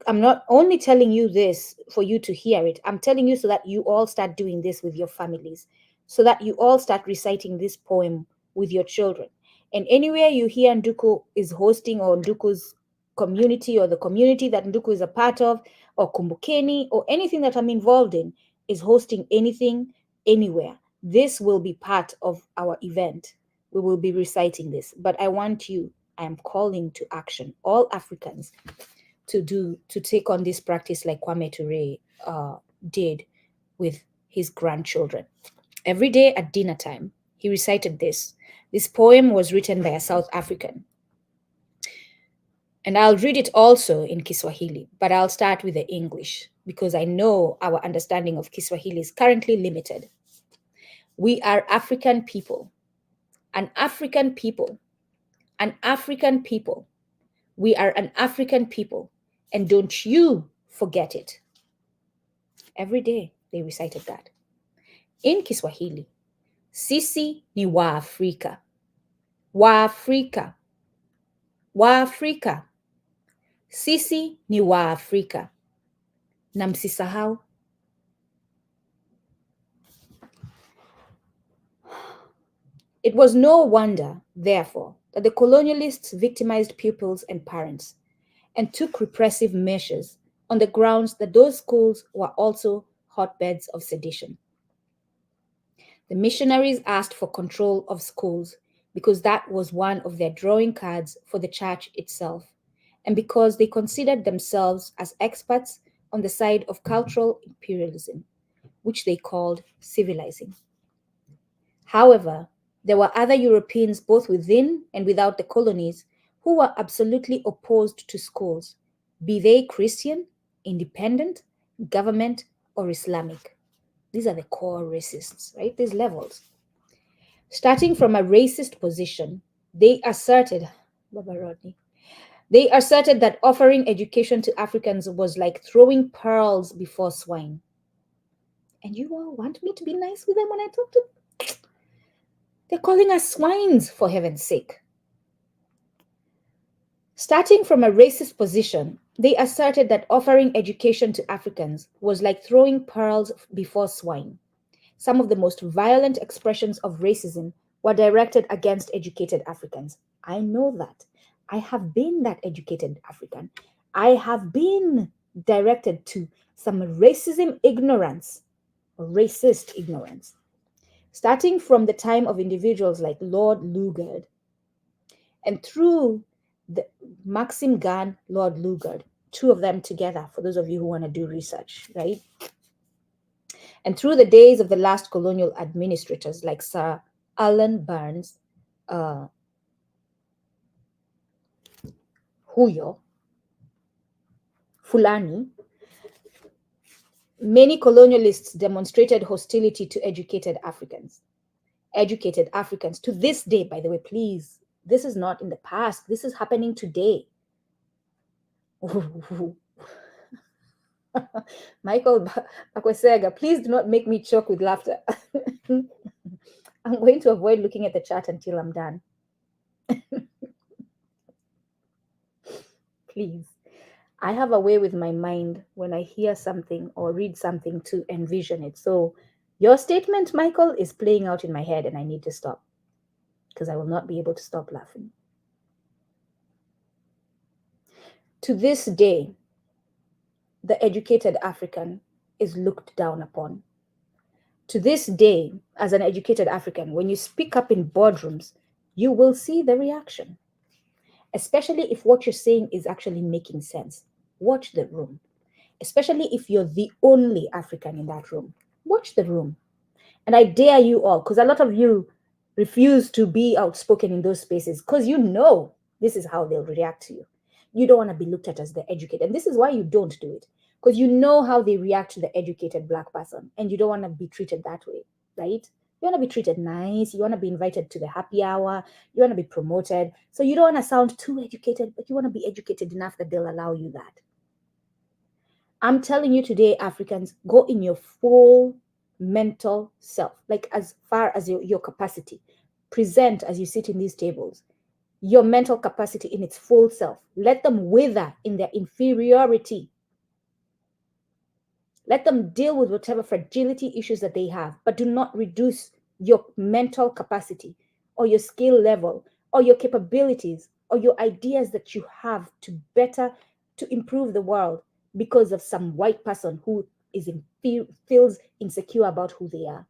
I'm not only telling you this for you to hear it, I'm telling you so that you all start doing this with your families, so that you all start reciting this poem with your children. And anywhere you hear Nduku is hosting, or Nduku's community, or the community that Nduku is a part of, or Kumbukeni, or anything that I'm involved in is hosting anything, anywhere, this will be part of our event. We will be reciting this. But I am calling to action all Africans to take on this practice like Kwame Ture did with his grandchildren. Every day at dinner time, he recited this. This poem was written by a South African. And I'll read it also in Kiswahili, but I'll start with the English because I know our understanding of Kiswahili is currently limited. We are African people, an African people, an African people. We are an African people, and don't you forget it. Every day they recited that. In Kiswahili, sisi ni Waafrika. Waafrika. Waafrika. Sisi ni Waafrika. Na msisahau. It was no wonder, therefore, that the colonialists victimized pupils and parents and took repressive measures on the grounds that those schools were also hotbeds of sedition. The missionaries asked for control of schools because that was one of their drawing cards for the church itself, and because they considered themselves as experts on the side of cultural imperialism, which they called civilizing. However, there were other Europeans both within and without the colonies who were absolutely opposed to schools, be they Christian, independent, government, or Islamic. These are the core racists, right? These levels. Starting from a racist position, they asserted, Baba Rodney, they asserted that offering education to Africans was like throwing pearls before swine. And you all want me to be nice with them when I talk to them? They're calling us swines, for heaven's sake. Starting from a racist position, they asserted that offering education to Africans was like throwing pearls before swine. Some of the most violent expressions of racism were directed against educated Africans. I know that. I have been that educated African. I have been directed to some racism ignorance, or racist ignorance. Starting from the time of individuals like Lord Lugard, and through the Maxim Gan, Lord Lugard, two of them together, for those of you who want to do research, right? And through the days of the last colonial administrators like Sir Alan Barnes, Huyo, Fulani, many colonialists demonstrated hostility to educated Africans. Educated Africans, to this day, by the way, please, this is not in the past, this is happening today. Michael Bakwesega, please do not make me choke with laughter. I'm going to avoid looking at the chat until I'm done. Please. I have a way with my mind when I hear something or read something to envision it. So your statement, Michael, is playing out in my head and I need to stop because I will not be able to stop laughing. To this day, the educated African is looked down upon. To this day, as an educated African, when you speak up in boardrooms, you will see the reaction, especially if what you're saying is actually making sense. Watch the room, especially if you're the only African in that room. Watch the room. And I dare you all, because a lot of you refuse to be outspoken in those spaces because you know this is how they'll react to you. You don't want to be looked at as the educated. And this is why you don't do it, because you know how they react to the educated Black person and you don't want to be treated that way, right? You want to be treated nice. You want to be invited to the happy hour. You want to be promoted. So you don't want to sound too educated, but you want to be educated enough that they'll allow you that. I'm telling you today, Africans, go in your full mental self, like as far as your capacity. Present as you sit in these tables. your mental capacity in its full self. Let them wither in their inferiority. Let them deal with whatever fragility issues that they have, but do not reduce your mental capacity or your skill level or your capabilities or your ideas that you have to improve the world because of some white person who feels insecure about who they are,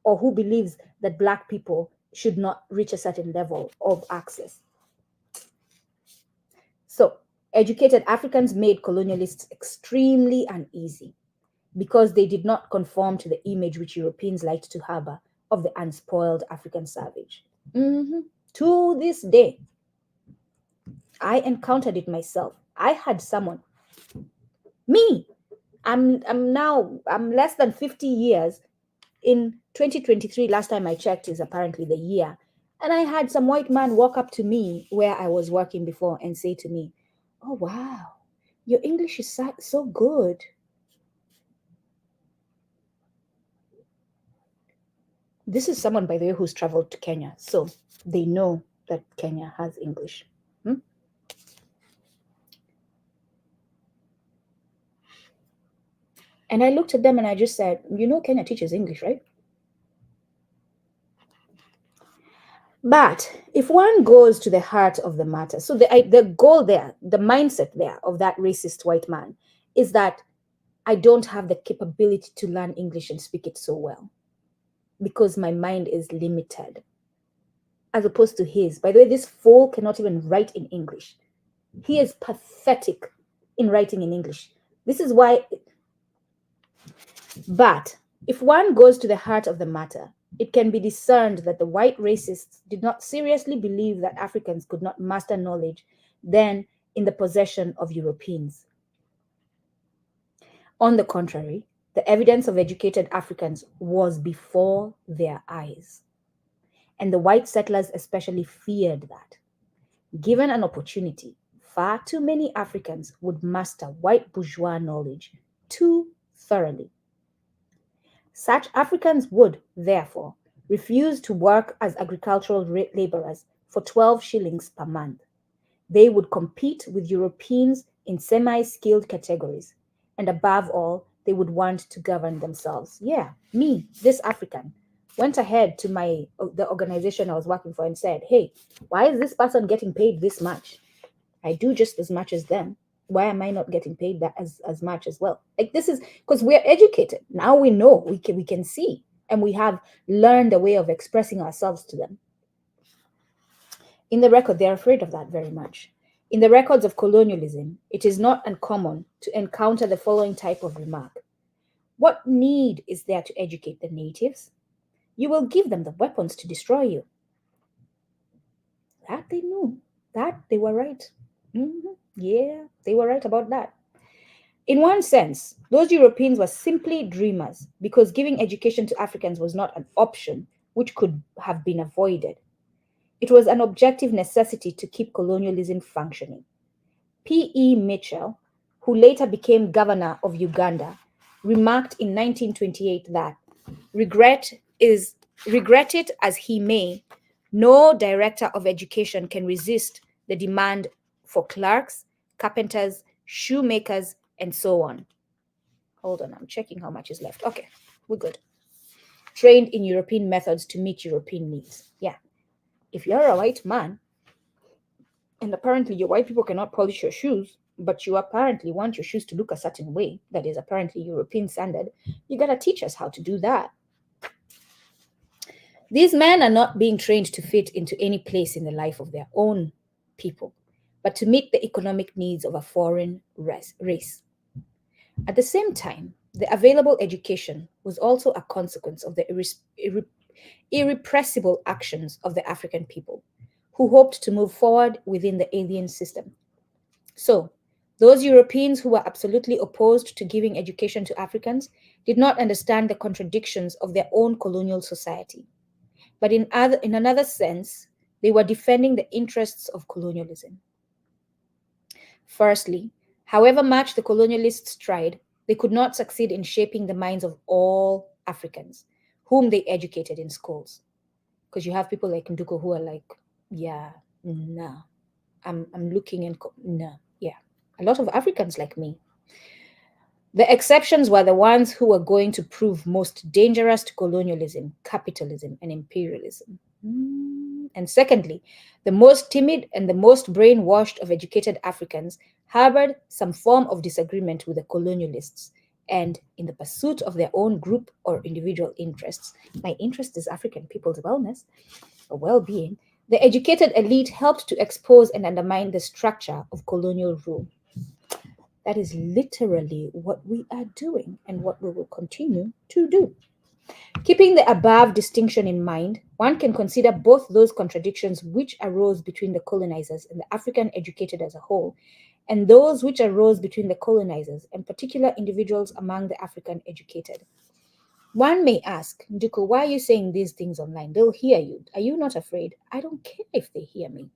or who believes that Black people should not reach a certain level of access. So, educated Africans made colonialists extremely uneasy because they did not conform to the image which Europeans liked to harbor of the unspoiled African savage. To this day, I encountered it myself. I had someone, me, I'm less than 50 years. In 2023, last time I checked is apparently the year. And I had some white man walk up to me where I was working before and say to me, "Oh, wow, your English is so good." This is someone, by the way, who's traveled to Kenya. So they know that Kenya has English. And I looked at them and I just said, "You know, Kenya teaches English, right?" But if one goes to the heart of the matter, so the goal there, the mindset there of that racist white man is that I don't have the capability to learn English and speak it so well because my mind is limited, as opposed to his. By the way, this fool cannot even write in English. He is pathetic in writing in English. This is why. But if one goes to the heart of the matter, it can be discerned that the white racists did not seriously believe that Africans could not master knowledge then in the possession of Europeans. On the contrary, the evidence of educated Africans was before their eyes. And the white settlers especially feared that, given an opportunity, far too many Africans would master white bourgeois knowledge too thoroughly. Such Africans would, therefore, refuse to work as agricultural laborers for 12 shillings per month. They would compete with Europeans in semi-skilled categories, and above all, they would want to govern themselves. Yeah, me, this African, went ahead to the organization I was working for and said, "Hey, why is this person getting paid this much? I do just as much as them. Why am I not getting paid that as much as well?" Like, this is because we're educated. Now we know, we can see, and we have learned a way of expressing ourselves to them. In the record, they're afraid of that very much. In the records of colonialism, it is not uncommon to encounter the following type of remark: "What need is there to educate the natives? You will give them the weapons to destroy you." That they knew. That they were right. Yeah, they were right about that. In one sense, those Europeans were simply dreamers because giving education to Africans was not an option which could have been avoided. It was an objective necessity to keep colonialism functioning. P.E. Mitchell, who later became governor of Uganda, remarked in 1928 that, regret it as he may, no director of education can resist the demand for clerks, carpenters, shoemakers, and so on. Hold on, I'm checking how much is left. Okay, we're good. Trained in European methods to meet European needs. Yeah. If you're a white man, and apparently your white people cannot polish your shoes, but you apparently want your shoes to look a certain way, that is apparently European standard, you gotta teach us how to do that. These men are not being trained to fit into any place in the life of their own people, but to meet the economic needs of a foreign race. At the same time, the available education was also a consequence of the irrepressible actions of the African people, who hoped to move forward within the alien system. So, those Europeans who were absolutely opposed to giving education to Africans did not understand the contradictions of their own colonial society. But in another sense, they were defending the interests of colonialism. Firstly, however much the colonialists tried, they could not succeed in shaping the minds of all Africans whom they educated in schools. Because you have people like Nduku who are like, yeah, No. I'm looking and no. Yeah. A lot of Africans like me. The exceptions were the ones who were going to prove most dangerous to colonialism, capitalism, and imperialism. And secondly, the most timid and the most brainwashed of educated Africans harbored some form of disagreement with the colonialists. And in the pursuit of their own group or individual interests, my interest is African people's wellness or well being, the educated elite helped to expose and undermine the structure of colonial rule. That is literally what we are doing and what we will continue to do. Keeping the above distinction in mind, one can consider both those contradictions which arose between the colonizers and the African educated as a whole, and those which arose between the colonizers and particular individuals among the African educated. One may ask, Nduku, why are you saying these things online? They'll hear you. Are you not afraid? I don't care if they hear me.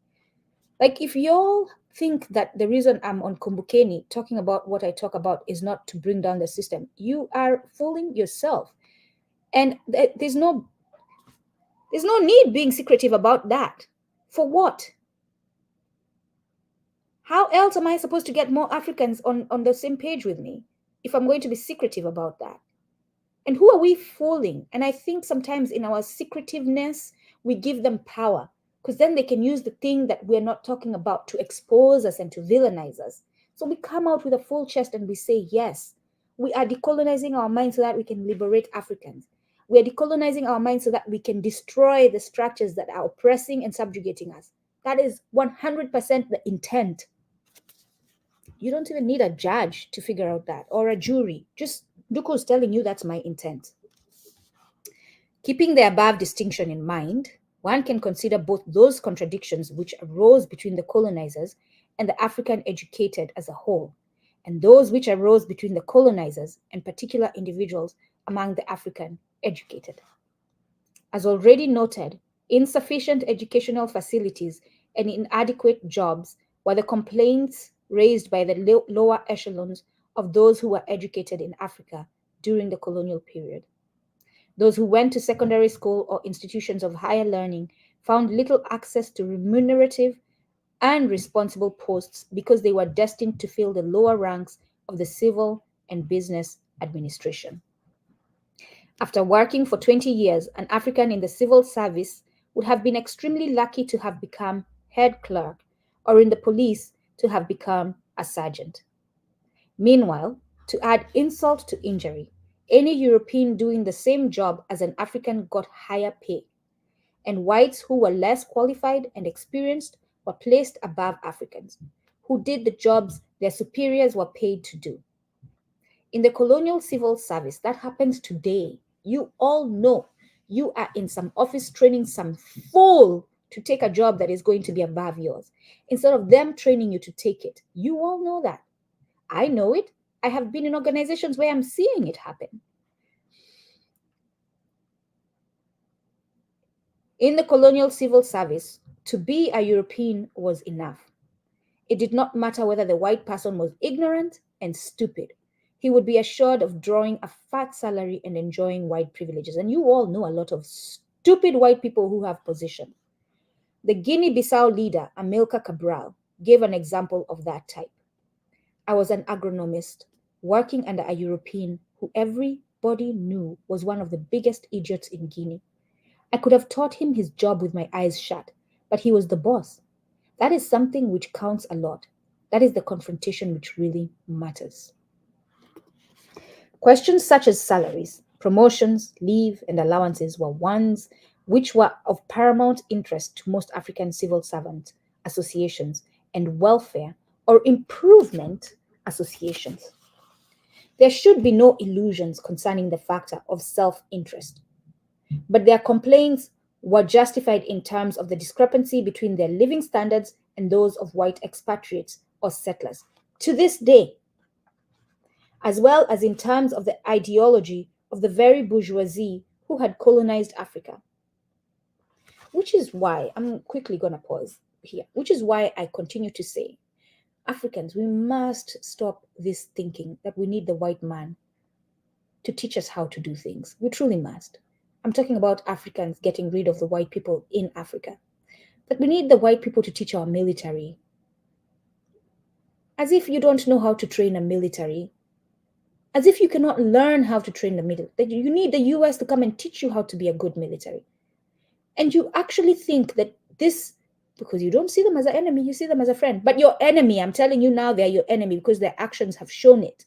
Like, if y'all think that the reason I'm on Kumbukeni talking about what I talk about is not to bring down the system, you are fooling yourself. And there's no need being secretive about that. For what? How else am I supposed to get more Africans on the same page with me if I'm going to be secretive about that? And who are we fooling? And I think sometimes in our secretiveness, we give them power, because then they can use the thing that we're not talking about to expose us and to villainize us. So we come out with a full chest and we say, yes, we are decolonizing our minds so that we can liberate Africans. We are decolonizing our minds so that we can destroy the structures that are oppressing and subjugating us. That is 100% the intent. You don't even need a judge to figure out that, or a jury. Just Nduku is telling you that's my intent. Keeping the above distinction in mind, one can consider both those contradictions which arose between the colonizers and the African educated as a whole, and those which arose between the colonizers and particular individuals among the African educated. As already noted, insufficient educational facilities and inadequate jobs were the complaints raised by the lower echelons of those who were educated in Africa during the colonial period. Those who went to secondary school or institutions of higher learning found little access to remunerative and responsible posts because they were destined to fill the lower ranks of the civil and business administration. After working for 20 years, an African in the civil service would have been extremely lucky to have become head clerk, or in the police to have become a sergeant. Meanwhile, to add insult to injury, any European doing the same job as an African got higher pay, and whites who were less qualified and experienced were placed above Africans, who did the jobs their superiors were paid to do. In the colonial civil service, that happens today. You all know you are in some office training some fool to take a job that is going to be above yours, instead of them training you to take it. You all know that. I know it. I have been in organizations where I'm seeing it happen. In the colonial civil service, to be a European was enough. It did not matter whether the white person was ignorant and stupid. He would be assured of drawing a fat salary and enjoying white privileges. And you all know a lot of stupid white people who have position. The Guinea-Bissau leader, Amilcar Cabral, gave an example of that type. I was an agronomist working under a European who everybody knew was one of the biggest idiots in Guinea. I could have taught him his job with my eyes shut, but he was the boss. That is something which counts a lot. That is the confrontation which really matters. Questions such as salaries, promotions, leave, and allowances were ones which were of paramount interest to most African civil servant associations and welfare or improvement associations. There should be no illusions concerning the factor of self-interest, but their complaints were justified in terms of the discrepancy between their living standards and those of white expatriates or settlers to this day, as well as in terms of the ideology of the very bourgeoisie who had colonized Africa. Which is why, I'm quickly going to pause here, which is why I continue to say, Africans, we must stop this thinking that we need the white man to teach us how to do things. We truly must. I'm talking about Africans getting rid of the white people in Africa. that we need the white people to teach our military. As if you don't know how to train a military. As if you cannot learn how to train the military. That you need the US to come and teach you how to be a good military. And you actually think that this, because you don't see them as an enemy, you see them as a friend. But your enemy, I'm telling you now, they're your enemy because their actions have shown it.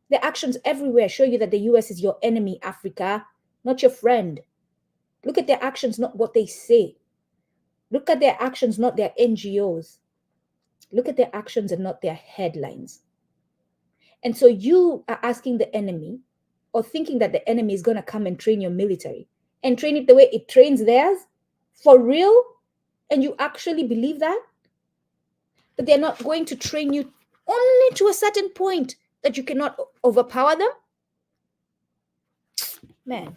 Their actions everywhere show you that the US is your enemy, Africa, not your friend. Look at their actions, not what they say. Look at their actions, not their NGOs. Look at their actions and not their headlines. And so you are asking the enemy or thinking that the enemy is going to come and train your military and train it the way it trains theirs for real. And you actually believe that they're not going to train you only to a certain point that you cannot overpower them. Man,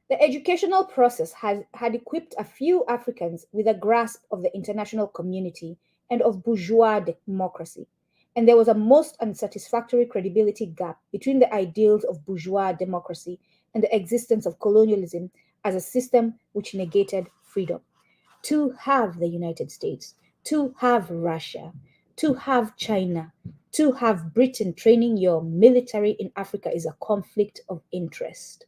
the educational process had equipped a few Africans with a grasp of the international community and of bourgeois democracy. And there was a most unsatisfactory credibility gap between the ideals of bourgeois democracy and the existence of colonialism as a system which negated freedom. To have the United States, to have Russia, to have China, to have Britain training your military in Africa is a conflict of interest.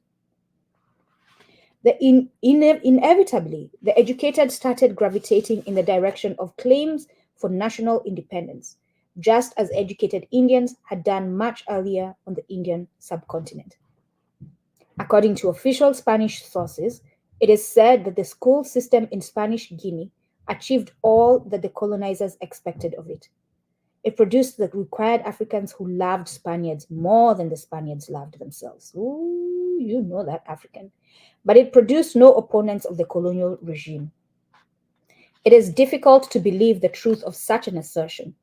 Inevitably, the educated started gravitating in the direction of claims for national independence, just as educated Indians had done much earlier on the Indian subcontinent. According to official Spanish sources, it is said that the school system in Spanish Guinea achieved all that the colonizers expected of it. It produced the required Africans who loved Spaniards more than the Spaniards loved themselves. Ooh, you know that, African. But it produced no opponents of the colonial regime. It is difficult to believe the truth of such an assertion.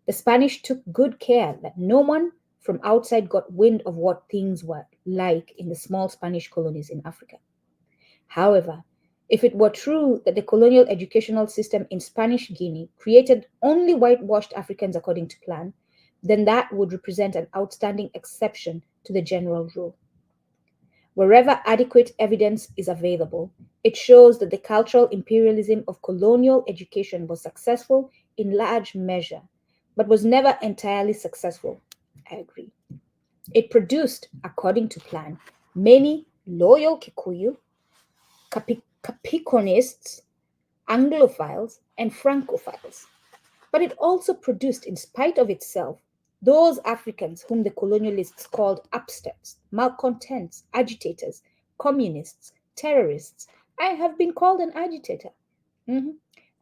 The Spanish took good care that no one from outside got wind of what things were like in the small Spanish colonies in Africa. However, if it were true that the colonial educational system in Spanish Guinea created only whitewashed Africans according to plan, then that would represent an outstanding exception to the general rule. Wherever adequate evidence is available, it shows that the cultural imperialism of colonial education was successful in large measure, but was never entirely successful. I agree. It produced, according to plan, many loyal Kikuyu, Capricornists, Anglophiles, and Francophiles. But it also produced, in spite of itself, those Africans whom the colonialists called upstarts, malcontents, agitators, communists, terrorists. I have been called an agitator.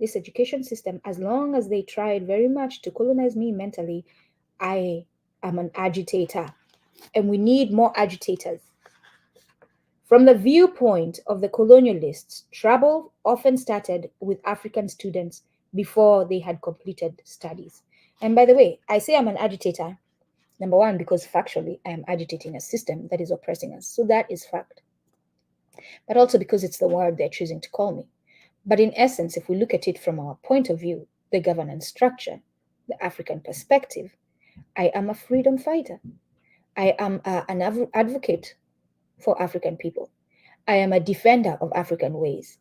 This education system, as long as they tried very much to colonize me mentally, I am an agitator. And we need more agitators. From the viewpoint of the colonialists, trouble often started with African students before they had completed studies. And by the way, I say I'm an agitator, number one, because factually I am agitating a system that is oppressing us. So that is fact. But also because it's the word they're choosing to call me. But in essence, if we look at it from our point of view, the governance structure, the African perspective, I am a freedom fighter. I am an advocate for African people. I am a defender of African ways.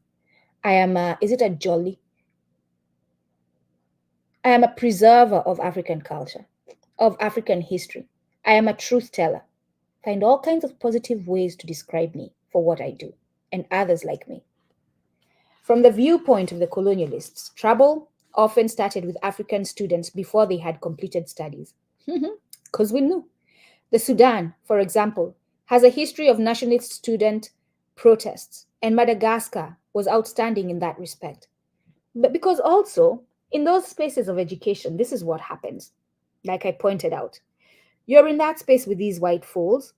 I am is it a jolly? I am a preserver of African culture, of African history. I am a truth teller. Find all kinds of positive ways to describe me for what I do, and others like me. From the viewpoint of the colonialists, trouble often started with African students before they had completed studies. Because we knew. The Sudan, for example, has a history of nationalist student protests, and Madagascar was outstanding in that respect. But because also, in those spaces of education, this is what happens. Like I pointed out, you're in that space with these white fools,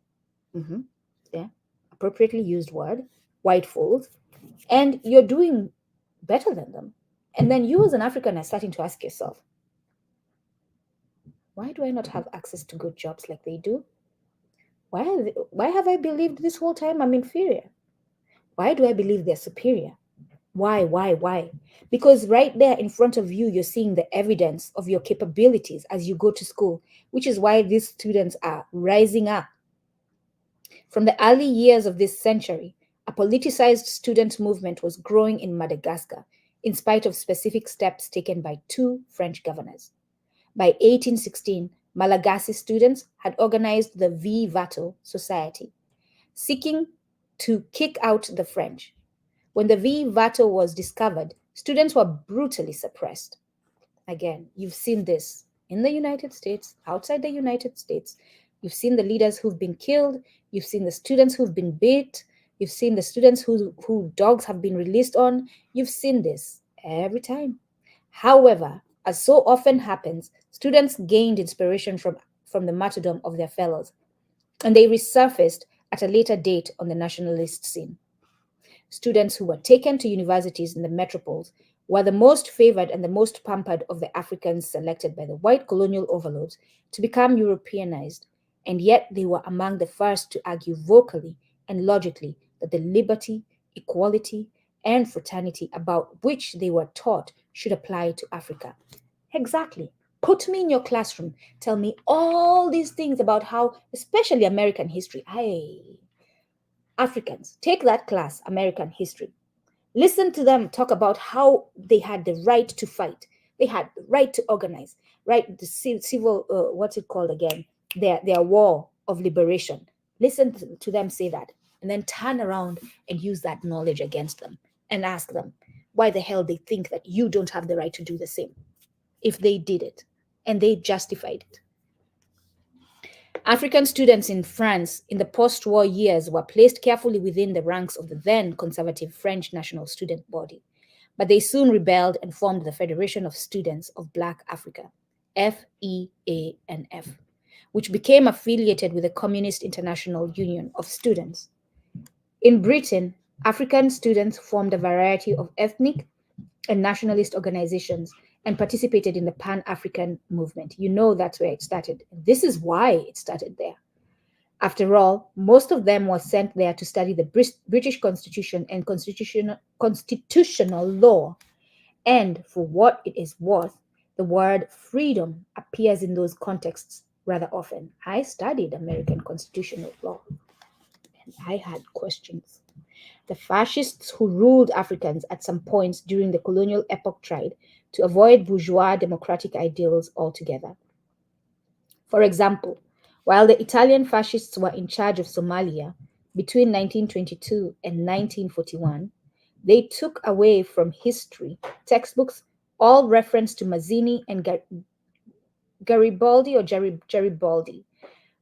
yeah, appropriately used word, white fools, and you're doing better than them. And then you as an African are starting to ask yourself, why do I not have access to good jobs like they do? Why have I believed this whole time I'm inferior? Why do I believe they're superior? Why? Because right there in front of you, you're seeing the evidence of your capabilities as you go to school, which is why these students are rising up. From the early years of this century, A politicized student movement was growing in Madagascar in spite of specific steps taken by two French governors. By 1816, Malagasy students had organized the V-Vato Society, seeking to kick out the French. When the V-Vato was discovered, students were brutally suppressed. Again, you've seen this in the United States, outside the United States. You've seen the leaders who've been killed. You've seen the students who've been beat. You've seen the students who dogs have been released on. You've seen this every time. However, as so often happens, students gained inspiration from the martyrdom of their fellows, and they resurfaced at a later date on the nationalist scene. Students who were taken to universities in the metropoles were the most favored and the most pampered of the Africans selected by the white colonial overlords to become Europeanized, and yet they were among the first to argue vocally and logically that the liberty, equality, and fraternity about which they were taught should apply to Africa. Exactly. Put me in your classroom. Tell me all these things about how, especially American history. Africans, take that class, American history. Listen to them talk about how they had the right to fight. They had the right to organize, right? The civil, what's it called again? Their war of liberation. Listen to them say that, and then turn around and use that knowledge against them and ask them why the hell they think that you don't have the right to do the same if they did it and they justified it. African students in France in the post war years were placed carefully within the ranks of the then conservative French National Student Body, but they soon rebelled and formed the Federation of Students of Black Africa, FEANF, which became affiliated with the Communist International Union of Students. In Britain, African students formed a variety of ethnic and nationalist organizations and participated in the Pan-African movement. You know that's where it started. This is why it started there. After all, most of them were sent there to study the British Constitution and constitutional law. And for what it is worth, the word freedom appears in those contexts rather often. I studied American constitutional law, and I had questions. The fascists who ruled Africans at some points during the colonial epoch tried to avoid bourgeois democratic ideals altogether. For example, while the Italian fascists were in charge of Somalia between 1922 and 1941, they took away from history textbooks all reference to Mazzini and Garibaldi,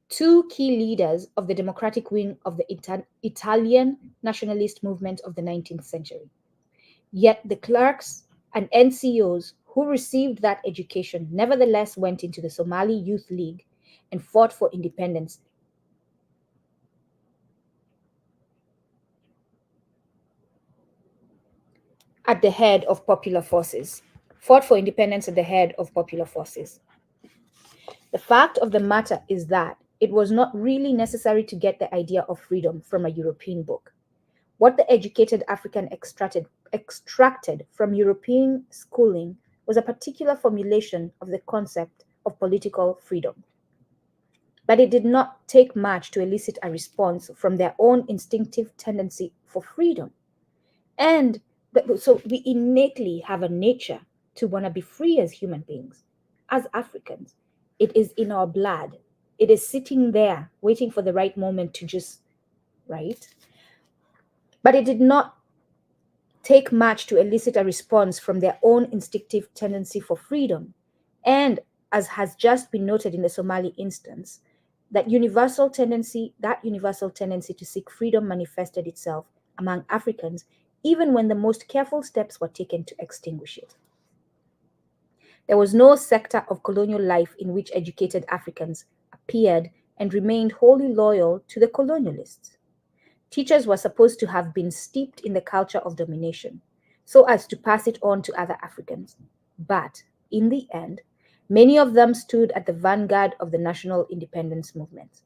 two key leaders of the democratic wing of the Italian nationalist movement of the 19th century. Yet the clerks and NCOs who received that education nevertheless went into the Somali Youth League and fought for independence. At the head of popular forces. Fought for independence at the head of popular forces. The fact of the matter is that it was not really necessary to get the idea of freedom from a European book. What the educated African extracted from European schooling was a particular formulation of the concept of political freedom. But it did not take much to elicit a response from their own instinctive tendency for freedom. And so we innately have a nature to want to be free as human beings, as Africans. It is in our blood. It is sitting there waiting for the right moment to just, right? But it did not take much to elicit a response from their own instinctive tendency for freedom. And as has just been noted in the Somali instance, that universal tendency to seek freedom manifested itself among Africans even when the most careful steps were taken to extinguish it. There was no sector of colonial life in which educated Africans appeared and remained wholly loyal to the colonialists. Teachers were supposed to have been steeped in the culture of domination, so as to pass it on to other Africans. But, in the end, many of them stood at the vanguard of the national independence movement.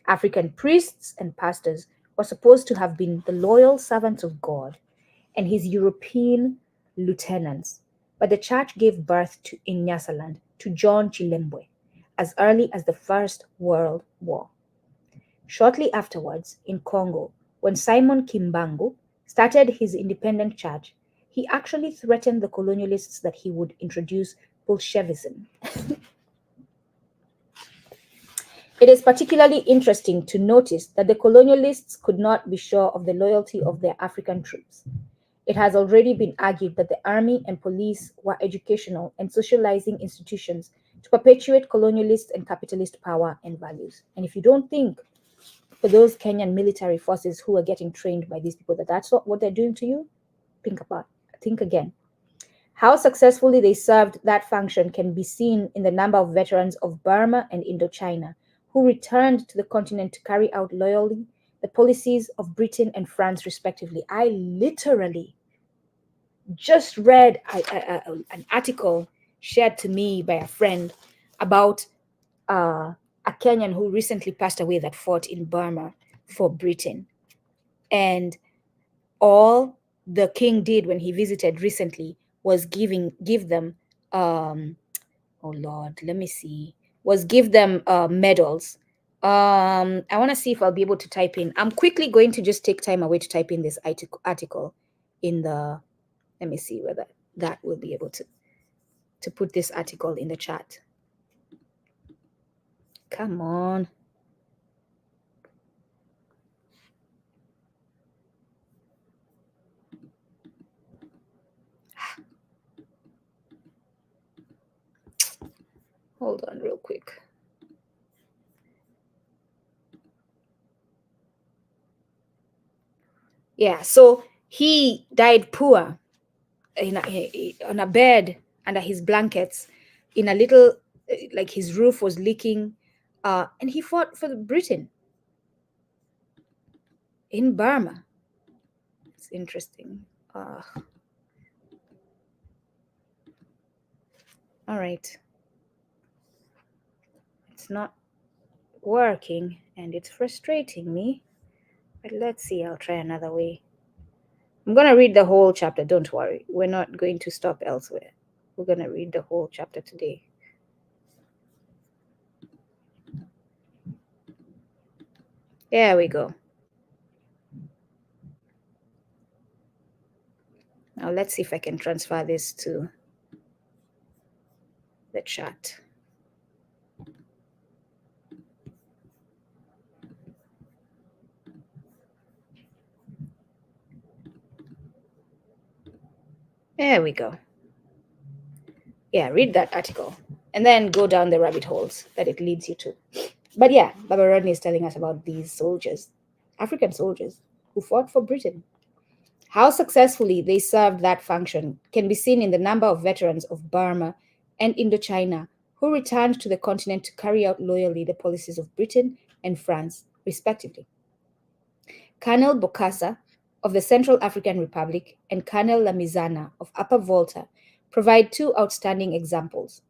African priests and pastors were supposed to have been the loyal servants of God and his European lieutenants, but the church gave birth in Nyasaland to John Chilembwe as early as the First World War. Shortly afterwards, in Congo, when Simon Kimbangu started his independent charge, he actually threatened the colonialists that he would introduce Bolshevism. It is particularly interesting to notice that the colonialists could not be sure of the loyalty of their African troops. It has already been argued that the army and police were educational and socializing institutions to perpetuate colonialist and capitalist power and values. And if you don't think for those Kenyan military forces who are getting trained by these people that that's not what they're doing to you, think again. How successfully they served that function can be seen in the number of veterans of Burma and Indochina who returned to the continent to carry out loyally the policies of Britain and France, respectively. I literally just read an article shared to me by a friend about a Kenyan who recently passed away that fought in Burma for Britain. And all the king did when he visited recently was give them give them medals. I want to see if I'll be able to type in. I'm quickly going to just take time away to type in this article in the, let me see whether that will be able to put this article in the chat. Come on. Hold on real quick. Yeah, so he died poor on a bed under his blankets in a little, like his roof was leaking, and he fought for Britain in Burma. It's interesting. All right. It's not working and it's frustrating me, but let's see. I'll try another way. I'm going to read the whole chapter. Don't worry. We're not going to stop elsewhere. We're going to read the whole chapter today. There we go. Now let's see if I can transfer this to the chat. There we go. Yeah, read that article and then go down the rabbit holes that it leads you to. But yeah, Baba Rodney is telling us about these soldiers, African soldiers, who fought for Britain. How successfully they served that function can be seen in the number of veterans of Burma and Indochina who returned to the continent to carry out loyally the policies of Britain and France, respectively. Colonel Bokassa of the Central African Republic and Colonel Lamizana of Upper Volta provide two outstanding examples,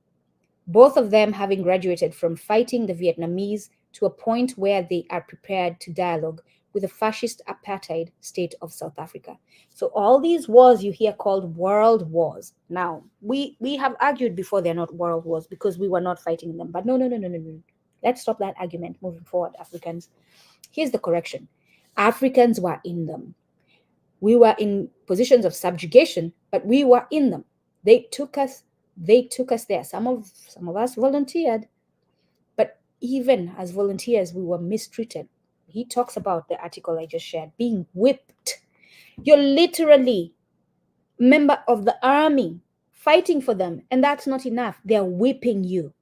both of them having graduated from fighting the Vietnamese to a point where they are prepared to dialogue with the fascist apartheid state of South Africa. So all these wars you hear called world wars. Now, we have argued before they're not world wars because we were not fighting them. But no. Let's stop that argument moving forward, Africans. Here's the correction. Africans were in them. We were in positions of subjugation, but we were in them. They took us there. Some of us volunteered, but even as volunteers, we were mistreated. He talks about the article I just shared, being whipped. You're literally a member of the army fighting for them, and that's not enough. They're whipping you.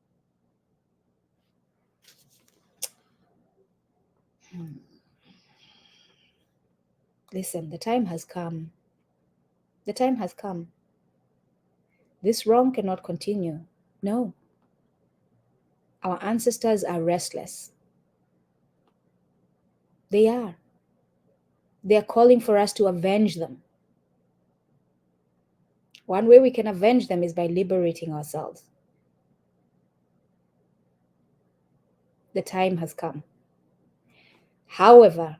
Listen, the time has come. The time has come. This wrong cannot continue. No. Our ancestors are restless. They are. They are calling for us to avenge them. One way we can avenge them is by liberating ourselves. The time has come. However,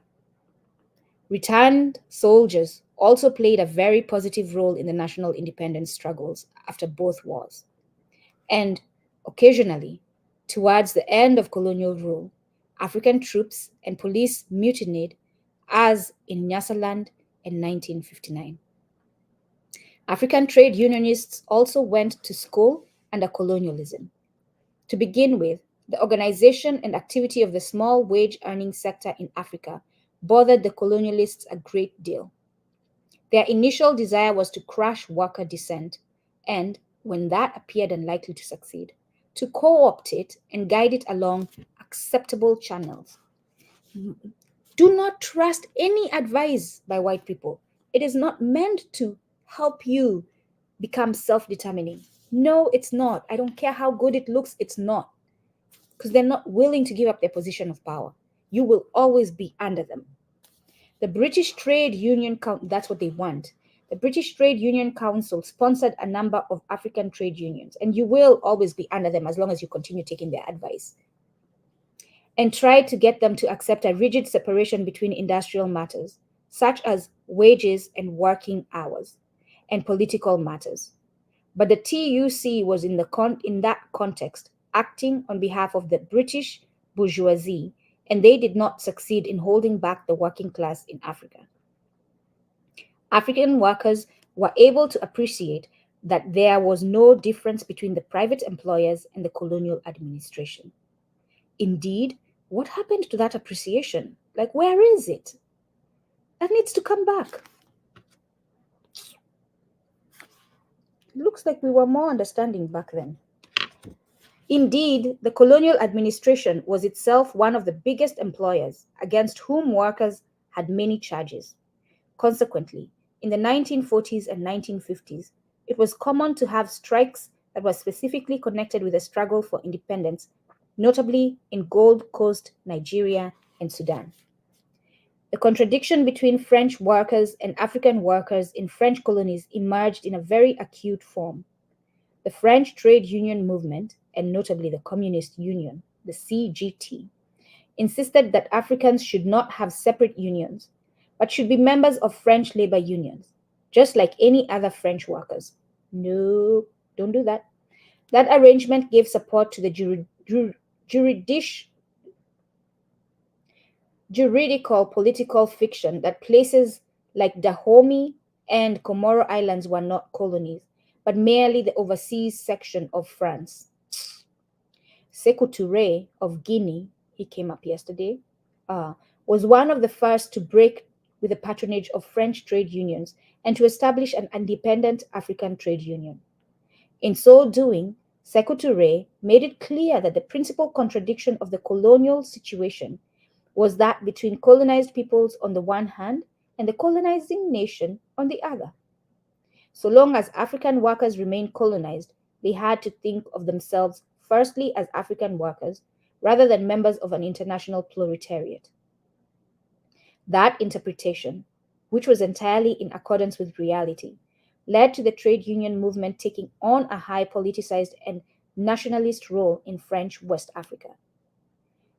returned soldiers also played a very positive role in the national independence struggles after both wars. And occasionally, towards the end of colonial rule, African troops and police mutinied as in Nyasaland in 1959. African trade unionists also went to school under colonialism. To begin with, the organization and activity of the small wage earning sector in Africa bothered the colonialists a great deal. Their initial desire was to crush worker dissent and, when that appeared unlikely to succeed, to co opt it and guide it along acceptable channels. Do not trust any advice by white people. It is not meant to help you become self determining. No, it's not. I don't care how good it looks, it's not. Because they're not willing to give up their position of power. You will always be under them. The British Trade Union, that's what they want. The British Trade Union Council sponsored a number of African trade unions, and you will always be under them as long as you continue taking their advice, and tried to get them to accept a rigid separation between industrial matters, such as wages and working hours, and political matters. But the TUC was in that context acting on behalf of the British bourgeoisie, and they did not succeed in holding back the working class in Africa. African workers were able to appreciate that there was no difference between the private employers and the colonial administration. Indeed, what happened to that appreciation? Like, where is it? That needs to come back. It looks like we were more understanding back then. Indeed, the colonial administration was itself one of the biggest employers against whom workers had many charges. Consequently, in the 1940s and 1950s, it was common to have strikes that were specifically connected with the struggle for independence, notably in Gold Coast, Nigeria, and Sudan. The contradiction between French workers and African workers in French colonies emerged in a very acute form. The French trade union movement, and notably the Communist Union, the CGT, insisted that Africans should not have separate unions, but should be members of French labor unions, just like any other French workers. No, don't do that. That arrangement gave support to the juridical political fiction that places like Dahomey and Comoro Islands were not colonies, but merely the overseas section of France. Sekou Touré of Guinea, he came up yesterday, was one of the first to break with the patronage of French trade unions and to establish an independent African trade union. In so doing, Sekou Touré made it clear that the principal contradiction of the colonial situation was that between colonized peoples on the one hand and the colonizing nation on the other. So long as African workers remained colonized, they had to think of themselves firstly as African workers rather than members of an international proletariat. That interpretation, which was entirely in accordance with reality, led to the trade union movement taking on a high politicized and nationalist role in French West Africa.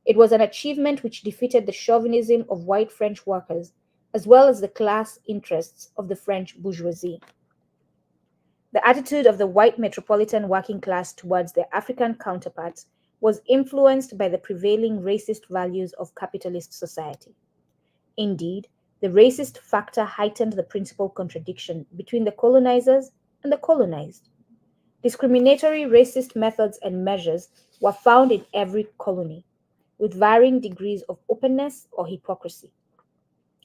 It was an achievement which defeated the chauvinism of white French workers as well as the class interests of the French bourgeoisie. The attitude of the white metropolitan working class towards their African counterparts was influenced by the prevailing racist values of capitalist society. Indeed, the racist factor heightened the principal contradiction between the colonizers and the colonized. Discriminatory racist methods and measures were found in every colony, with varying degrees of openness or hypocrisy.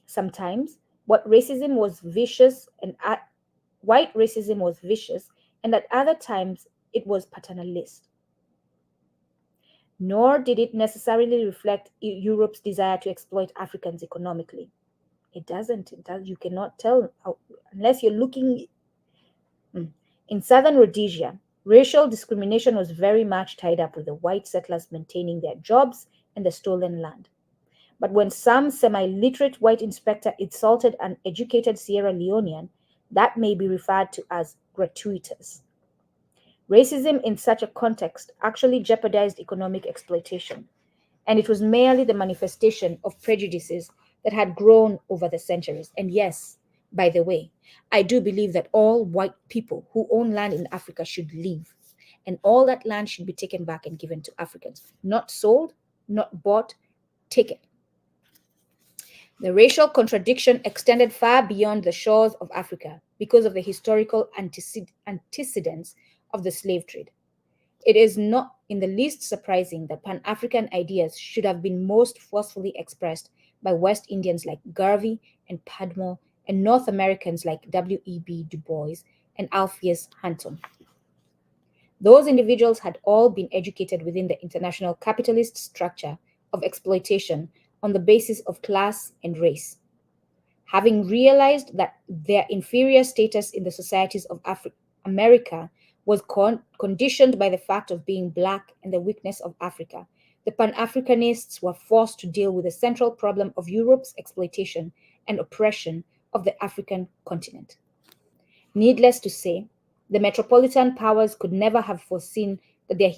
Sometimes, white racism was vicious, and at other times it was paternalist. Nor did it necessarily reflect Europe's desire to exploit Africans economically. It doesn't. You cannot tell unless you're looking. In southern Rhodesia, racial discrimination was very much tied up with the white settlers maintaining their jobs and the stolen land. But when some semi-literate white inspector insulted an educated Sierra Leonean, that may be referred to as gratuitous. Racism in such a context actually jeopardized economic exploitation, and it was merely the manifestation of prejudices that had grown over the centuries. And yes, by the way, I do believe that all white people who own land in Africa should leave, and all that land should be taken back and given to Africans. Not sold, not bought, taken. The racial contradiction extended far beyond the shores of Africa because of the historical antecedents of the slave trade. It is not in the least surprising that Pan African ideas should have been most forcefully expressed by West Indians like Garvey and Padmore and North Americans like W.E.B. Du Bois and Alpheus Hunton. Those individuals had all been educated within the international capitalist structure of exploitation on the basis of class and race. Having realized that their inferior status in the societies of America was conditioned by the fact of being black and the weakness of Africa, the Pan Africanists were forced to deal with the central problem of Europe's exploitation and oppression of the African continent. Needless to say, the metropolitan powers could never have foreseen that their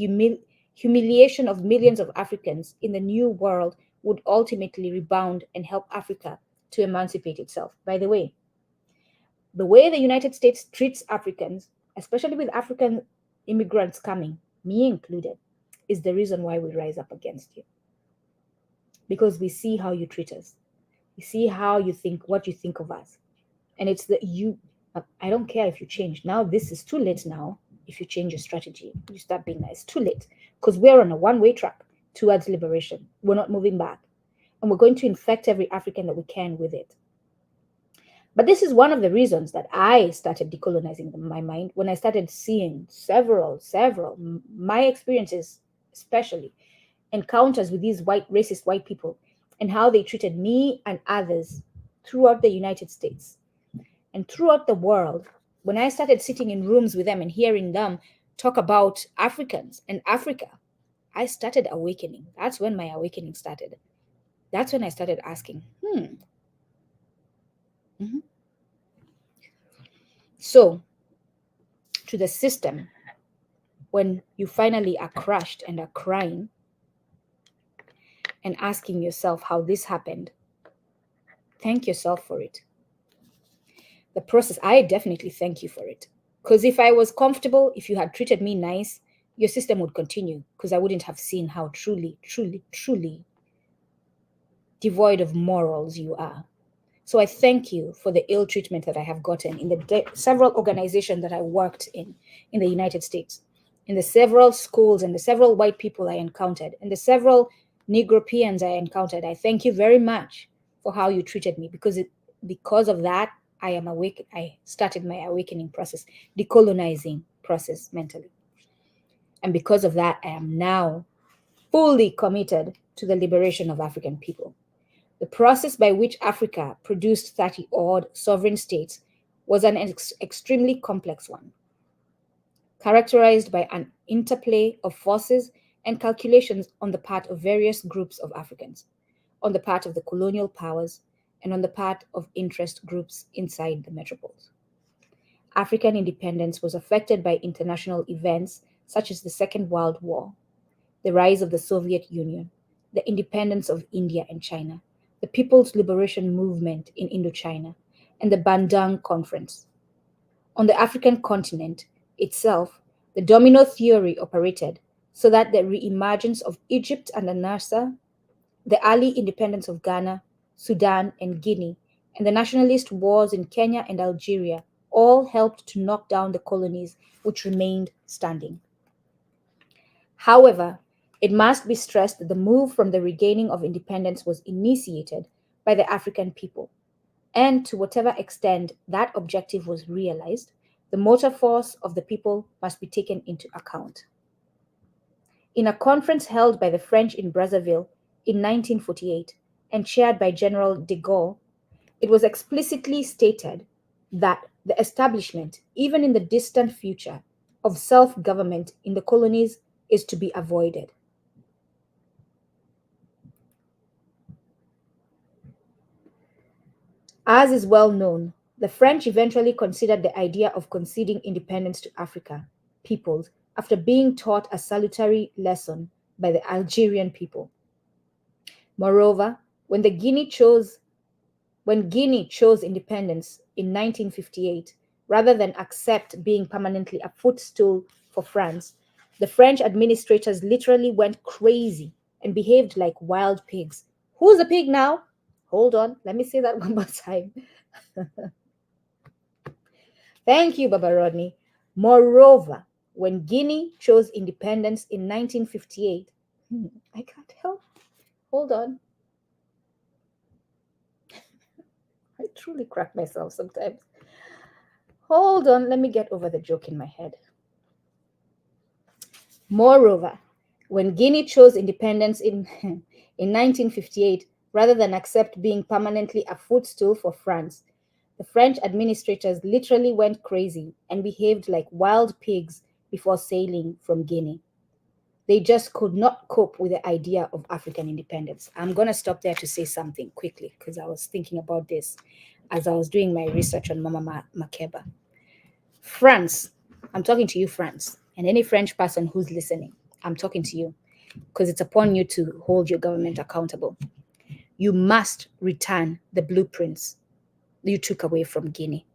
humiliation of millions of Africans in the New World would ultimately rebound and help Africa to emancipate itself. By the way the United States treats Africans, especially with African immigrants coming, me included, is the reason why we rise up against you. Because we see how you treat us. We see how you think, what you think of us. And it's that I don't care if you change. Now, this is too late now. If you change your strategy, you start being nice. Too late. Because we're on a one-way track towards liberation. We're not moving back. And we're going to infect every African that we can with it. But this is one of the reasons that I started decolonizing my mind when I started seeing several, my experiences, especially, encounters with these racist white people and how they treated me and others throughout the United States and throughout the world. When I started sitting in rooms with them and hearing them talk about Africans and Africa, I started awakening. That's when my awakening started. That's when I started asking, So, to the system, when you finally are crushed and are crying and asking yourself how this happened, thank yourself for it. The process, I definitely thank you for it. Because if I was comfortable, if you had treated me nice, your system would continue, because I wouldn't have seen how truly devoid of morals you are. So I thank you for the ill treatment that I have gotten in the several organizations that I worked in the United States, in the several schools and the several white people I encountered, and the several Negropeans I encountered. I thank you very much for how you treated me, because of that, I am awake. I started my awakening process, decolonizing process mentally. And because of that, I am now fully committed to the liberation of African people. The process by which Africa produced 30-odd sovereign states was an extremely complex one, characterized by an interplay of forces and calculations on the part of various groups of Africans, on the part of the colonial powers, and on the part of interest groups inside the metropoles. African independence was affected by international events such as the Second World War, the rise of the Soviet Union, the independence of India and China, the People's Liberation Movement in Indochina, and the Bandung Conference. On the African continent itself, the domino theory operated so that the reemergence of Egypt under Nasser, the early independence of Ghana, Sudan, and Guinea, and the nationalist wars in Kenya and Algeria all helped to knock down the colonies which remained standing. However, it must be stressed that the move from the regaining of independence was initiated by the African people, and to whatever extent that objective was realized, the motor force of the people must be taken into account. In a conference held by the French in Brazzaville in 1948 and chaired by General de Gaulle, it was explicitly stated that the establishment, even in the distant future, of self-government in the colonies is to be avoided. As is well known, the French eventually considered the idea of conceding independence to Africa peoples after being taught a salutary lesson by the Algerian people. Moreover, when Guinea chose independence in 1958, rather than accept being permanently a footstool for France, the French administrators literally went crazy and behaved like wild pigs. Who's a pig now? Hold on, let me say that one more time. Thank you, Baba Rodney. Moreover, when Guinea chose independence in 1958, I can't help. Hold on. I truly crack myself sometimes. Hold on, let me get over the joke in my head. Moreover, when Guinea chose independence in, in 1958, rather than accept being permanently a footstool for France, the French administrators literally went crazy and behaved like wild pigs before sailing from Guinea. They just could not cope with the idea of African independence. I'm going to stop there to say something quickly because I was thinking about this as I was doing my research on Mama Makeba. France, I'm talking to you, France, and any French person who's listening, I'm talking to you because it's upon you to hold your government accountable. You must return the blueprints you took away from Guinea.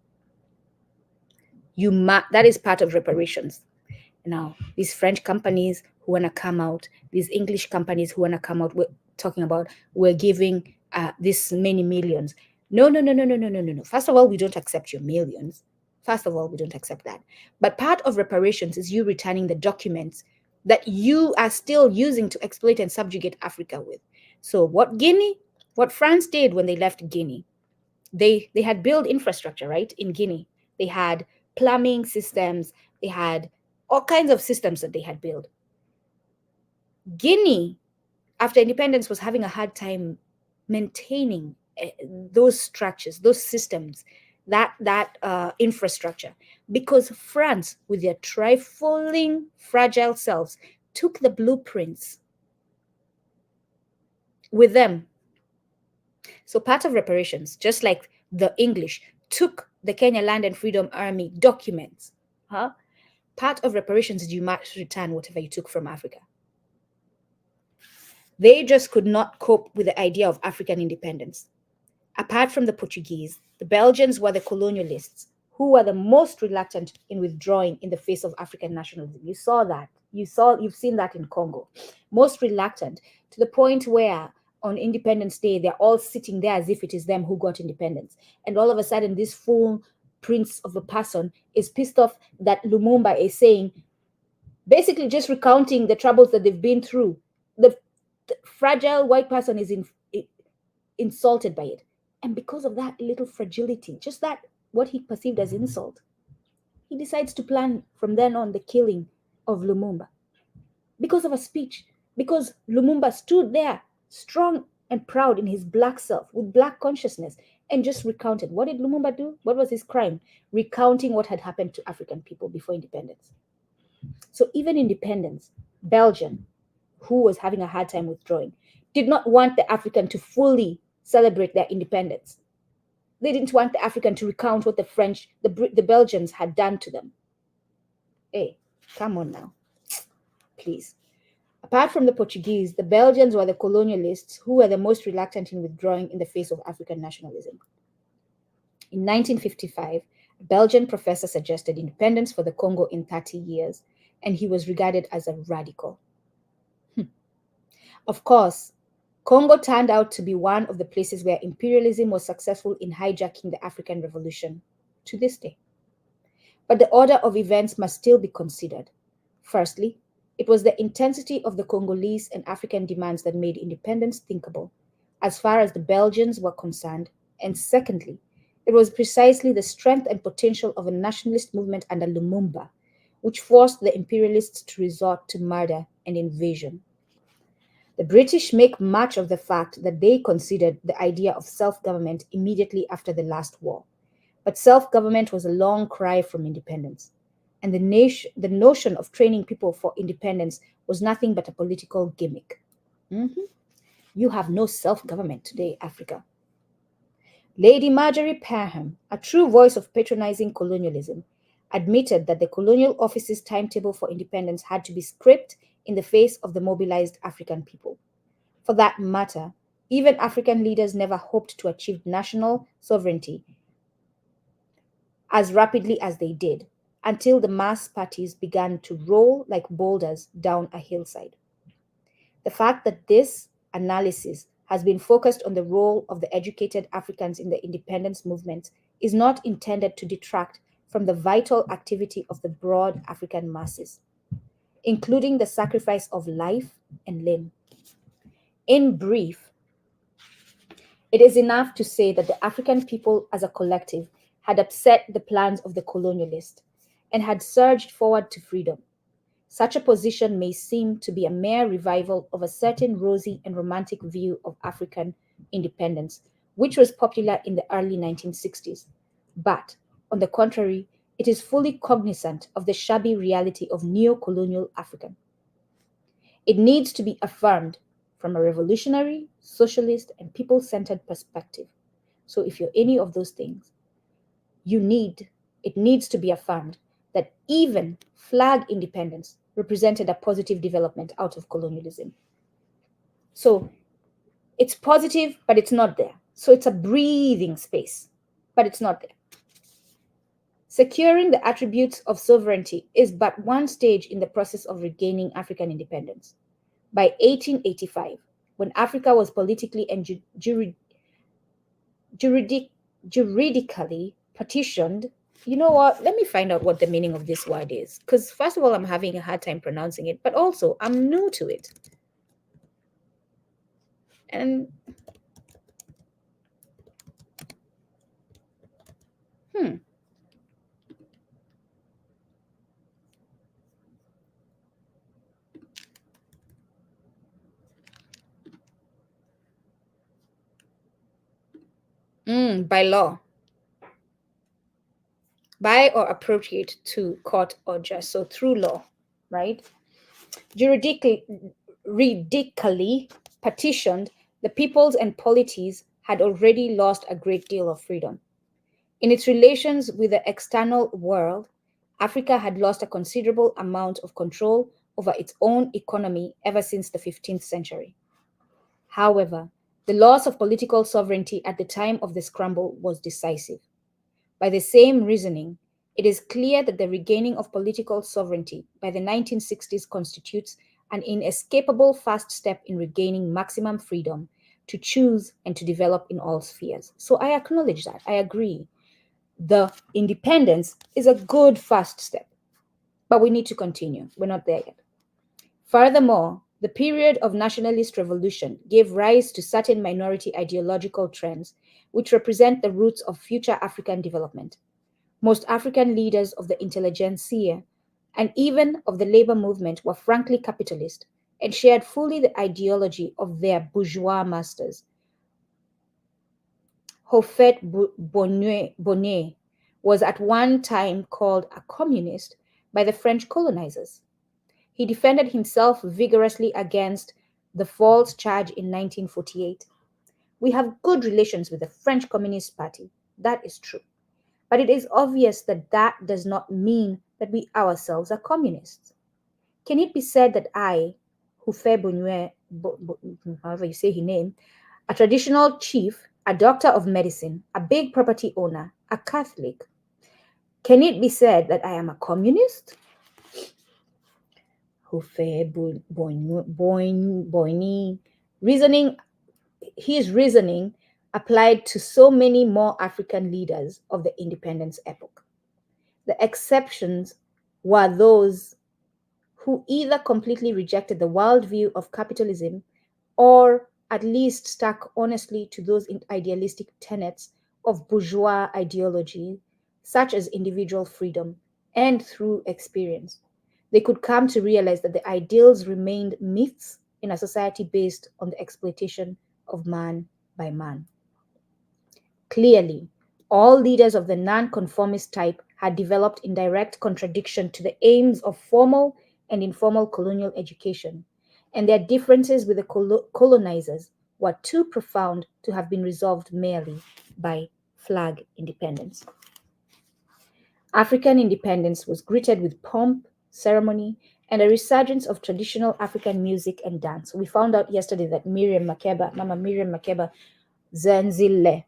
That is part of reparations. Now, these French companies who want to come out, these English companies who want to come out, we're talking about we're giving this many millions. No. First of all, we don't accept your millions. First of all, we don't accept that. But part of reparations is you returning the documents that you are still using to exploit and subjugate Africa with. So what France did when they left Guinea, they had built infrastructure, right? In Guinea, they had plumbing systems, they had all kinds of systems that they had built. Guinea, after independence, was having a hard time maintaining those structures, those systems, that infrastructure, because France, with their trifling, fragile selves, took the blueprints with them. So part of reparations, just like the English took the Kenya Land and Freedom Army documents, part of reparations is you must return whatever you took from Africa. They just could not cope with the idea of African independence. Apart from the Portuguese, the Belgians were the colonialists who were the most reluctant in withdrawing in the face of African nationalism. You saw that. You've seen that in Congo. Most reluctant, to the point where on Independence Day, they're all sitting there as if it is them who got independence. And all of a sudden, this fool prince of a person is pissed off that Lumumba is saying, basically just recounting the troubles that they've been through. The fragile white person is insulted by it. And because of that little fragility, just that, what he perceived as insult, he decides to plan from then on the killing of Lumumba. Because of a speech, because Lumumba stood there strong and proud in his black self, with black consciousness, and just recounted. What did Lumumba do? What was his crime? Recounting what had happened to African people before independence. So even independence, Belgium, who was having a hard time withdrawing, did not want the African to fully celebrate their independence. They didn't want the African to recount what the French, the Belgians had done to them. Hey, come on now, please. Apart from the Portuguese, the Belgians were the colonialists who were the most reluctant in withdrawing in the face of African nationalism. In 1955, a Belgian professor suggested independence for the Congo in 30 years, and he was regarded as a radical. Of course, Congo turned out to be one of the places where imperialism was successful in hijacking the African Revolution to this day. But the order of events must still be considered. Firstly, it was the intensity of the Congolese and African demands that made independence thinkable, as far as the Belgians were concerned. And secondly, it was precisely the strength and potential of a nationalist movement under Lumumba, which forced the imperialists to resort to murder and invasion. The British make much of the fact that they considered the idea of self-government immediately after the last war. But self-government was a long cry from independence. And the notion of training people for independence was nothing but a political gimmick. You have no self-government today, Africa. Lady Marjorie Parham, a true voice of patronizing colonialism, admitted that the colonial office's timetable for independence had to be scrapped in the face of the mobilized African people. For that matter, even African leaders never hoped to achieve national sovereignty as rapidly as they did, until the mass parties began to roll like boulders down a hillside. The fact that this analysis has been focused on the role of the educated Africans in the independence movement is not intended to detract from the vital activity of the broad African masses, including the sacrifice of life and limb. In brief, it is enough to say that the African people as a collective had upset the plans of the colonialist and had surged forward to freedom. Such a position may seem to be a mere revival of a certain rosy and romantic view of African independence, which was popular in the early 1960s. But, on the contrary, it is fully cognizant of the shabby reality of neo-colonial Africa. It needs to be affirmed from a revolutionary, socialist, and people-centered perspective. So if you're any of those things, it needs to be affirmed that even flag independence represented a positive development out of colonialism. So it's positive, but it's not there. So it's a breathing space, but it's not there. Securing the attributes of sovereignty is but one stage in the process of regaining African independence. By 1885, when Africa was politically and juridically partitioned, you know what? Let me find out what the meaning of this word is. Because first of all, I'm having a hard time pronouncing it, but also I'm new to it. And by law. By or appropriate to court or just. So through law, right? Juridically partitioned, the peoples and polities had already lost a great deal of freedom. In its relations with the external world, Africa had lost a considerable amount of control over its own economy ever since the 15th century. However, the loss of political sovereignty at the time of the scramble was decisive. By the same reasoning, it is clear that the regaining of political sovereignty by the 1960s constitutes an inescapable first step in regaining maximum freedom to choose and to develop in all spheres. So I acknowledge that. I agree. The independence is a good first step, but we need to continue. We're not there yet. Furthermore, the period of nationalist revolution gave rise to certain minority ideological trends which represent the roots of future African development. Most African leaders of the intelligentsia and even of the labor movement were frankly capitalist and shared fully the ideology of their bourgeois masters. Hofet Bonnet was at one time called a communist by the French colonizers. He defended himself vigorously against the false charge in 1948. We have good relations with the French Communist Party. That is true. But it is obvious that that does not mean that we ourselves are communists. Can it be said that I, Houphouët Boigny, however you say his name, a traditional chief, a doctor of medicine, a big property owner, a Catholic, can it be said that I am a communist? Houphouët Boigny, his reasoning applied to so many more African leaders of the independence epoch. The exceptions were those who either completely rejected the worldview of capitalism or at least stuck honestly to those idealistic tenets of bourgeois ideology, such as individual freedom, and through experience. They could come to realize that the ideals remained myths in a society based on the exploitation of man by man. Clearly, all leaders of the non-conformist type had developed in direct contradiction to the aims of formal and informal colonial education, and their differences with the colonizers were too profound to have been resolved merely by flag independence. African independence was greeted with pomp, ceremony, and a resurgence of traditional African music and dance. We found out yesterday that Mama Miriam Makeba, Zenzile,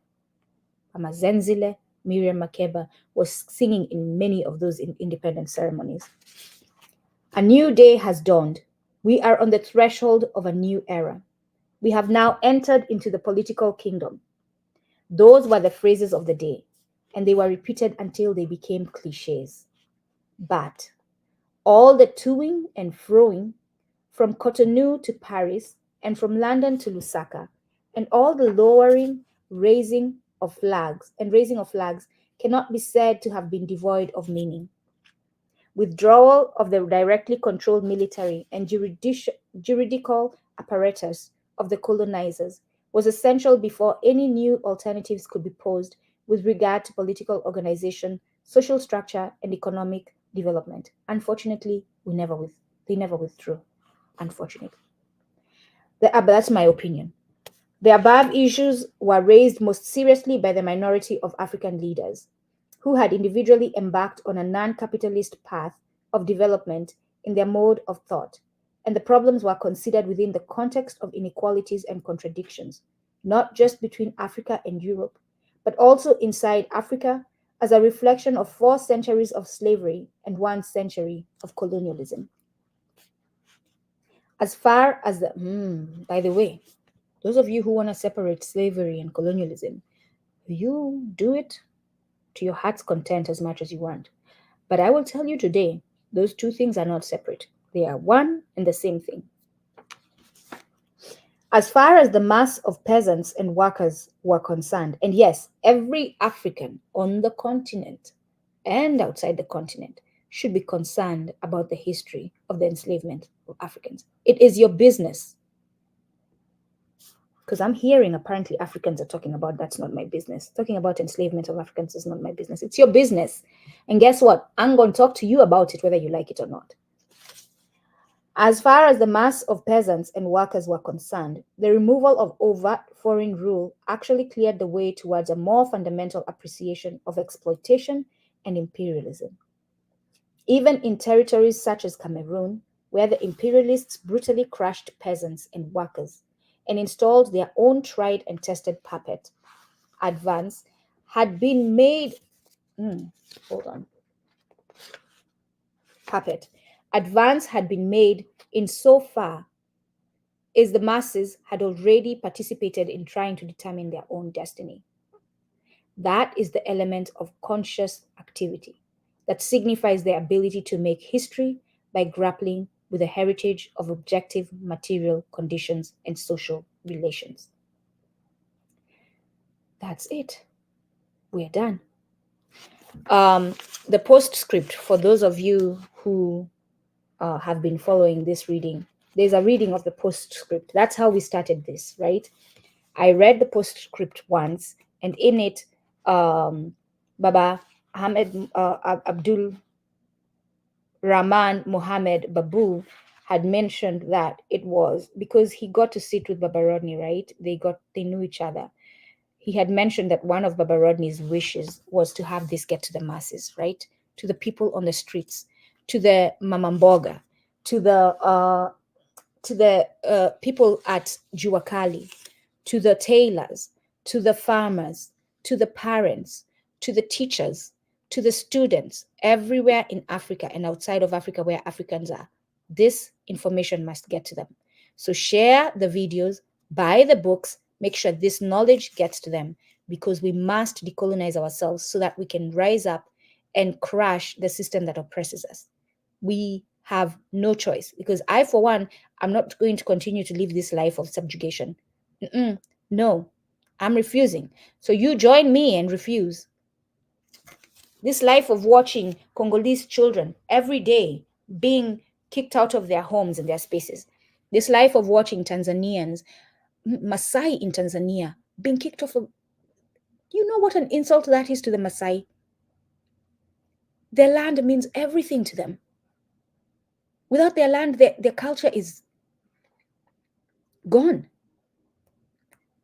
Miriam Makeba, was singing in many of those independence ceremonies. A new day has dawned. We are on the threshold of a new era. We have now entered into the political kingdom. Those were the phrases of the day, and they were repeated until they became cliches. But all the toing and froing from Cotonou to Paris and from London to Lusaka, and all the raising of flags cannot be said to have been devoid of meaning. Withdrawal of the directly controlled military and juridical apparatus of the colonizers was essential before any new alternatives could be posed with regard to political organization, social structure, and economic development. Unfortunately, they never withdrew. Unfortunately. That's my opinion. The above issues were raised most seriously by the minority of African leaders who had individually embarked on a non-capitalist path of development in their mode of thought, and the problems were considered within the context of inequalities and contradictions, not just between Africa and Europe, but also inside Africa as a reflection of 4 centuries of slavery and 1 century of colonialism. As far as by the way, those of you who want to separate slavery and colonialism, you do it to your heart's content as much as you want. But I will tell you today, those 2 things are not separate. They are one and the same thing. As far as the mass of peasants and workers were concerned, and yes, every African on the continent and outside the continent should be concerned about the history of the enslavement of Africans. It is your business. Because I'm hearing apparently Africans are talking about that's not my business. Talking about enslavement of Africans is not my business. It's your business. And guess what? I'm going to talk to you about it whether you like it or not. As far as the mass of peasants and workers were concerned, the removal of overt foreign rule actually cleared the way towards a more fundamental appreciation of exploitation and imperialism. Even in territories such as Cameroon, where the imperialists brutally crushed peasants and workers and installed their own tried and tested puppet, advance had been made. Advance had been made in so far as the masses had already participated in trying to determine their own destiny. That is the element of conscious activity that signifies the ability to make history by grappling with the heritage of objective material conditions and social relations. That's it. We're done. The postscript, for those of you who have been following this reading, there's a reading of the postscript. That's how we started this, right? I read the postscript once, and in it, Baba AbdulRahman Mohamed Babu had mentioned that it was because he got to sit with Baba Rodney, right? They knew each other. He had mentioned that one of Baba Rodney's wishes was to have this get to the masses, right? To the people on the streets, to the Mamamboga, to the people at Juakali, to the tailors, to the farmers, to the parents, to the teachers, to the students, everywhere in Africa and outside of Africa where Africans are. This information must get to them. So share the videos, buy the books, make sure this knowledge gets to them, because we must decolonize ourselves so that we can rise up and crush the system that oppresses us. We have no choice, because I, for one, I'm not going to continue to live this life of subjugation. No, I'm refusing. So you join me and refuse. This life of watching Congolese children every day being kicked out of their homes and their spaces. This life of watching Tanzanians, Masai in Tanzania, being kicked off of, you know what an insult that is to the Masai? Their land means everything to them. Without their land, their culture is gone.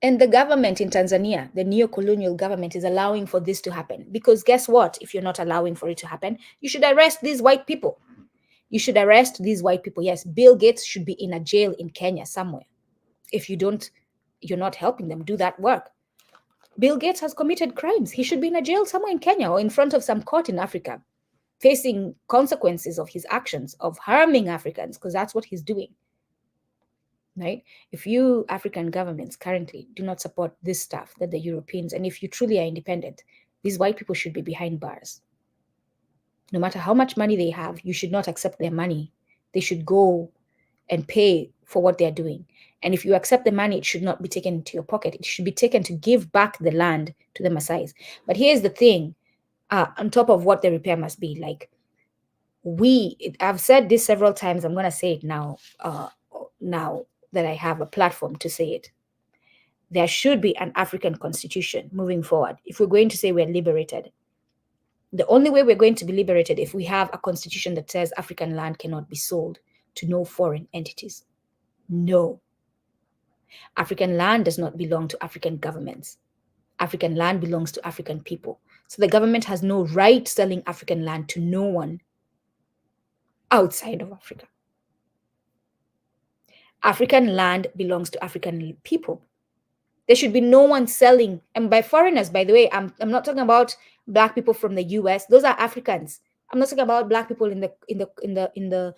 And the government in Tanzania, the neo-colonial government, is allowing for this to happen. Because guess what? If you're not allowing for it to happen, you should arrest these white people. You should arrest these white people. Yes, Bill Gates should be in a jail in Kenya somewhere. If you're not helping them do that work. Bill Gates has committed crimes. He should be in a jail somewhere in Kenya or in front of some court in Africa, facing consequences of his actions of harming Africans, because that's what he's doing. right? If you African governments currently do not support this stuff that the Europeans, and if you truly are independent, these white people should be behind bars. No matter how much money they have, you should not accept their money. They should go and pay for what they're doing. And if you accept the money, it should not be taken into your pocket. It should be taken to give back the land to the Maasais. But here's the thing, on top of what the repair must be, like I've said this several times, I'm going to say it now, now that I have a platform to say it. There should be an African constitution moving forward. If we're going to say we're liberated, the only way we're going to be liberated if we have a constitution that says African land cannot be sold to no foreign entities. No. African land does not belong to African governments. African land belongs to African people. So the government has no right selling African land to no one outside of Africa. African land belongs to African people. There should be no one selling, and by foreigners, by the way, I'm not talking about Black people from the US. Those are Africans. I'm not talking about Black people in the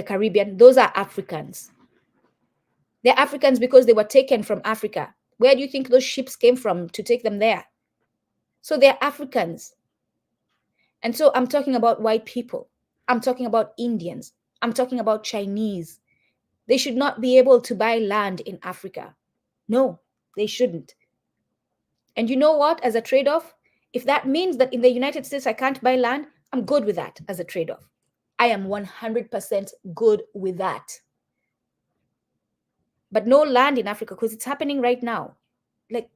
Caribbean. Those are Africans. They're Africans because they were taken from Africa. Where do you think those ships came from to take them there? So they're Africans. And so I'm talking about white people. I'm talking about Indians. I'm talking about Chinese. They should not be able to buy land in Africa. No, they shouldn't. And you know what? As a trade-off, if that means that in the United States I can't buy land, I'm good with that as a trade-off. I am 100% good with that. But no land in Africa, because it's happening right now. Like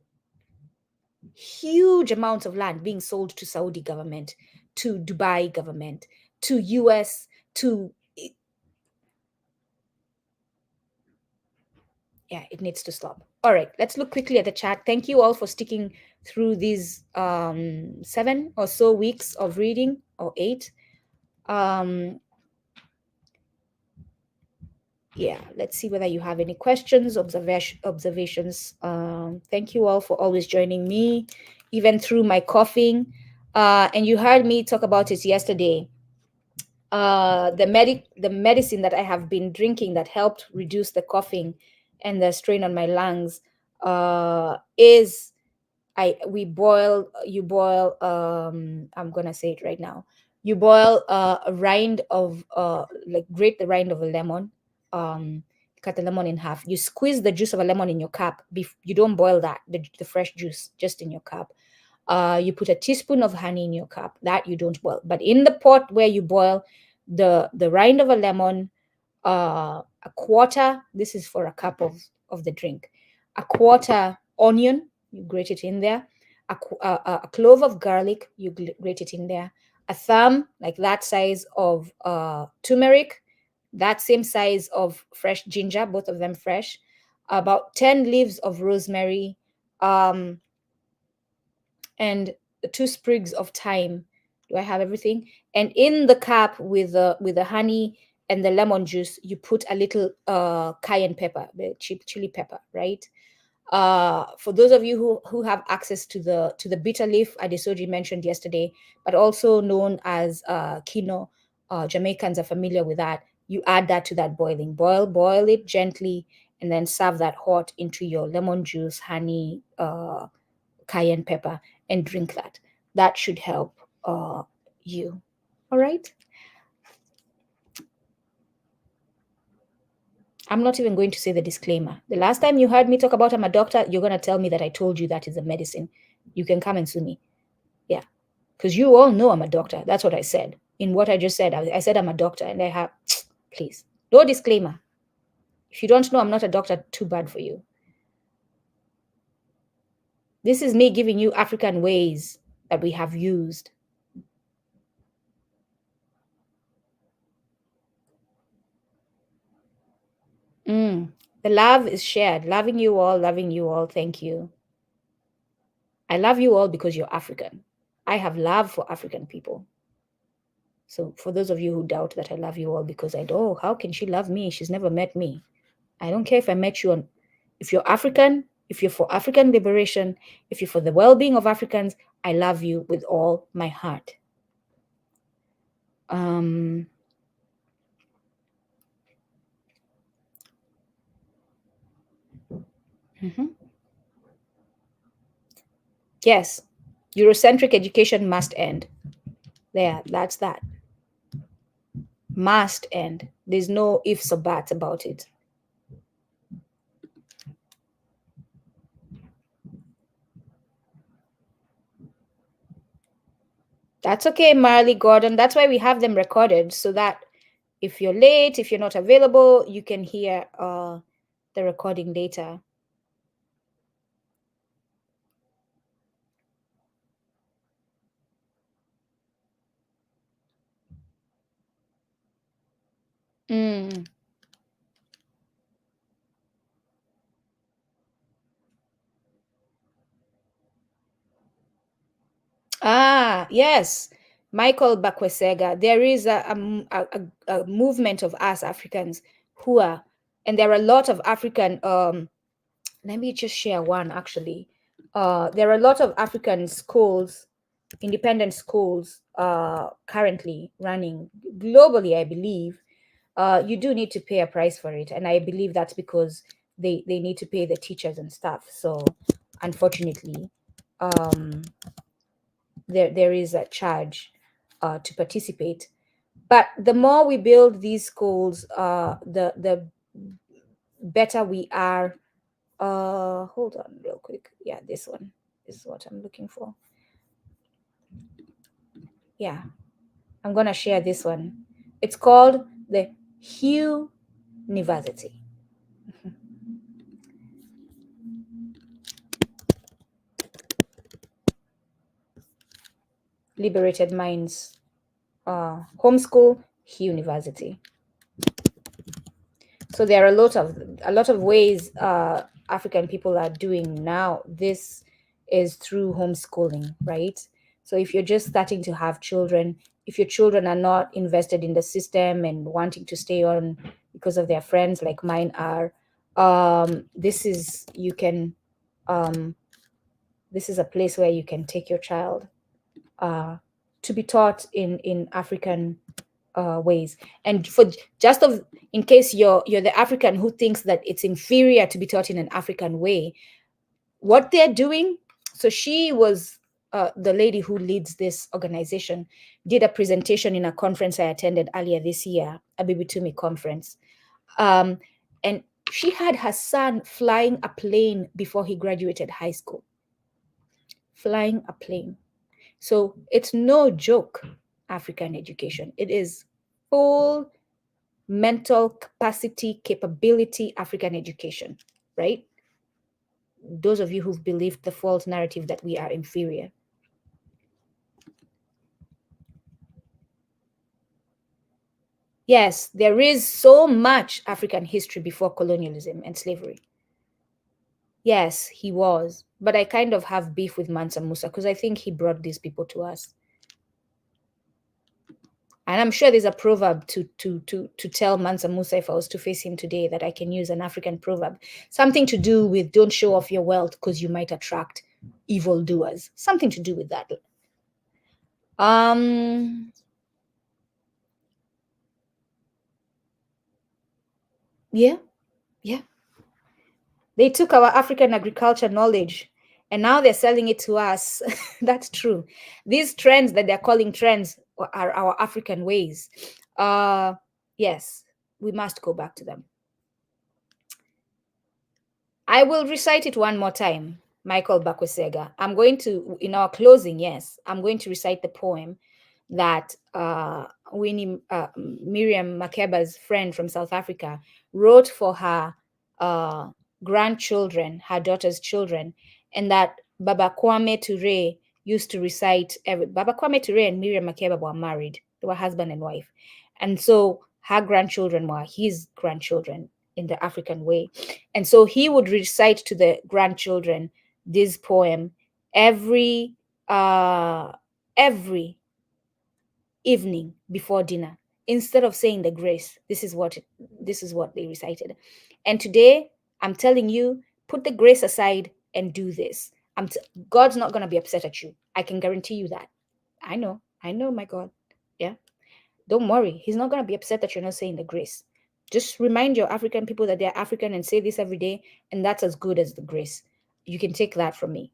huge amounts of land being sold to Saudi government, to Dubai government, to US, to... Yeah, it needs to stop. All right, let's look quickly at the chat. Thank you all for sticking through these 7 or so weeks of reading, or 8. Yeah, let's see whether you have any questions, observations. Thank you all for always joining me, even through my coughing. And you heard me talk about it yesterday. The medicine that I have been drinking that helped reduce the coughing and the strain on my lungs is you boil I'm gonna say it right now. You boil a rind of like grate the rind of a lemon, cut the lemon in half. You squeeze the juice of a lemon in your cup. You don't boil that, the fresh juice, just in your cup. You put a teaspoon of honey in your cup. That you don't boil. But in the pot where you boil the rind of a lemon, a quarter, this is for a cup of the drink, a quarter onion, you grate it in there, a clove of garlic, you grate it in there, a thumb, like that size of turmeric, that same size of fresh ginger, both of them fresh, about 10 leaves of rosemary, and 2 sprigs of thyme. Do I have everything? And in the cup with the honey and the lemon juice, you put a little cayenne pepper, the chili pepper, right? For those of you who have access to the bitter leaf Adesoji mentioned yesterday, but also known as kino, Jamaicans are familiar with that. You add that to that boiling. Boil it gently, and then serve that hot into your lemon juice, honey, cayenne pepper, and drink that. That should help you. All right. I'm not even going to say the disclaimer. The last time you heard me talk about I'm a doctor, you're going to tell me that I told you that is a medicine. You can come and sue me. Yeah. Because you all know I'm a doctor. That's what I said. In what I just said, I said I'm a doctor, and I have, please, no disclaimer. If you don't know I'm not a doctor, too bad for you. This is me giving you African ways that we have used. The love is shared. Loving you all. Thank you. I love you all because you're African. I have love for African people. So for those of you who doubt that I love you all because how can she love me? She's never met me. I don't care if I met you if you're African, if you're for African liberation, if you're for the well-being of Africans, I love you with all my heart. Mhm. Yes, Eurocentric education must end. There, that's that. Must end. There's no ifs or buts about it. That's okay, Marley Gordon. That's why we have them recorded so that if you're late, if you're not available, you can hear the recording later. Mm. Ah, yes. Michael Bakwesega. There is a movement of us Africans who are, and there are a lot of African, let me just share one actually. There are a lot of African schools, independent schools, currently running globally, I believe. You do need to pay a price for it. And I believe that's because they need to pay the teachers and stuff. So unfortunately, um, there is a charge to participate. But the more we build these schools, the better we are. Hold on real quick. Yeah, this one is what I'm looking for. Yeah, I'm gonna share this one. It's called the Hugh University. Liberated Minds, homeschool Hugh University. So there are a lot of ways African people are doing now. This is through homeschooling, right? So if you're just starting to have children, if your children are not invested in the system and wanting to stay on because of their friends like mine are, this is you can this is a place where you can take your child to be taught in African ways. And for just of in case you're the African who thinks that it's inferior to be taught in an African way, what they're doing. So she was the lady who leads this organization, did a presentation in a conference I attended earlier this year, a Bibitumi conference, um, and she had her son flying a plane before he graduated high school. Flying a plane. So it's no joke, African education. It is full mental capacity, capability African education, right? Those of you who've believed the false narrative that we are inferior. Yes, there is so much African history before colonialism and slavery. Yes, he was. But I kind of have beef with Mansa Musa because I think he brought these people to us. And I'm sure there's a proverb to tell Mansa Musa if I was to face him today that I can use an African proverb. Something to do with don't show off your wealth because you might attract evildoers. Something to do with that. Um yeah, yeah. They took our African agriculture knowledge and now they're selling it to us. That's true. These trends that they're calling trends are our African ways. Yes, we must go back to them. I will recite it one more time, Michael Bakwesega. I'm going to, in our closing, yes, I'm going to recite the poem that Miriam Makeba's friend from South Africa wrote for her uh, grandchildren, her daughter's children, and that Baba Kwame Ture used to recite. Baba Kwame Ture and Miriam Makeba were married; they were husband and wife, and so her grandchildren were his grandchildren in the African way, and so he would recite to the grandchildren this poem every every evening before dinner. Instead of saying the grace, this is what they recited. And today I'm telling you, put the grace aside and do this. God's not going to be upset at you. I can guarantee you that. I know my God. Yeah, don't worry, he's not going to be upset that you're not saying the grace. Just remind your African people that they're African and say this every day, and that's as good as the grace. You can take that from me.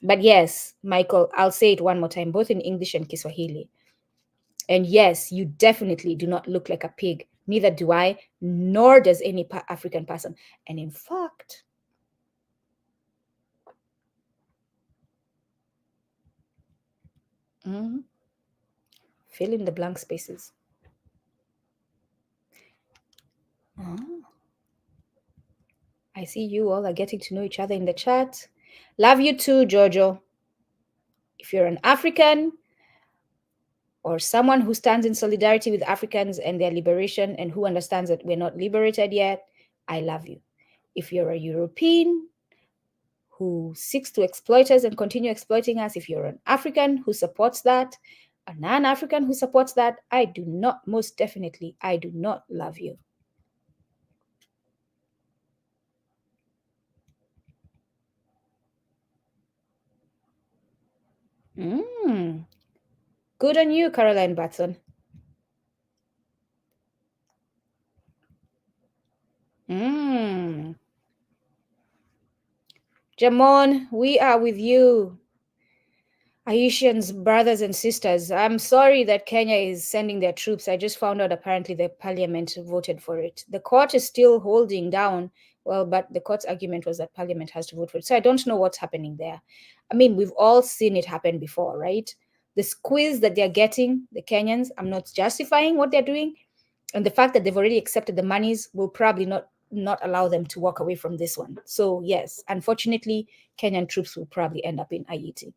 But yes, Michael, I'll say it one more time, both in English and Kiswahili. And yes, you definitely do not look like a pig. Neither do I, nor does any African person. And in fact, fill in the blank spaces. I see you all are getting to know each other in the chat. Love you too, Jojo. If you're an African or someone who stands in solidarity with Africans and their liberation and who understands that we're not liberated yet, I love you. If you're a European who seeks to exploit us and continue exploiting us, if you're an African who supports that, a non-African who supports that, I do not, most definitely, I do not love you. Good on you, Caroline Batson. Jamon, we are with you. Haitians, brothers and sisters, I'm sorry that Kenya is sending their troops. I just found out apparently the parliament voted for it. The court is still holding down. Well, but the court's argument was that parliament has to vote for it. So I don't know what's happening there. I mean, we've all seen it happen before, right? The squeeze that they're getting, the Kenyans, I'm not justifying what they're doing. And the fact that they've already accepted the monies will probably not allow them to walk away from this one. So yes, unfortunately, Kenyan troops will probably end up in Haiti.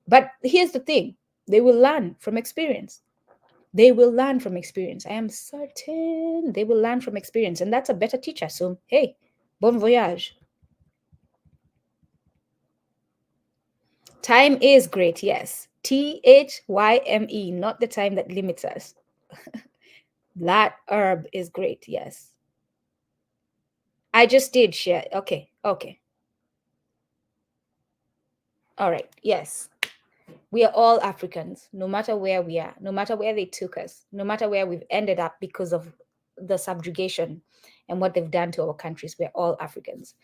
But here's the thing, they will learn from experience. They will learn from experience. I am certain they will learn from experience. And that's a better teacher. So, hey, bon voyage. Time is great, yes. THYME, not the time that limits us. That herb is great, yes. I just did share. Okay. All right, yes. We are all Africans, no matter where we are, no matter where they took us, no matter where we've ended up because of the subjugation and what they've done to our countries. We're all Africans.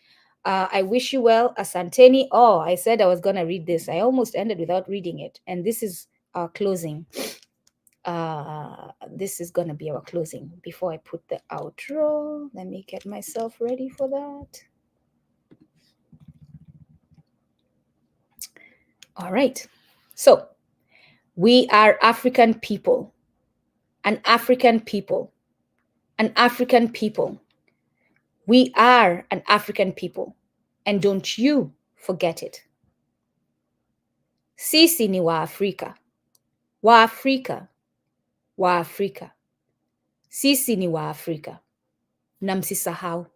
I wish you well, Asanteni. Oh, I said I was going to read this. I almost ended without reading it. And this is our closing. This is going to be our closing. Before I put the outro, let me get myself ready for that. All right. So, we are African people, an African people, an African people. We are an African people, and don't you forget it. Sisi ni Waafrika, Waafrika, Waafrika. Sisi ni Waafrika, na msisahau.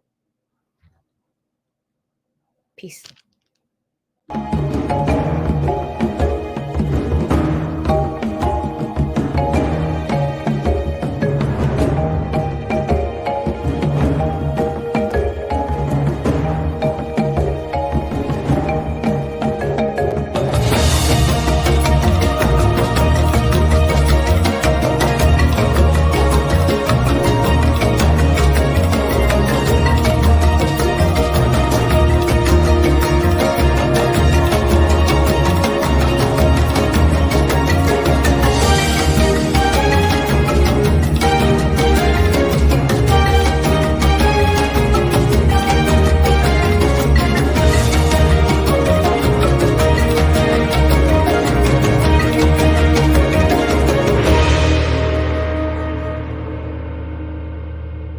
Peace.